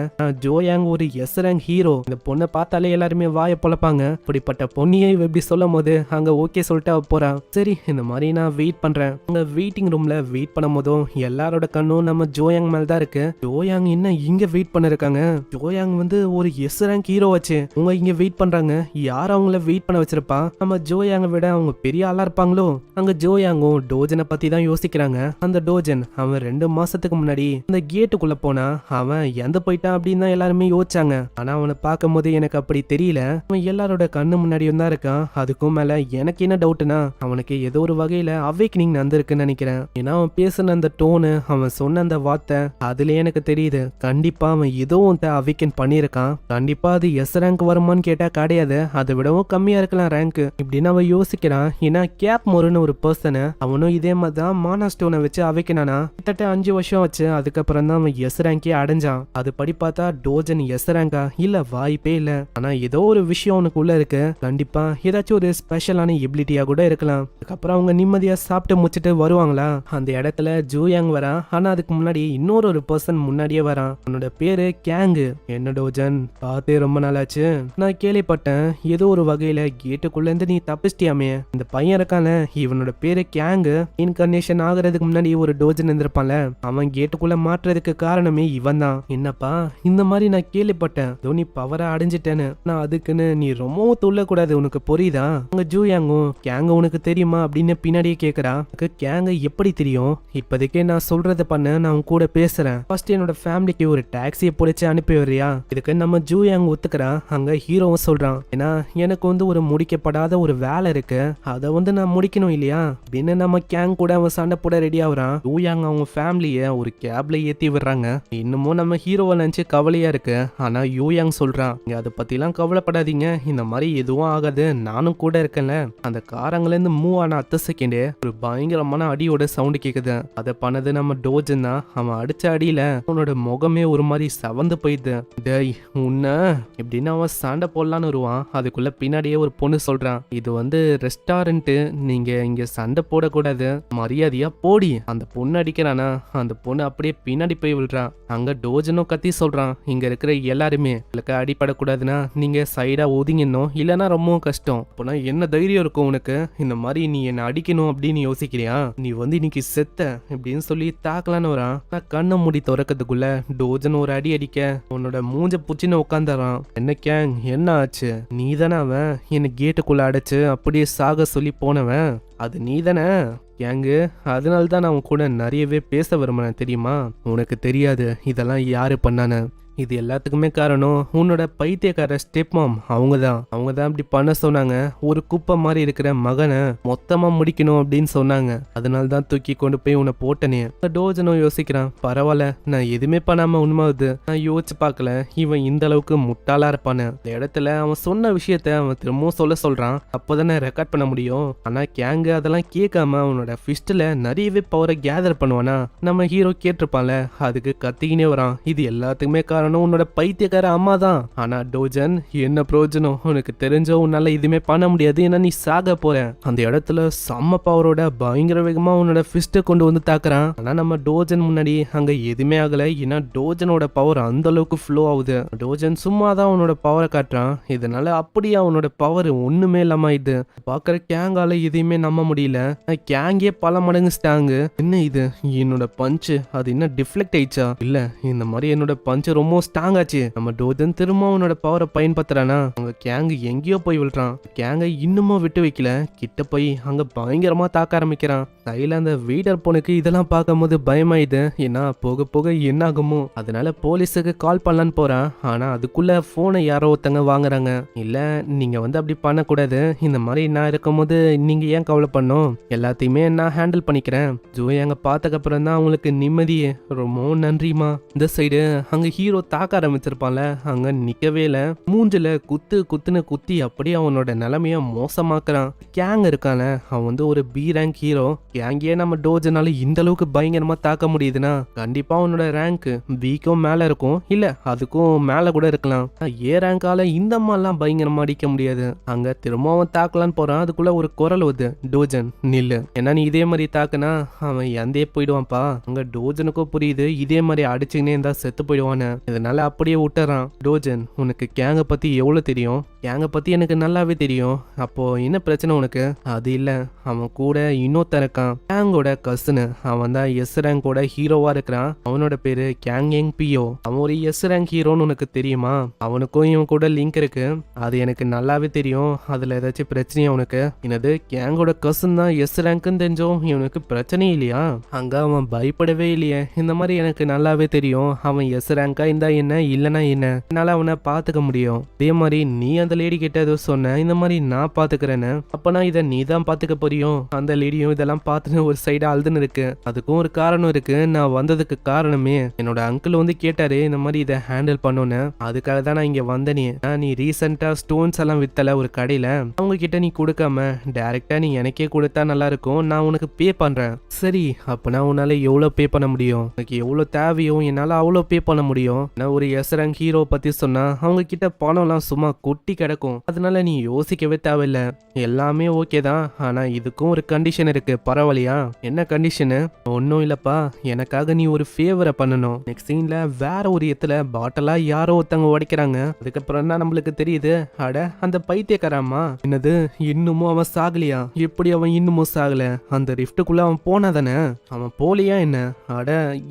ஜோயாங் ஒரு எஸ் ரேங்க் ஹீரோ, இந்த பொண்ணை பார்த்தாலே எல்லாருமே வாயை பொழப்பாங்க. இப்படிப்பட்ட பொண்ணியை எப்படி சொல்லும் போது அங்க ஓகே சொல்லிட்டு அவ போறா. சரி இந்த மாதிரி நான் வெயிட் பண்றேன். அங்க வெயிட்டிங் ரூம்ல வெயிட் பண்ணும் போதும் எல்லாரோட கண்ணும் நம்ம ஜோயாங் மேல தான் இருக்கு. ஜோயாங் என்ன இங்க வெயிட் பண்ணிருக்காங்க? ஜோயாங் வந்து ஒரு எஸ் ரேங்க் ஹீரோ வச்சு அவங்க இங்க வெயிட் பண்றாங்க. யார் அவங்கள வெயிட் பண்ண வச்சிருப்பா? நம்ம ஜோயாங்க விட அவங்க பெரிய ஆளா இருப்பாங்களோ? அங்க ஜோயாங்கும் டோஜனை பத்தி தான் யோசிக்கிறாங்க. அந்த டோஜன் அவன் 2 மாசத்துக்கு முன்னாடி அந்த கேட்டுக்குள்ள போனா அவன் எந்த போயிட்டான் அப்படின்னு தான் எல்லாருமே யோசிச்சாங்க. ஆனா அவனை பார்க்கும் போது எனக்கு அப்படி தெரியல, அவன் எல்லாரோட கண்ணு முன்னாடி தான் இருக்கான். அதுக்கும் மேல எனக்கு என்ன டவுட்னா அவனுக்கு ஏதோ ஒரு வகையில அவேக்கனிங் நடந்திருக்குன்னு நினைக்கிறேன். ஏன்னா அவன் பேசின அந்த டோனு, அவன் சொன்ன அந்த வார்த்தை, அதுல எனக்கு தெரியுது கண்டிப்பா அவன் ஏதோ ஒன்று அவேக்கன் பண்ணியிருக்கான். கண்டிப்பா அது எஸ் ரேங்க் வருமான்னு கேட்டா கிடையாது, அதை விடவும் கம்மியா இருக்கலாம் ரேங்க் இப்படின்னு அவன் யோசிக்கிறான். ஏன்னா கேப் மோருன்னு ஒரு பர்சனு அவனும் இதே மாதிரி தான் மானா ஸ்டோனை வச்சு அவைக்கனானா கிட்டத்தட்ட 5 வருஷம் வச்சு அதுக்கப்புறம் தான் அவன் எஸ் ரேங்கே அடைஞ்சான். அது படி பார்த்தா டோஜன் எஸ் ரேங்கா இல்ல, வாய்ப்பே இல்ல. ஆனா ஏதோ ஒரு விஷயம் அவனுக்குள்ள இருக்கு. கண்டிப்பா ஏதாச்சும் ஒரு ஸ்பெஷலான எபிலிட்டியா கூட இருக்கலாம். அதுக்கப்புறம் அவங்க நிம்மதியா சாப்பிட்டு முடிச்சிட்டு வருவாங்களா, அந்த இடத்துல ஜூயாங் வரான். ஆனா அதுக்கு முன்னாடி இன்னொரு பர்சன் முன்னாடியே வரான். அவனோட பேரு கேங்கு. என்ன டோஜன், பார்த்தே ரொம்ப நாளாச்சு. நான் கேள்விப்பட்டேன் ஏதோ ஒரு வகையில கேட்டுக்குள்ள இருந்து நீ தப்பிச்சிட்டியாமே. இந்த பையன் இருக்கான, இவனோட பேரு கேங்கு. இன்கார்னேஷன் ஆகுறதுக்கு முன்னாடி ஒரு டோஜன் இருந்திருப்பான்ல, அவன் கேட்டுக்குள்ள மாற்றுறதுக்கு காரணமே இவன் தான். என்னப்பா இந்த மாதிரி நான் கேள்விப்பட்டேன், நீ பவரை அடைஞ்சிட்டேன்னு. நான் அதுக்குன்னு நீ ரொம்பவும் துள்ளக்கூடாது, உனக்கு புரியுதா? அங்க ஜூயாங்கும் கேங்க உனக்கு தெரியுமா அப்படின்னு பின்னாடியே கேக்குறா. கேங்க எப்படி தெரியும்? இப்போதைக்கே நான் சொல்றதை பண்ண, நான் உன் கூட பேசுறேன். ஃபர்ஸ்ட் என்னோட ஃபேமிலிக்கு ஒரு டாக்ஸியை பிடிச்சி அனுப்பி வர்றியா? இதுக்கு நம்ம ஜூயாங் ஒத்துக்கிறா. அங்க ஹீரோவும் சொல்றான், ஏன்னா எனக்கு ஒரு முடிக்கப்படாத ஒரு வேலை இருக்கு, அதை நான் முடிக்கணும் இல்லையா அப்படின்னு நம்ம கேங் கூட அவன் சண்டை போட ரெடி ஆகுறான். ஜூயாங் அவங்க ஃபேமிலிய ஒரு கேப்ல ஏத்தி விடுறாங்க. இன்னமும் நம்ம ஹீரோவை நினைச்சு கவலையா இருக்கு. ஆனா யூயாங் சொல்றான், நீங்க அதை பத்திலாம் கவலைப்படாதீங்க, இந்த மாதிரி எதுவும் ஆகாது, நானும் கூட இருக்கேன்ல. அந்த காரங்கள்ல இருந்து மூவ் ஆன அத்த செகண்டே ஒரு பயங்கரமான அடியோட சவுண்ட் கேக்குது. அதை பண்ணது நம்ம டோஜன் தான். அவன் அடிச்ச அடியில அவனோட முகமே ஒரு மாதிரி சவந்து போயிடுது. டேய் உன்ன இப்படின்னு அவன் சண்டை போடலான்னு வருவான். அதுக்குள்ள பின்னாடியே ஒரு பொண்ணு சொல்றான், இது ரெஸ்டாரண்ட், நீங்க இங்க சண்டை போடக்கூடாது, மரியாதையா போடி. அந்த பொண்ணு அடிக்கிறானா, அந்த பொண்ணு அப்படியே பின்னாடி போய் விழுறான். அங்க டோஜனும் கத்தி சொல்றான், இங்க இருக்கிற எல்லாருமே உங்களுக்கு அடிப்படக்கூடாதுன்னா நீங்க சைடா ஒதுங்கணும், இல்லைன்னா ரொம்பவும் கஷ்டம். அப்போனா என்ன தைரியம் இருக்கும் உனக்கு இந்த மாதிரி நீ என்ன அடிக்கணும் அப்படின்னு யோசிக்கிறியா? நீ இன்னைக்கு செத்த இப்படின்னு சொல்லி தாக்கலான்னு வரான். நான் கண்ணை மூடி திறக்கிறதுக்குள்ள டோஜன் ஒரு அடி அடிக்க உன்னோட மூஞ்ச புச்சின்னு உட்காந்துறான். என்ன கேங், என்ன ஆச்சு? நீ தானே அவன் என்ன கேட்டுக்குள்ள அடைச்சு அப்படியே சாக சொல்லி போனவன், அது நீ தானே கேங்கு? அதனால தான் நான் உன் கூட நிறையவே பேச விரும்பினேன் தெரியுமா? உனக்கு தெரியாது இதெல்லாம் யாரு பண்ணானு. இது எல்லாத்துக்குமே காரணம் உன்னோட பைத்தியக்கார ஸ்டெப் மாம். அவங்க தான் அப்படி பண்ண சொன்னாங்க. ஒரு குப்பை மாதிரி இருக்கிற மகனை மொத்தமா முடிக்கணும் அப்படின்னு சொன்னாங்க. அதனால தான் தூக்கி கொண்டு போய் உன்னை போட்டனே. டோஜனும் யோசிக்கிறான், பரவாயில்ல நான் எதுவுமே பண்ணாம உண்மைது, நான் யோசிச்சு பார்க்கல இவன் இந்த அளவுக்கு முட்டாளா இருப்பானு. இந்த இடத்துல அவன் சொன்ன விஷயத்த அவன் திரும்பவும் சொல்றான். அப்போதானே ரெக்கார்ட் பண்ண முடியும். ஆனா கேங்கு அதெல்லாம் கேட்காம அவனோட ஃபிஸ்ட்ல நிறையவே பவரை கேதர் பண்ணுவானா. நம்ம ஹீரோ கேட்டிருப்பான்ல, அதுக்கு கத்திக்கினே வரான். இது எல்லாத்துக்குமே உன்னோட பைத்தியக்கார அம்மா தான். ஆனா டோஜன் என்ன பிரயோஜனம், உனக்கு தெரிஞ்சோ உன்னால எதுவுமே பண்ண முடியாது, ஏன்னா நீ சாக போற. அந்த இடத்துல செம்ம பவரோட பயங்கர வேகமா உன்னோட ஃபிஸ்ட கொண்டு தாக்குறான். ஆனா நம்ம டோஜன் முன்னாடி அங்க எதுவுமே ஆகல. ஏன்னா டோஜனோட பவர் அந்த அளவுக்கு ஃப்ளோ ஆகுது. டோஜன் சும்மா தான் அவனோட பவரை காட்டுறான். இதனால அப்படியே அவனோட பவர் ஒண்ணுமே இல்லாம இது பாக்குற கேங்கால எதையுமே நம்ப முடியல. கேங்கே பல மடங்கு ஸ்டாங்கு. என்ன இது, என்னோட பஞ்சு அது என்ன டிஃப்ளெக்ட் ஆயிடுச்சா? இல்ல இந்த மாதிரி என்னோட பஞ்சு ரொம்ப ஸ்ட்ராங் ஆச்சு. நம்ம டோஜன் திரும்ப அவனோட பவரை பயன்படுத்துறானா, அங்க கேங் எங்கேயோ போய் விழுறான். கேங்க இன்னமும் விட்டு வைக்கல, கிட்ட போய் அங்க பயங்கரமா தாக்க ஆரம்பிக்கிறான். கையில அந்த வீடர் பொண்ணுக்கு இதெல்லாம் பார்க்கும்போது பயமாயிது. ஏன்னா போக போக என்ன ஆகுமோ, அதனால போலீஸுக்கு கால் பண்ணலான்னு போறான். ஆனா அதுக்குள்ள போனை யாரோ ஒருத்தங்க வாங்குறாங்க. இல்ல நீங்க அப்படி பண்ணக்கூடாது, இந்த மாதிரி நான் இருக்கும்போது நீங்க ஏன் கவலை பண்ணும், எல்லாத்தையுமே நான் ஹேண்டில் பண்ணிக்கிறேன். ஜோயாங்க பார்த்ததுக்கு அப்புறம் தான் அவங்களுக்கு நிம்மதியே. ரொம்ப நன்றிமா. இந்த சைடு அங்க ஹீரோ தாக்க ஆரம்பிச்சிருப்பான்ல, அங்க நிக்கவே இல்ல, மூஞ்சில குத்துன்னு குத்தி அப்படியே அவனோட நிலைமைய மோசமாக்குறான். கேங் இருக்கான, அவன் ஒரு பி ரேங்க் ஹீரோ. கேங்கே நம்ம டோஜனால இந்த அளவுக்கு பயங்கரமா தாக்க முடியுதுன்னா கண்டிப்பா அவனோட ரேங்க் பிக்கும் மேல இருக்கும், இல்ல அதுக்கும் மேல கூட இருக்கலாம். ஏ ரேங்கால இந்த மாதிரிலாம் பயங்கரமா அடிக்க முடியாது. அங்க திரும்ப அவன் தாக்கலான்னு போறான். அதுக்குள்ள ஒரு குரல் வருது, டோஜன் நில்லு, ஏன்னா நீ இதே மாதிரி தாக்குனா அவன் எந்தே போயிடுவான்ப்பா. அங்க டோஜனுக்கும் புரியுது இதே மாதிரி அடிச்சுக்கினே இருந்தா செத்து போயிடுவான்னு. இதனால அப்படியே விட்டுறான். டோஜன் உனக்கு கேங்க பத்தி எவ்வளவு தெரியும்? கேங்க பத்தி எனக்கு நல்லாவே தெரியும். அப்போ என்ன பிரச்சனை உனக்கு? அது இல்ல, அவன் கூட இன்னொருத்தன் இருக்கான், கேங்கோட கசனு. அவன் தான் எஸ் ரேங்கோட ஹீரோவா இருக்கிறான். அவனோட பேரு கேங் எங் பியோ. அவன் ஒரு எஸ் ரேங்க் ஹீரோன்னு உனக்கு தெரியுமா? அவனுக்கும் இவன் கூட லிங்க் இருக்கு, அது எனக்கு நல்லாவே தெரியும். அதுல ஏதாச்சும் பிரச்சனையா உனக்கு? என்னது, கேங்கோட கசன் தான் எஸ் ரேங்க்னு தெரிஞ்சோம், இவனுக்கு பிரச்சனை இல்லையா? அங்க அவன் பயப்படவே இல்லையே. இந்த மாதிரி எனக்கு நல்லாவே தெரியும், அவன் எஸ் ரேங்கா இருந்தா என்ன இல்லனா என்ன, என்னால அவனை பாத்துக்க முடியும். அதே மாதிரி நீ அந்த அந்த லேடி கிட்ட ஏதோ சொன்னேன், இந்த மாதிரி நான் பாத்துக்கிறேன்னு. அப்பனா இதை நீ தான் பாத்துக்க போறியும். அந்த லேடியும் இதெல்லாம் பார்த்துட்டு ஒரு சைடா அழுதுன்னு இருக்கு. அதுக்கும் ஒரு காரணம் இருக்கு. நான் வந்ததுக்கு காரணமே என்னோட அங்கிள் வந்து கேட்டாரு இந்த மாதிரி இதை ஹேண்டில் பண்ணோன்னு. அதுக்காக தான் நான் இங்க வந்தனே. நீ ரீசெண்டா ஸ்டோன்ஸ் எல்லாம் வித்தல ஒரு கடையில, அவங்க கிட்ட நீ கொடுக்காம டைரக்டா நீ எனக்கே கொடுத்தா நல்லா இருக்கும், நான் உனக்கு பே பண்றேன். சரி, அப்பனா உன்னால எவ்வளவு பே பண்ண முடியும்? உனக்கு எவ்வளவு தேவையோ என்னால அவ்வளவு பே பண்ண முடியும். நான் ஒரு எஸ்ரங் ஹீரோ பத்தி சொன்னா அவங்க கிட்ட பணம்லாம் சும்மா கொட்டி கிடக்கும். அதனால நீ யோசிக்கவே தேவையில்ல. எல்லாமே ஓகே தான், ஆனா இதுக்கும் ஒரு கண்டிஷன் இருக்கு. பரவாயில்லையா? என்ன கண்டிஷனு? ஒன்னும் இல்லப்பா, எனக்காக நீ ஒரு ஃபேவரை பண்ணணும். நெக்ஸ்ட் சீன்ல வேற ஒரு இடத்துல பாட்டலா யாரோ ஒருத்தவங்க உடைக்கிறாங்க. அதுக்கப்புறம் தான் நம்மளுக்கு தெரியுது, அட அந்த பைத்தியக்காரம்மா. என்னது, இன்னமும் அவன் சாகலையா? எப்படி அவன் இன்னமும் சாகல? அந்த ரிஃப்டுக்குள்ள அவன் போனாதானே? அவன் போலியா என்ன? அட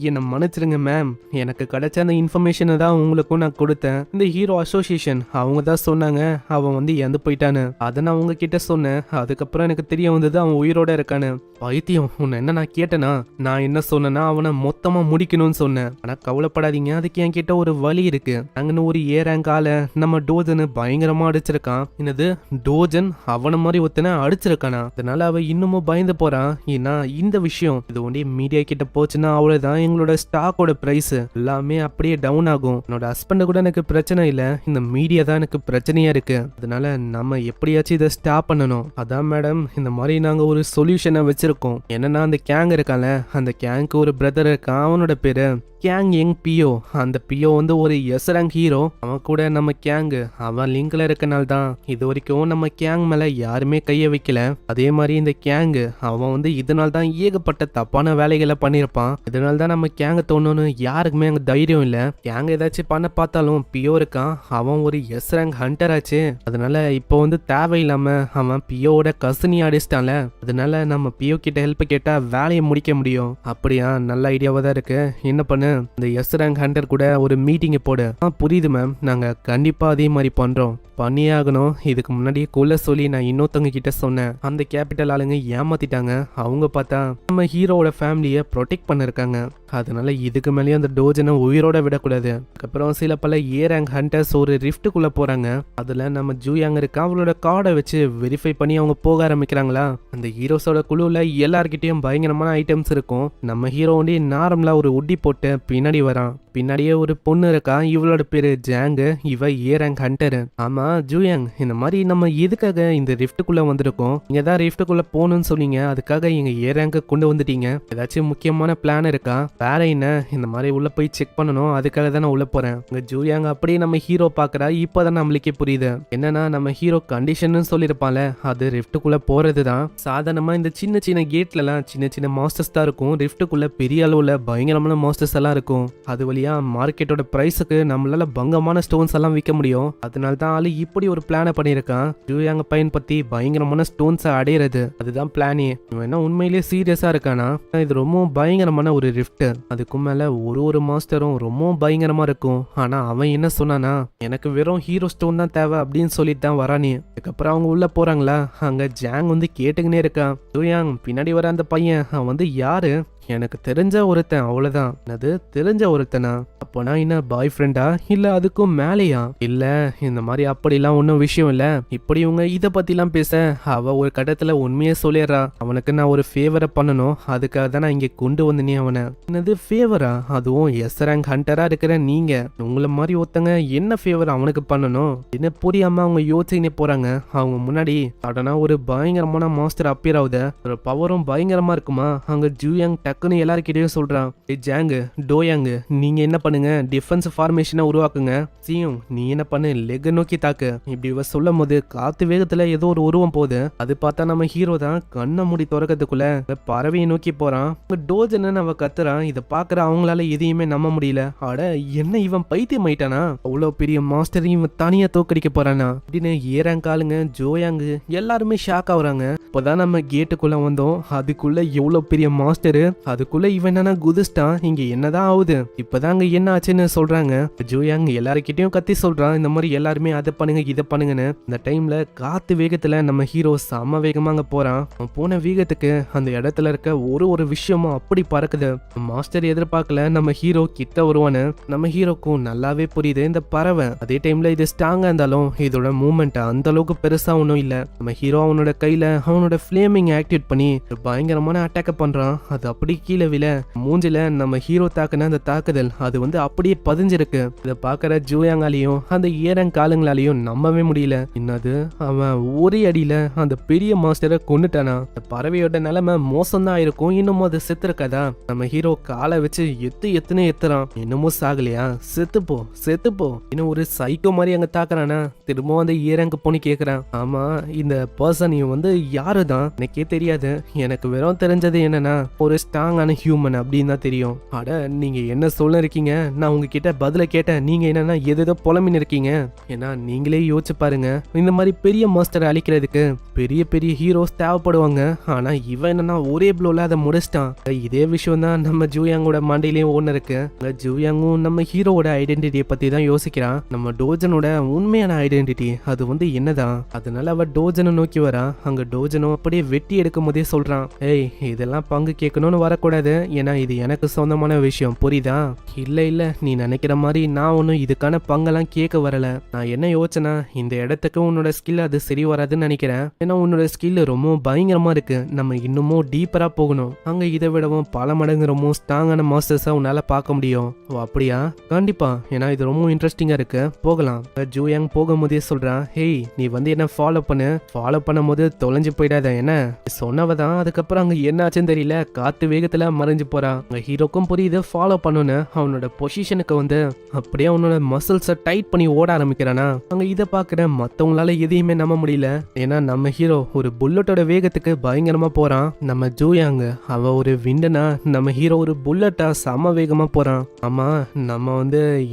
என்ன மன்னிச்சிருங்க மேம், எனக்கு கிடைச்ச அந்த இன்ஃபர்மேஷனை தான் உங்களுக்கும் நான் கொடுத்தேன். இந்த ஹீரோ அசோசியேஷன் அவங்க தான் சொன்னாங்க அவன் வந்து இறந்து போயிட்டான்னு. அதை நான் உங்க கிட்ட சொன்னேன். அதுக்கப்புறம் எனக்கு தெரிய வந்தது அவன் உயிரோட இருக்கான்னு. பைத்தியம், உன்னை என்ன நான் கேட்டேனா? நான் என்ன சொன்னேன்னா அவனை மொத்தமா முடிக்கணும்னு சொன்னேன். ஆனா கவலைப்படாதீங்க, அதுக்கு என் கிட்ட ஒரு வழி இருக்கு. அங்கன்னு ஒரு ஏறாங்கால நம்ம டோஜன் பயங்கரமா அடிச்சிருக்கான். என்னது, டோஜன் அவன மாதிரி ஒருத்தனை அடிச்சிருக்கானா? அதனால அவ இன்னமும் பயந்து போறான். ஏன்னா இந்த விஷயம் இது ஒன்றே மீடியா கிட்ட போச்சுன்னா அவ்வளவுதான், எங்களோட ஸ்டாக்கோட பிரைஸ் எல்லாமே அப்படியே டவுன் ஆகும். என்னோட ஹஸ்பண்ட் கூட எனக்கு பிரச்சனை இல்லை, இந்த மீடியா தான் எனக்கு பிரச்சனையா இருக்கு. அதனால நம்ம எப்படியாச்சும் இதை ஸ்டாப் பண்ணணும். அதான் மேடம் இந்த மாதிரி நாங்க ஒரு சொல்யூஷனை வச்சிருக்கோம். என்னன்னா அந்த கேங் இருக்கான்ல, அந்த கேங்க்கு ஒரு பிரதர் இருக்கான். அவனோட பேரு கேங் யங் பியோ. அந்த பியோ வந்து ஒரு எஸ்ரங் ஹீரோ. அவன் கூட நம்ம கேங்கு அவன் லிங்க்ல இருக்கனால தான் இது வரைக்கும் நம்ம கேங் மேல யாருமே கைய வைக்கல. அதே மாதிரி இந்த கேங்கு அவன் வந்து இதனால தான் ஏகப்பட்ட தப்பான வேலைகளை பண்ணியிருப்பான். இதனால தான் நம்ம கேங்க தோணுன்னு யாருக்குமே அங்க தைரியம் இல்ல. கேங் ஏதாச்சும் பண்ண பார்த்தாலும் பியோ இருக்கான், அவன் ஒரு எஸ்ரங் ஹண்டர் ஆச்சு. அதனால இப்போ வந்து தேவையில்லாம அவன் பியோட கசினி அடிச்சிட்டான்ல. அதனால நம்ம பியோ கிட்ட ஹெல்ப் கேட்டா வேலையை முடிக்க முடியும். அப்படியா, நல்ல ஐடியாவா தான் இருக்கு. என்ன பண்ணு, இந்த எஸ்ரங் ஹண்டர் கூட ஒரு மீட்டிங் போடு. புரியுது மேம், நாங்க கண்டிப்பா அதே மாதிரி பண்றோம், பண்ணியே ஆகணும். இதுக்கு முன்னாடியே கொல்ல சொல்லி நான் இன்னொருத்தவங்க கிட்ட சொன்னேன். அந்த கேபிட்டல் ஆளுங்க ஏமாத்திட்டாங்க. அவங்க பார்த்தா நம்ம ஹீரோவோட ஃபேமிலியை ப்ரொடெக்ட் பண்ணிருக்காங்க. அதனால இதுக்கு மேலேயும் அந்த டோஜனை உயிரோட விடக்கூடாது. அதுக்கப்புறம் சில பல ஏரங் ஹண்டர்ஸ் ஒரு ரிஃப்டுக்குள்ள போறாங்க. அதுல நம்ம ஜூயாங் இருக்கா, அவளோட கார்டை வச்சு வெரிஃபை பண்ணி அவங்க போக ஆரம்பிக்கிறாங்களா. அந்த ஹீரோஸோட குழுவில் எல்லார்கிட்டையும் பயங்கரமான ஐட்டம்ஸ் இருக்கும். நம்ம ஹீரோ வந்து நார்மலா ஒரு உட்டி போட்டு பின்னாடி வரான். பின்னாடியே ஒரு பொண்ணு இருக்கா, இவளோட பேரு ஜாங்கு, இவ ஏரங் ஹண்டர். ஆமா ஜூயாங், இந்த மாதிரி நம்ம எதுக்காக இந்த ரிஃப்டுக்குள்ள வந்திருக்கோம்? நீங்க தான் ரிஃப்டுக்குள்ள போகணும்னு சொன்னீங்க, அதுக்காக எங்க ஏரங்க கொண்டு வந்துட்டீங்க. ஏதாச்சும் முக்கியமான பிளான் இருக்கா? வேற என்ன, இந்த மாதிரி உள்ள போய் செக் பண்ணணும், அதுக்காக தான் நான் உள்ள போறேன். உங்க ஜூயாங் அப்படியே நம்ம ஹீரோ பாக்குறா. இப்பதான் நம்மளுக்கே புரியுது என்னன்னா நம்ம ஹீரோ கண்டிஷன் சொல்லிருப்பான்ல, அது ரிஃப்டுக்குள்ள போறதுதான். சாதாரணமா இந்த சின்ன சின்ன கேட்ல எல்லாம் சின்ன சின்ன மாஸ்டர்ஸ் தான் இருக்கும். ரிஃப்டுக்குள்ள பெரிய அளவுல பயங்கரமான மாஸ்டர்ஸ் எல்லாம் இருக்கும். அது வழியா மார்க்கெட்டோட பிரைஸுக்கு நம்மளால பங்கமான ஸ்டோன்ஸ் எல்லாம் விற்க முடியும். அதனால தான் ஆளு இப்படி ஒரு பிளானை பண்ணியிருக்கான். ஜூயாங் பையன் பத்தி பயங்கரமான ஸ்டோன்ஸை அடையிறது, அதுதான் பிளானே. இவன் என்ன உண்மையிலேயே சீரியஸா இருக்கானா? இது ரொம்ப பயங்கரமான ஒரு ரிஃப்ட். அதுக்கும் மேல ஒரு மாஸ்டரும் ரொம்ப பயங்கரமா இருக்கும். ஆனா அவன் என்ன சொன்னானா, எனக்கு வெறும் ஹீரோ ஸ்டோன் தான் தேவை அப்படின்னு சொல்லிட்டு தான் வரானே. அதுக்கப்புறம் அவங்க உள்ள போறாங்களா, அங்க ஜாங் வந்து கேட்டுக்கினே இருக்கான். ஜூயாங் பின்னாடி வர அந்த பையன் அவன் வந்து யாரு? எனக்கு தெரிஞ்ச ஒருத்தன், அவ்வளவுதான். அது தெரிஞ்ச ஒருத்தனா? அப்போனா என்ன பாய் ஃப்ரெண்டா இல்ல அதுக்கும் மேலேயா? இல்ல இந்த மாதிரி அப்படிலாம் ஒன்றும் விஷயம் இல்ல. இப்படி இவங்க இதை பத்திலாம் பேச அவ ஒரு கட்டத்துல உண்மையே சொல்லிடுறா. அவனுக்கு நான் ஒரு ஃபேவரை பண்ணணும், அதுக்காக தான் நான் இங்க கொண்டு வந்தனே அவனை. என்னது ஃபேவரா? அதுவும் எஸ்ரங் ஹண்டரா இருக்கிற நீங்க, உங்களை மாதிரி ஒருத்தங்க என்ன ஃபேவர் அவனுக்கு பண்ணணும்? என்ன புரியாம அவங்க யோசிச்சுனே போறாங்க. அவங்க முன்னாடி சடனா ஒரு பயங்கரமான மாஸ்டர் அப்பியர் ஆகுது. ஒரு பவரும் பயங்கரமா இருக்குமா. அங்க ஜூயாங் டக்குன்னு எல்லாருக்கிட்டையும் சொல்றான், ஜாங்கு டோயாங்கு நீங்க என்ன பண்ணுங்க, டிஃபென்ஸ் ஃபார்மேஷனை உருவாக்குங்க. சியும் நீ என்ன பண்ணு, லெக் நோக்கி தாக்கு. இப்படி இவ சொல்லும் போது காத்து வேகத்துல ஏதோ ஒரு உருவம் போகுது. அது பார்த்தா நம்ம ஹீரோ தான். கண்ணை மூடி திறக்கிறதுக்குள்ள பறவையை நோக்கி போறான். டோஜன்னு அவ கத்துறான். இதை பாக்குற அவங்களால எதையுமே நம்ப முடியல. அட என்ன இவன் பைத்தியம் ஆயிட்டானா? அவ்வளவு பெரிய மாஸ்டர் இவன் தனியா தோக்கடிக்க போறானா அப்படின்னு ஏறாங்காலுங்க ஜோயாங்கு எல்லாருமே ஷாக் ஆகுறாங்க. இப்போதான் நம்ம கேட்டுக்குள்ள வந்தோம், அதுக்குள்ள எவ்வளவு பெரிய மாஸ்டரு அதுக்குள்ள இவன் என்னன்னா குதிச்சிட்டான். இங்க என்னதான் ஆகுது, இப்பதான் அங்க என்ன ஆச்சுன்னு சொல்றாங்க. ஜூயாங் எல்லாருக்கிட்டையும் கத்தி சொல்றான், இந்த மாதிரி எல்லாருமே அதை பண்ணுங்க இதை பண்ணுங்கன்னு. இந்த டைம்ல காத்து வேகத்துல நம்ம ஹீரோ செம வேகமா அங்க போறான். அவன் போன வேகத்துக்கு அந்த இடத்துல இருக்க ஒரு விஷயமும் அப்படி பறக்குது. மாஸ்டர் எதிர்பார்க்கல நம்ம ஹீரோ கிட்ட வருவான்னு. நம்ம ஹீரோக்கும் நல்லாவே புரியுது இந்த பறவை. அதே டைம்ல இது ஸ்ட்ராங்கா இருந்தாலும் இதோட மூவ்மெண்ட் அந்த அளவுக்கு பெருசா ஒன்றும் இல்ல. நம்ம ஹீரோ அவனோட கையில அவனோட ஃபிளேமிங் ஆக்டிவேட் பண்ணி ஒரு பயங்கரமான அட்டாக்க பண்றான். அது அப்படி கீழே விழ மூஞ்சில நம்ம ஹீரோ தாக்குன அந்த தாக்குதல் அது அப்படியே பதிஞ்சிருக்கு. இதை பாக்குற ஜூயாங்காலையும் அந்த ஏரங் காலுங்களாலையும் நம்பவே முடியல. என்னது, அவன் ஒரே அடியில அந்த பெரிய மாஸ்டரை கொன்னுட்டானா? பறவையோட நிலைமை மோசம்தான் இருக்கும். இன்னமும் அது செத்து இருக்காதா? நம்ம ஹீரோ காலை வச்சு எத்துன்னு எத்துறான். இன்னமும் சாகலையா? செத்துப்போ இன்னும் ஒரு சைக்கோ மாதிரி அங்க தாக்குறானா? திரும்பவும் அந்த ஏரங்கு போனி கேக்குறான். ஆமா, இந்த பர்சன் இவன் யாருதான் எனக்கே தெரியாது. எனக்கு வெறும் தெரிஞ்சது என்னன்னா ஒரு ஸ்ட்ராங்கான ஹியூமன் அப்படின்னு தான் தெரியும். அட, நீங்க என்ன சொல்ல இருக்கீங்க? நான் உங்ககிட்ட பதில கேட்டேன், நீங்க என்னன்னா எதோ புலமின்னு இருக்கீங்க. ஏன்னா நீங்களே யோசிச்சு பாருங்க, இந்த மாதிரி பெரிய மாஸ்டரை அழிக்கிறதுக்கு பெரிய பெரிய ஹீரோஸ் தேவைப்படுவாங்க. ஆனா இவன் என்னன்னா ஒரே ப்ளோல அதை முடிச்சிட்டான். இதே விஷயம் தான் நம்ம ஜூயாங்கோட மண்டையிலயும் ஒண்ணு இருக்கு. ஜூயாங்கும் நம்ம ஹீரோவோட ஐடென்டிட்டியை பத்தி தான் யோசிக்கிறான். நம்ம டோஜனோட உண்மையான ஐடென்டிட்டி அது என்னதான்? அதனால அவ டோஜனை நோக்கி வரா. அங்க டோஜனும் அப்படியே வெட்டி எடுக்கும் போதே சொல்றான், ஏய், இதெல்லாம் பங்கு கேட்கணும்னு வரக்கூடாது. ஏன்னா இது எனக்கு சொந்தமான விஷயம், புரியுதா? இல்ல நீ நினைக்கிற மாதிரி நான் ஒன்னும் இதுக்கான பங்கெல்லாம் கேட்க வரல. நான் என்ன யோசனை, இந்த இடத்துக்கு உன்னோட ஸ்கில் அது சரி வராதுன்னு நினைக்கிறேன். ஏன்னா உன்னோட ஸ்கில் ரொம்ப பயங்கரமா இருக்கு. நம்ம இன்னமும் டீப்பரா போகணும். அங்க இதை விடவும் பல மடங்கு ரொம்ப ஸ்ட்ராங்கான மாஸ்டர்ஸா உன்னால பார்க்க முடியும். ஓ அப்படியா? கண்டிப்பா, ஏன்னா இது ரொம்ப இன்ட்ரெஸ்டிங்கா இருக்கு, போகலாம். ஜூயாங் போகும்போதே சொல்றான், ஹேய், நீ என்ன ஃபாலோ பண்ணும் போது தொலைஞ்சு போயிடாத. என்ன சொன்னவதான் அதுக்கப்புறம் அங்க என்ன ஆச்சுன்னு தெரியல, காத்து வேகத்துல மறைஞ்சு போறான். அங்க ஹீரோக்கும் புரியுது ஃபாலோ பண்ணுன்னு. அவனோட பொசிஷனுக்கு அப்படியே அவனோட மசில்ஸை டைட் பண்ணி ஓட ஆரம்பிக்கிறானா. அங்க இதை பாக்குற மத்தவங்களால எதையுமே நம்ப முடியல. ஏன்னா நம்ம ஹீரோ ஒரு புல்லட்டோட வேகத்துக்கு பயங்கரமா போறான். நம்ம ஜூயாங்க அவ ஒரு விண்டனா, நம்ம ஹீரோ ஒரு புல்லட்டா சம வேகமா போறான். ஆமா, நம்ம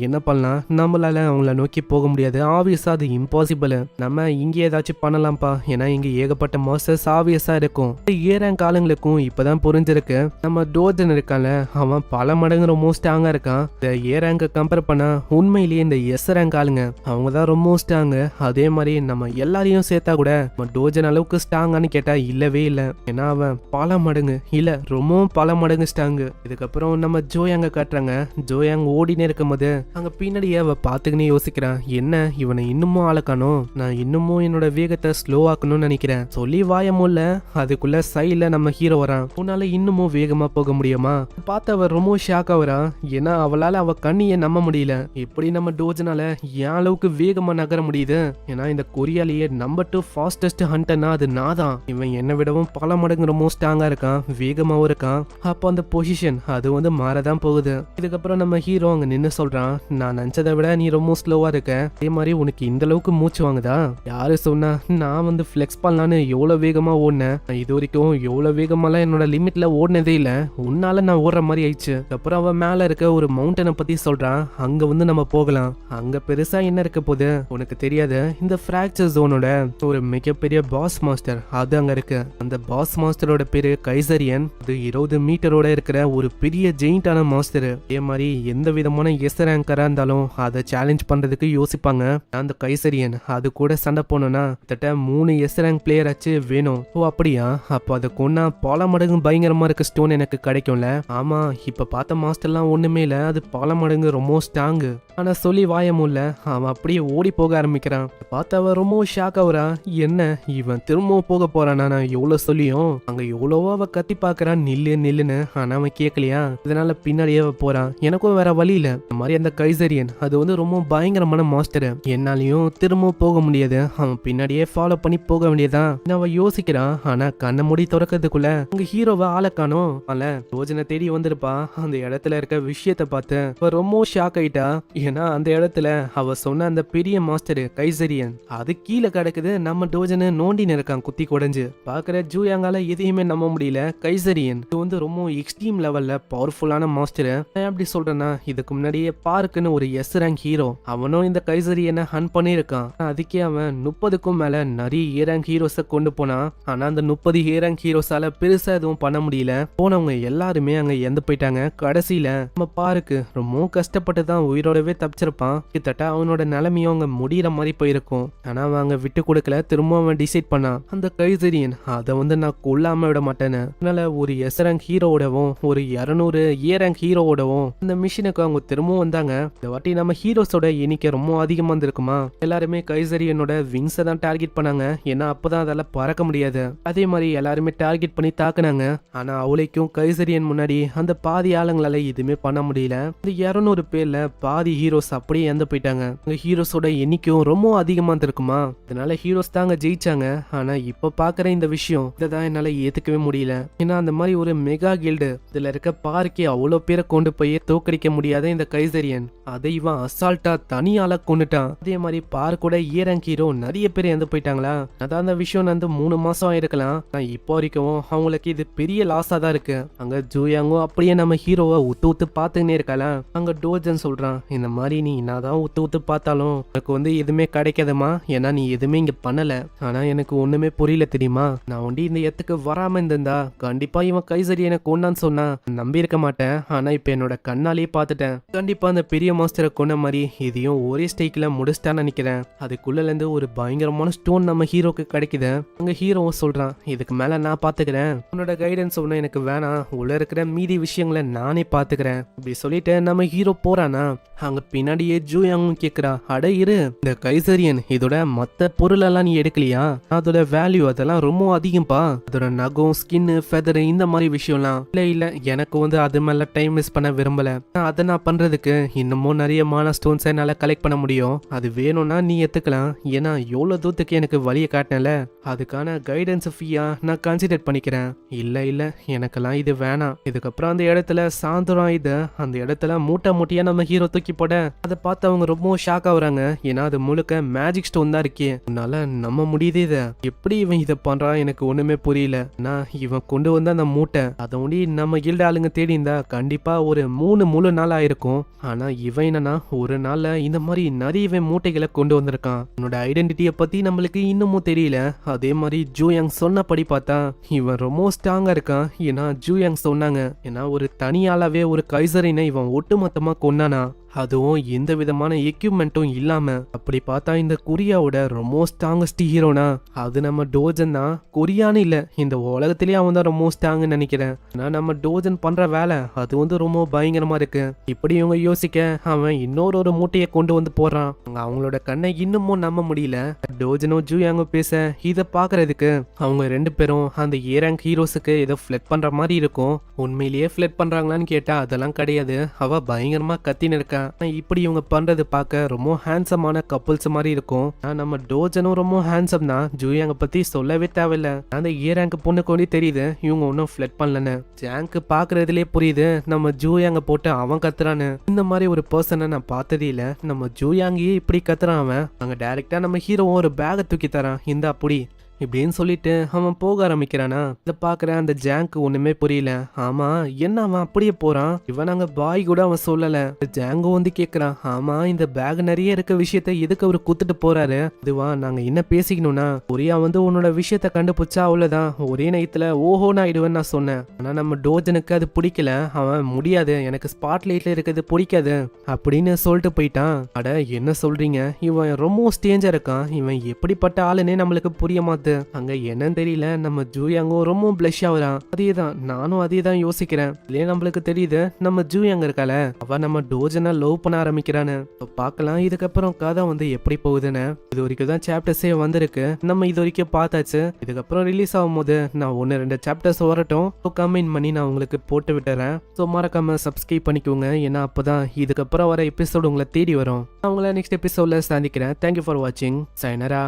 என்ன பண்ணலாம், நம்மளால அவங்கள நோக்கி போக முடியாது. ஆப்வியஸா அது இம்பாசிபிள். நம்ம இங்க ஏதாச்சும் பண்ணலாம்ப்பா. ஏன்னா இங்க ஏகப்பட்ட மாஸ்டர்ஸ் ஆப்வியஸா இருக்கும். ஏறாங்க ஆளுங்களுக்கும் இப்பதான் புரிஞ்சிருக்கு. நம்ம டோஜன் இருக்கான்ல, அவன் பல மடங்கு ரொம்ப ஸ்ட்ராங்கா இருக்கான். இந்த ஏறாங்க கம்பேர் பண்ணா உண்மையிலேயே இந்த எஸ் ரேங்க் ஆளுங்க அவங்க தான் ரொம்ப ஸ்ட்ராங். அதே மாதிரி நம்ம எல்லாரையும் சேர்த்தா கூட நம்ம டோஜன் அளவுக்கு ஸ்ட்ராங்கான்னு கேட்டா இல்லவே இல்லை. ஏன்னா அவன் பல மடங்கு இல்ல ரொம்பவும் பல மடங்கு ஸ்ட்ராங். இதுக்கப்புறம் நம்ம ஜோயாங்க காட்டுறாங்க. ஜோயாங் ஓடினே இருக்கும் போது அங்க பின்னாடியே அவ பாத்துக்கினே யோசிக்கிறான், என்ன இவனை இன்னமும் ஆளக்கானோம், நான் இன்னமும் என்னோட வேகத்தை ஸ்லோ ஆக்கணும்னு நினைக்கிறேன். சொல்லி வாயமுல்ல, அதுக்குள்ள சைட்ல நம்ம ஹீரோ வரான். உன்னால இன்னமும் வேகமா போக முடியுமா? பார்த்து அவ ரொம்ப ஷாக் ஆகுறா. ஏன்னா அவளால அவ கண்ணியை நம்ப முடியல. எப்படி நம்ம டோஜனால என் அளவுக்கு வேகமா நகர முடியுது? ஏன்னா இந்த கொரியாலேயே நம்பர் 2 ஃபாஸ்டஸ்ட் ஹண்டர்னா அது நான் தான். இவன் என்னை விடவும் பல மடங்கு ரொம்ப ஸ்ட்ராங்கா இருக்கான், வேகமாவும் இருக்கான். அப்போ அந்த பொசிஷன் அது மாறதான் போகுது. இதுக்கப்புறம் நம்ம ஹீரோ அங்க நின்று சொல்றான், நான் நினைச்சதை விட நீ ரொம்ப ஸ்லோவா இருக்க. அதே மாதிரி உனக்கு இந்த அளவுக்கு மூச்சு வாங்குதா? யாரு சொன்னா? நான் ஃபிளெக்ஸ் பண்ணலான்னு எவ்வளவு வேகமா ஓடினேன். இது வரைக்கும் எவ்வளவு வேகமாலாம் என்னோட லிமிட்ல ஓடினதே இல்ல. உன்னால நான் ஓடுற மாதிரி ஆயிடுச்சு. அப்புறம் அவன் மேல இருக்க ஒரு மவுண்டனை பத்தி சொல்றான். அங்க நம்ம போகலாம். அங்க பெருசா என்ன இருக்க போது உனக்கு தெரியாது. இந்த பிராக்சர் ஜோனோட ஒரு மிகப்பெரிய பாஸ் மாஸ்டர் அது அங்க இருக்கு. அந்த பாஸ் மாஸ்டரோட பேரு கைசரியன். அது 20 மீட்டரோட இருக்கிற ஒரு பெரிய ஜெயிண்டான மாஸ்டர். அதே மாதிரி எந்த விதமான எஸ் ரேங்கரா இருந்தாலும் அதை சேலஞ்ச் பண்றதுக்கு யோசிப்பாங்க. அந்த கைசரியன் அது கூட சண்டை போனோம்னா கிட்டத்தட்ட 3 எஸ் ரேங்க் பிளேயர் ஆச்சு வேணும். ஓ அப்படியா? அப்போ அதை கொன்னா பல மடங்கு பயங்கரமா இருக்க ஸ்டோன் எனக்கு கிடைக்கும்ல? ஆமா, இப்ப பார்த்த மாஸ்டர்லாம் ஒண்ணுமே இல்ல, அது பல மடங்கு ரொம்ப ஸ்ட்ராங். ஆனா சொல்லி வாயமுல்ல, அவன் அப்படியே ஓடி போக ஆரம்பிக்கிறான். பார்த்து அவன் ரொம்ப ஷாக் ஆகுறா. என்ன இவன் திரும்பவும் போக போறானா? நான் எவ்வளவு சொல்லியும் அங்க எவ்வளவோ அவ கத்தி பாக்குறான், நில்லுன்னு. ஆனா அவன் கேட்கலையா? இதனால பின்னாடியே போறான். எனக்கும் வேற வழி இல்ல. இந்த மாதிரி அந்த கைசரியன் அது ரொம்ப பயங்கரமான மாஸ்டர், என்னாலையும் திரும்பவும் போக முடியாது. அவன் பின்னாடியே ஃபாலோ பண்ணி போக வேண்டியதான். அவன் யோசிக்கிறான். ஆனா கண்ணை மூடி திறக்கிறதுக்குள்ள அங்க ஹீரோவை ஆளை காணோம். யோஜனை தேடி வந்திருப்பா. அந்த இடத்துல இருக்க விஷயத்த பார்த்து ரொம்ப ஷாக் ஆயிட்டா. ஏன்னா அந்த இடத்துல அவ சொன்ன அந்த பெரிய மாஸ்டர் கைசரியன் அது கீழே கிடக்குது. நம்ம டோஜனை நோண்டின்னு இருக்கான் குத்தி குடைஞ்சு. பாக்குற ஜூயாங்கால எதையுமே நம்ப முடியல. கைசரியன் இது வந்து ரொம்ப எக்ஸ்ட்ரீம் லெவல்ல பவர்ஃபுல்லான மாஸ்டர். நான் எப்படி சொல்றேன்னா இதுக்கு முன்னாடியே பார்க்குன்னு ஒரு எஸ் ரேங்க் ஹீரோ அவனும் இந்த கைசரியனை ஹன் பண்ணியிருக்கான். அதுக்கே அவன் 30க்கும் மேல நிறைய ஏ ரேங்க் ஹீரோஸை கொண்டு போனான். ஆனா அந்த 30 ஏ ரேங்க் ஹீரோஸால பெருசா எதுவும் பண்ண முடியல. போனவங்க எல்லாருமே அங்க இறந்து போயிட்டாங்க. கடைசியில நம்ம பாருக்கு ரொம்ப கஷ்டப்பட்டு தான் உயிரோடவே தப்பிச்சிருப்பான். கிட்டத்தட்ட அவனோட நிலைமையும் அங்க முடியற மாதிரி போயிருக்கும். ஆனா அவன் அங்க விட்டு கொடுக்கல. திரும்ப அவன் டிசைட் பண்ணான் அந்த கைசரியன் அதை வந்து நான் கொல்லாம விட மாட்டேன்னு. அதனால ஒரு எஸ் ரேங்க் ஹீரோவோடவும் ஒரு 200 ஏ ரேங்க் ஹீரோவோடவும் அந்த மிஷினுக்கு அவங்க திரும்பவும் வந்தாங்க. இந்த வாட்டி நம்ம ஹீரோஸோட எண்ணிக்கை ரொம்ப அதிகமா இருந்திருக்குமா. எல்லாருமே கைசரியனோட விங்ஸை தான் டார்கெட் பண்ணாங்க. ஏன்னா அப்பதான் அதால பறக்க முடியாது. அதே மாதிரி எல்லாருமே டார்கெட் பண்ணி தாக்குனாங்க. ஆனா அவளைக்கும் கைசரியன் முன்னாடி அந்த பாதி ஆளுங்களால எதுவுமே பண்ண முடியல. இந்த 200 பேர்ல பாதி ஹீரோஸ் அப்படியே இறந்து போயிட்டாங்க. ஹீரோஸோட எண்ணிக்கையும் ரொம்ப அதிகமா இருந்திருக்குமா. அதனால ஹீரோஸ் தாங்க ஜெயிச்சாங்க. ஆனா இப்ப பாக்குற இந்த விஷயம் இதான் என்னால ஏத்துக்கவே முடியல. ஏன்னா அந்த மாதிரி ஒரு மெகா கில்டு இதுல இருக்க பார்க்கே அவ்வளவு பேரை கொண்டு போய் தோக்கடிக்க முடியாத இந்த கைசரியன் அதை இவன் அசால்ட்டா தனியால கொண்டுட்டான். அதே மாதிரி பார்க்கோட ஏ ரேங்க் ஹீரோ நிறைய பேர் இறந்து போயிட்டாங்களா. அதான் அந்த விஷயம் வந்து 3 மாசம் ஆயிருக்கலாம். நான் இப்போ வரைக்கும் அவங்களுக்கு இது பெரிய லாஸா தான் இருக்கு. அங்க ஜூயாங்கும் அப்படியே நம்ம ஹீரோவை உத்து பாத்துக்கினே இருக்கலாம். அங்க டோஜன் சொல்றான் இந்த மாதிரி நீ என்னதான் உத்து பார்த்தாலும் எனக்கு வந்து எதுவுமே கிடைக்காதமா. ஏன்னா நீ எதுவுமே இங்க பண்ணல. ஆனா எனக்கு ஒண்ணுமே புரியல தெரியுமா. நான் ஒண்டி இந்த இடத்துக்கு வராம இருந்திருந்தா கண்டிப்பா இவன் கைசரியனை கொண்டான்னு சொன்னா நம்பி இருக்க மாட்டேன். ஆனா இப்ப என்னோட கண்ணாலேயே பாத்துட்டேன். கண்டிப்பா அந்த பெரிய மாஸ்டரை கொண்ட மாதிரி இதையும் ஒரே ஸ்டைக்ல முடிச்சிட்டான்னு நினைக்கிறேன். அதுக்குள்ள இருந்து ஒரு பயங்கரமான ஸ்டோன் நம்ம ஹீரோக்கு கிடைக்குது. அங்க ஹீரோவும் சொல்றான் இதுக்கு மேல நான் பாத்துக்கிறேன். உன்னோட கைடன்ஸ் ஒன்னும் எனக்கு வேணாம். உள்ள இருக்கிற மீதி விஷயங்களை நானே பாத்துக்கிறேன். இப்படி சொல்லிட்டு நம்ம ஹீரோ போறானா. அங்க பின்னாடியே ஜூயாங்கும் கேக்குறா அட இரு இந்த கைசரியன் இதோட மத்த பொருள் எல்லாம் நீ எடுக்கலையா. அதோட வேல்யூ அதெல்லாம் ரொம்ப அதிகம்பா. அதோட நகம் ஸ்கின் ஃபெதர் இந்த மாதிரி விஷயம்லாம் இல்ல எனக்கு வந்து அது மேல டைம் வேஸ்ட் பண்ண விரும்பல. அதை நான் பண்றதுக்கு இன்னமும் நிறைய மான ஸ்டோன்ஸ் என்னால கலெக்ட் பண்ண முடியும். அது வேணும்னா நீ எடுத்துக்கலாம். ஏன்னா எவ்வளவு தூரத்துக்கு எனக்கு வழியை காட்டினல அதுக்கான கைடன்ஸ் ஃபீயா நான் கன்சிடர் பண்ணிக்கிறேன். இல்ல எனக்கெல்லாம் இது வேணாம். இதுக்கப்புறம் அந்த இடத்துல சாந்தரம் இது அந்த இடத்துல மூட்டையா நம்ம ஹீரோ தூக்கி போட அதை பார்த்து அவங்க ரொம்ப ஷாக் ஆகுறாங்க. ஏன்னா அது முழுக்க மேஜிக் ஸ்டோன் தான் இருக்கே. உன்னால நம்ப முடியுது இத எப்படி இவன் இதை பண்றான் எனக்கு ஒண்ணுமே புரியல. நான் இவன் கொண்டு வந்த அந்த மூட்டை அதை ஒண்டி நம்ம கில்ட் ஆளுங்க தேடி இருந்தா கண்டிப்பா ஒரு 3 முழு நாள் ஆயிருக்கும். ஆனா இவன் என்னன்னா ஒரு நாள்ல இந்த மாதிரி நிறைய மூட்டைகளை கொண்டு வந்திருக்கான். உன்னோட ஐடென்டிட்டியை பத்தி நம்மளுக்கு இன்னமும் தெரியல. அதே மாதிரி ஜூயாங் சொன்னபடி பார்த்தா இவன் ரொம்ப ஸ்ட்ராங்கா இருக்கான். ஏன்னா ஜூயாங் சொன்னாங்க ஏன்னா ஒரு தனியாலாவே ஒரு கைசரினை இவன் ஒட்டுமொத்தமா கொன்னானா. அதுவும் எந்த விதமான எக்யூப்மெண்ட்டும் இல்லாம. அப்படி பார்த்தா இந்த கொரியாவோட ரொம்ப ஸ்ட்ராங்கஸ்ட் ஹீரோனா அது நம்ம டோஜன் தான். கொரியான்னு இல்ல இந்த உலகத்திலேயே அவன் தான் ரொம்ப ஸ்ட்ராங்னு நினைக்கிறேன். ஆனா நம்ம டோஜன் பண்ற வேலை அது வந்து ரொம்ப பயங்கரமா இருக்கு. இப்படி இவங்க யோசிக்க அவன் இன்னொரு மூட்டையை கொண்டு வந்து போறான். அவங்களோட கண்ணை இன்னமும் நம்ப முடியல. டோஜனும் ஜூயாங்கும் பேச இதை பாக்குறதுக்கு அவங்க 2 பேரும் அந்த ஏ ரேங்க் ஹீரோஸுக்கு ஏதோ ஃபிளட் பண்ற மாதிரி இருக்கும். உண்மையிலேயே ஃபிளட் பண்றாங்களான்னு கேட்டா அதெல்லாம் கிடையாது. அவ பயங்கரமா கத்தின்னு இருக்கா. இப்படி இவங்க பண்றது பார்க்க ரொம்ப ஹேண்ட்ஸமான கப்புள்ஸ் மாதிரி இருக்கும். நம்ம டோஜனும் ரொம்ப ஹேண்ட்ஸம் தான். ஜூயாங்க பத்தி சொல்லவே தேவையில்ல. அந்த ஏ ரேங்க் பொண்ணு கொண்டு தெரியுது இவங்க ஒன்னும் ஃபிளட் பண்ணலன்னு. ஜாங்க் பாக்குறதுலயே புரியுது நம்ம ஜூயாங்க போட்டு அவன் கத்துறான்னு. இந்த மாதிரி ஒரு பர்சனை நான் பார்த்ததே இல்ல. நம்ம ஜூயாங்கியே இப்படி கத்துறான் அவன். அங்க டைரக்டா நம்ம ஹீரோவும் ஒரு பேகை தூக்கி தரான் இந்த அப்படி இப்படின்னு சொல்லிட்டு அவன் போக ஆரம்பிக்கிறானா. இதை பாக்குற அந்த ஜாங்க்கு ஒண்ணுமே புரியல. ஆமா என்ன அவன் அப்படியே போறான். இவன் அங்க பாய் கூட அவன் சொல்லல. ஜாங்கோ வந்து கேக்குறான் ஆமா இந்த பேக் நிறைய இருக்க விஷயத்த எதுக்கு அவரு குத்துட்டு போறாரு. இதுவா நாங்க என்ன பேசிக்கணும்னா கொரியா வந்து உன்னோட விஷயத்த கண்டுபிடிச்சா அவ்வளவுதான் ஒரே நைத்துல ஓஹோன்னு ஆயிடுவேன்னு நான் சொன்னேன். ஆனா நம்ம டோஜனுக்கு அது பிடிக்கல. அவன் முடியாது எனக்கு ஸ்பாட் லைட்ல இருக்கிறது பிடிக்காது அப்படின்னு சொல்லிட்டு போயிட்டான். அட என்ன சொல்றீங்க இவன் ரொம்ப ஸ்டேஞ்சா இருக்கான். இவன் எப்படிப்பட்ட ஆளுன்னே நம்மளுக்கு புரிய மாட்டேன். அங்க என்னன்னு தெரியல நம்ம ஜூயாங்கோ ரொம்ப பிளஷ் ஆகுறான். அதேதான் நானும் அதேதான் யோசிக்கிறேன். இல்லையே நம்மளுக்கு தெரியுது நம்ம ஜூயாங்க இருக்கால அவ நம்ம டோஜனை லவ் பண்ண ஆரம்பிக்கிறான்னு. பார்க்கலாம் இதுக்கப்புறம் கதை வந்து எப்படி போகுதுன்னு. இது வரைக்கும் தான் சாப்டர்ஸே வந்திருக்கு. நம்ம இது வரைக்கும் பார்த்தாச்சு. இதுக்கப்புறம் ரிலீஸ் ஆகும் போது நான் 1-2 சாப்டர்ஸ் வரட்டும் கமெண்ட் பண்ணி நான் உங்களுக்கு போட்டு விட்டுறேன். ஸோ மறக்காம சப்ஸ்கிரைப் பண்ணிக்கோங்க. ஏன்னா அப்பதான் இதுக்கப்புறம் வர எபிசோடு உங்களை தேடி வரும். நான் உங்களை நெக்ஸ்ட் எபிசோட்ல சந்திக்கிறேன். தேங்க்யூ ஃபார் வாட்சிங். சைனரா.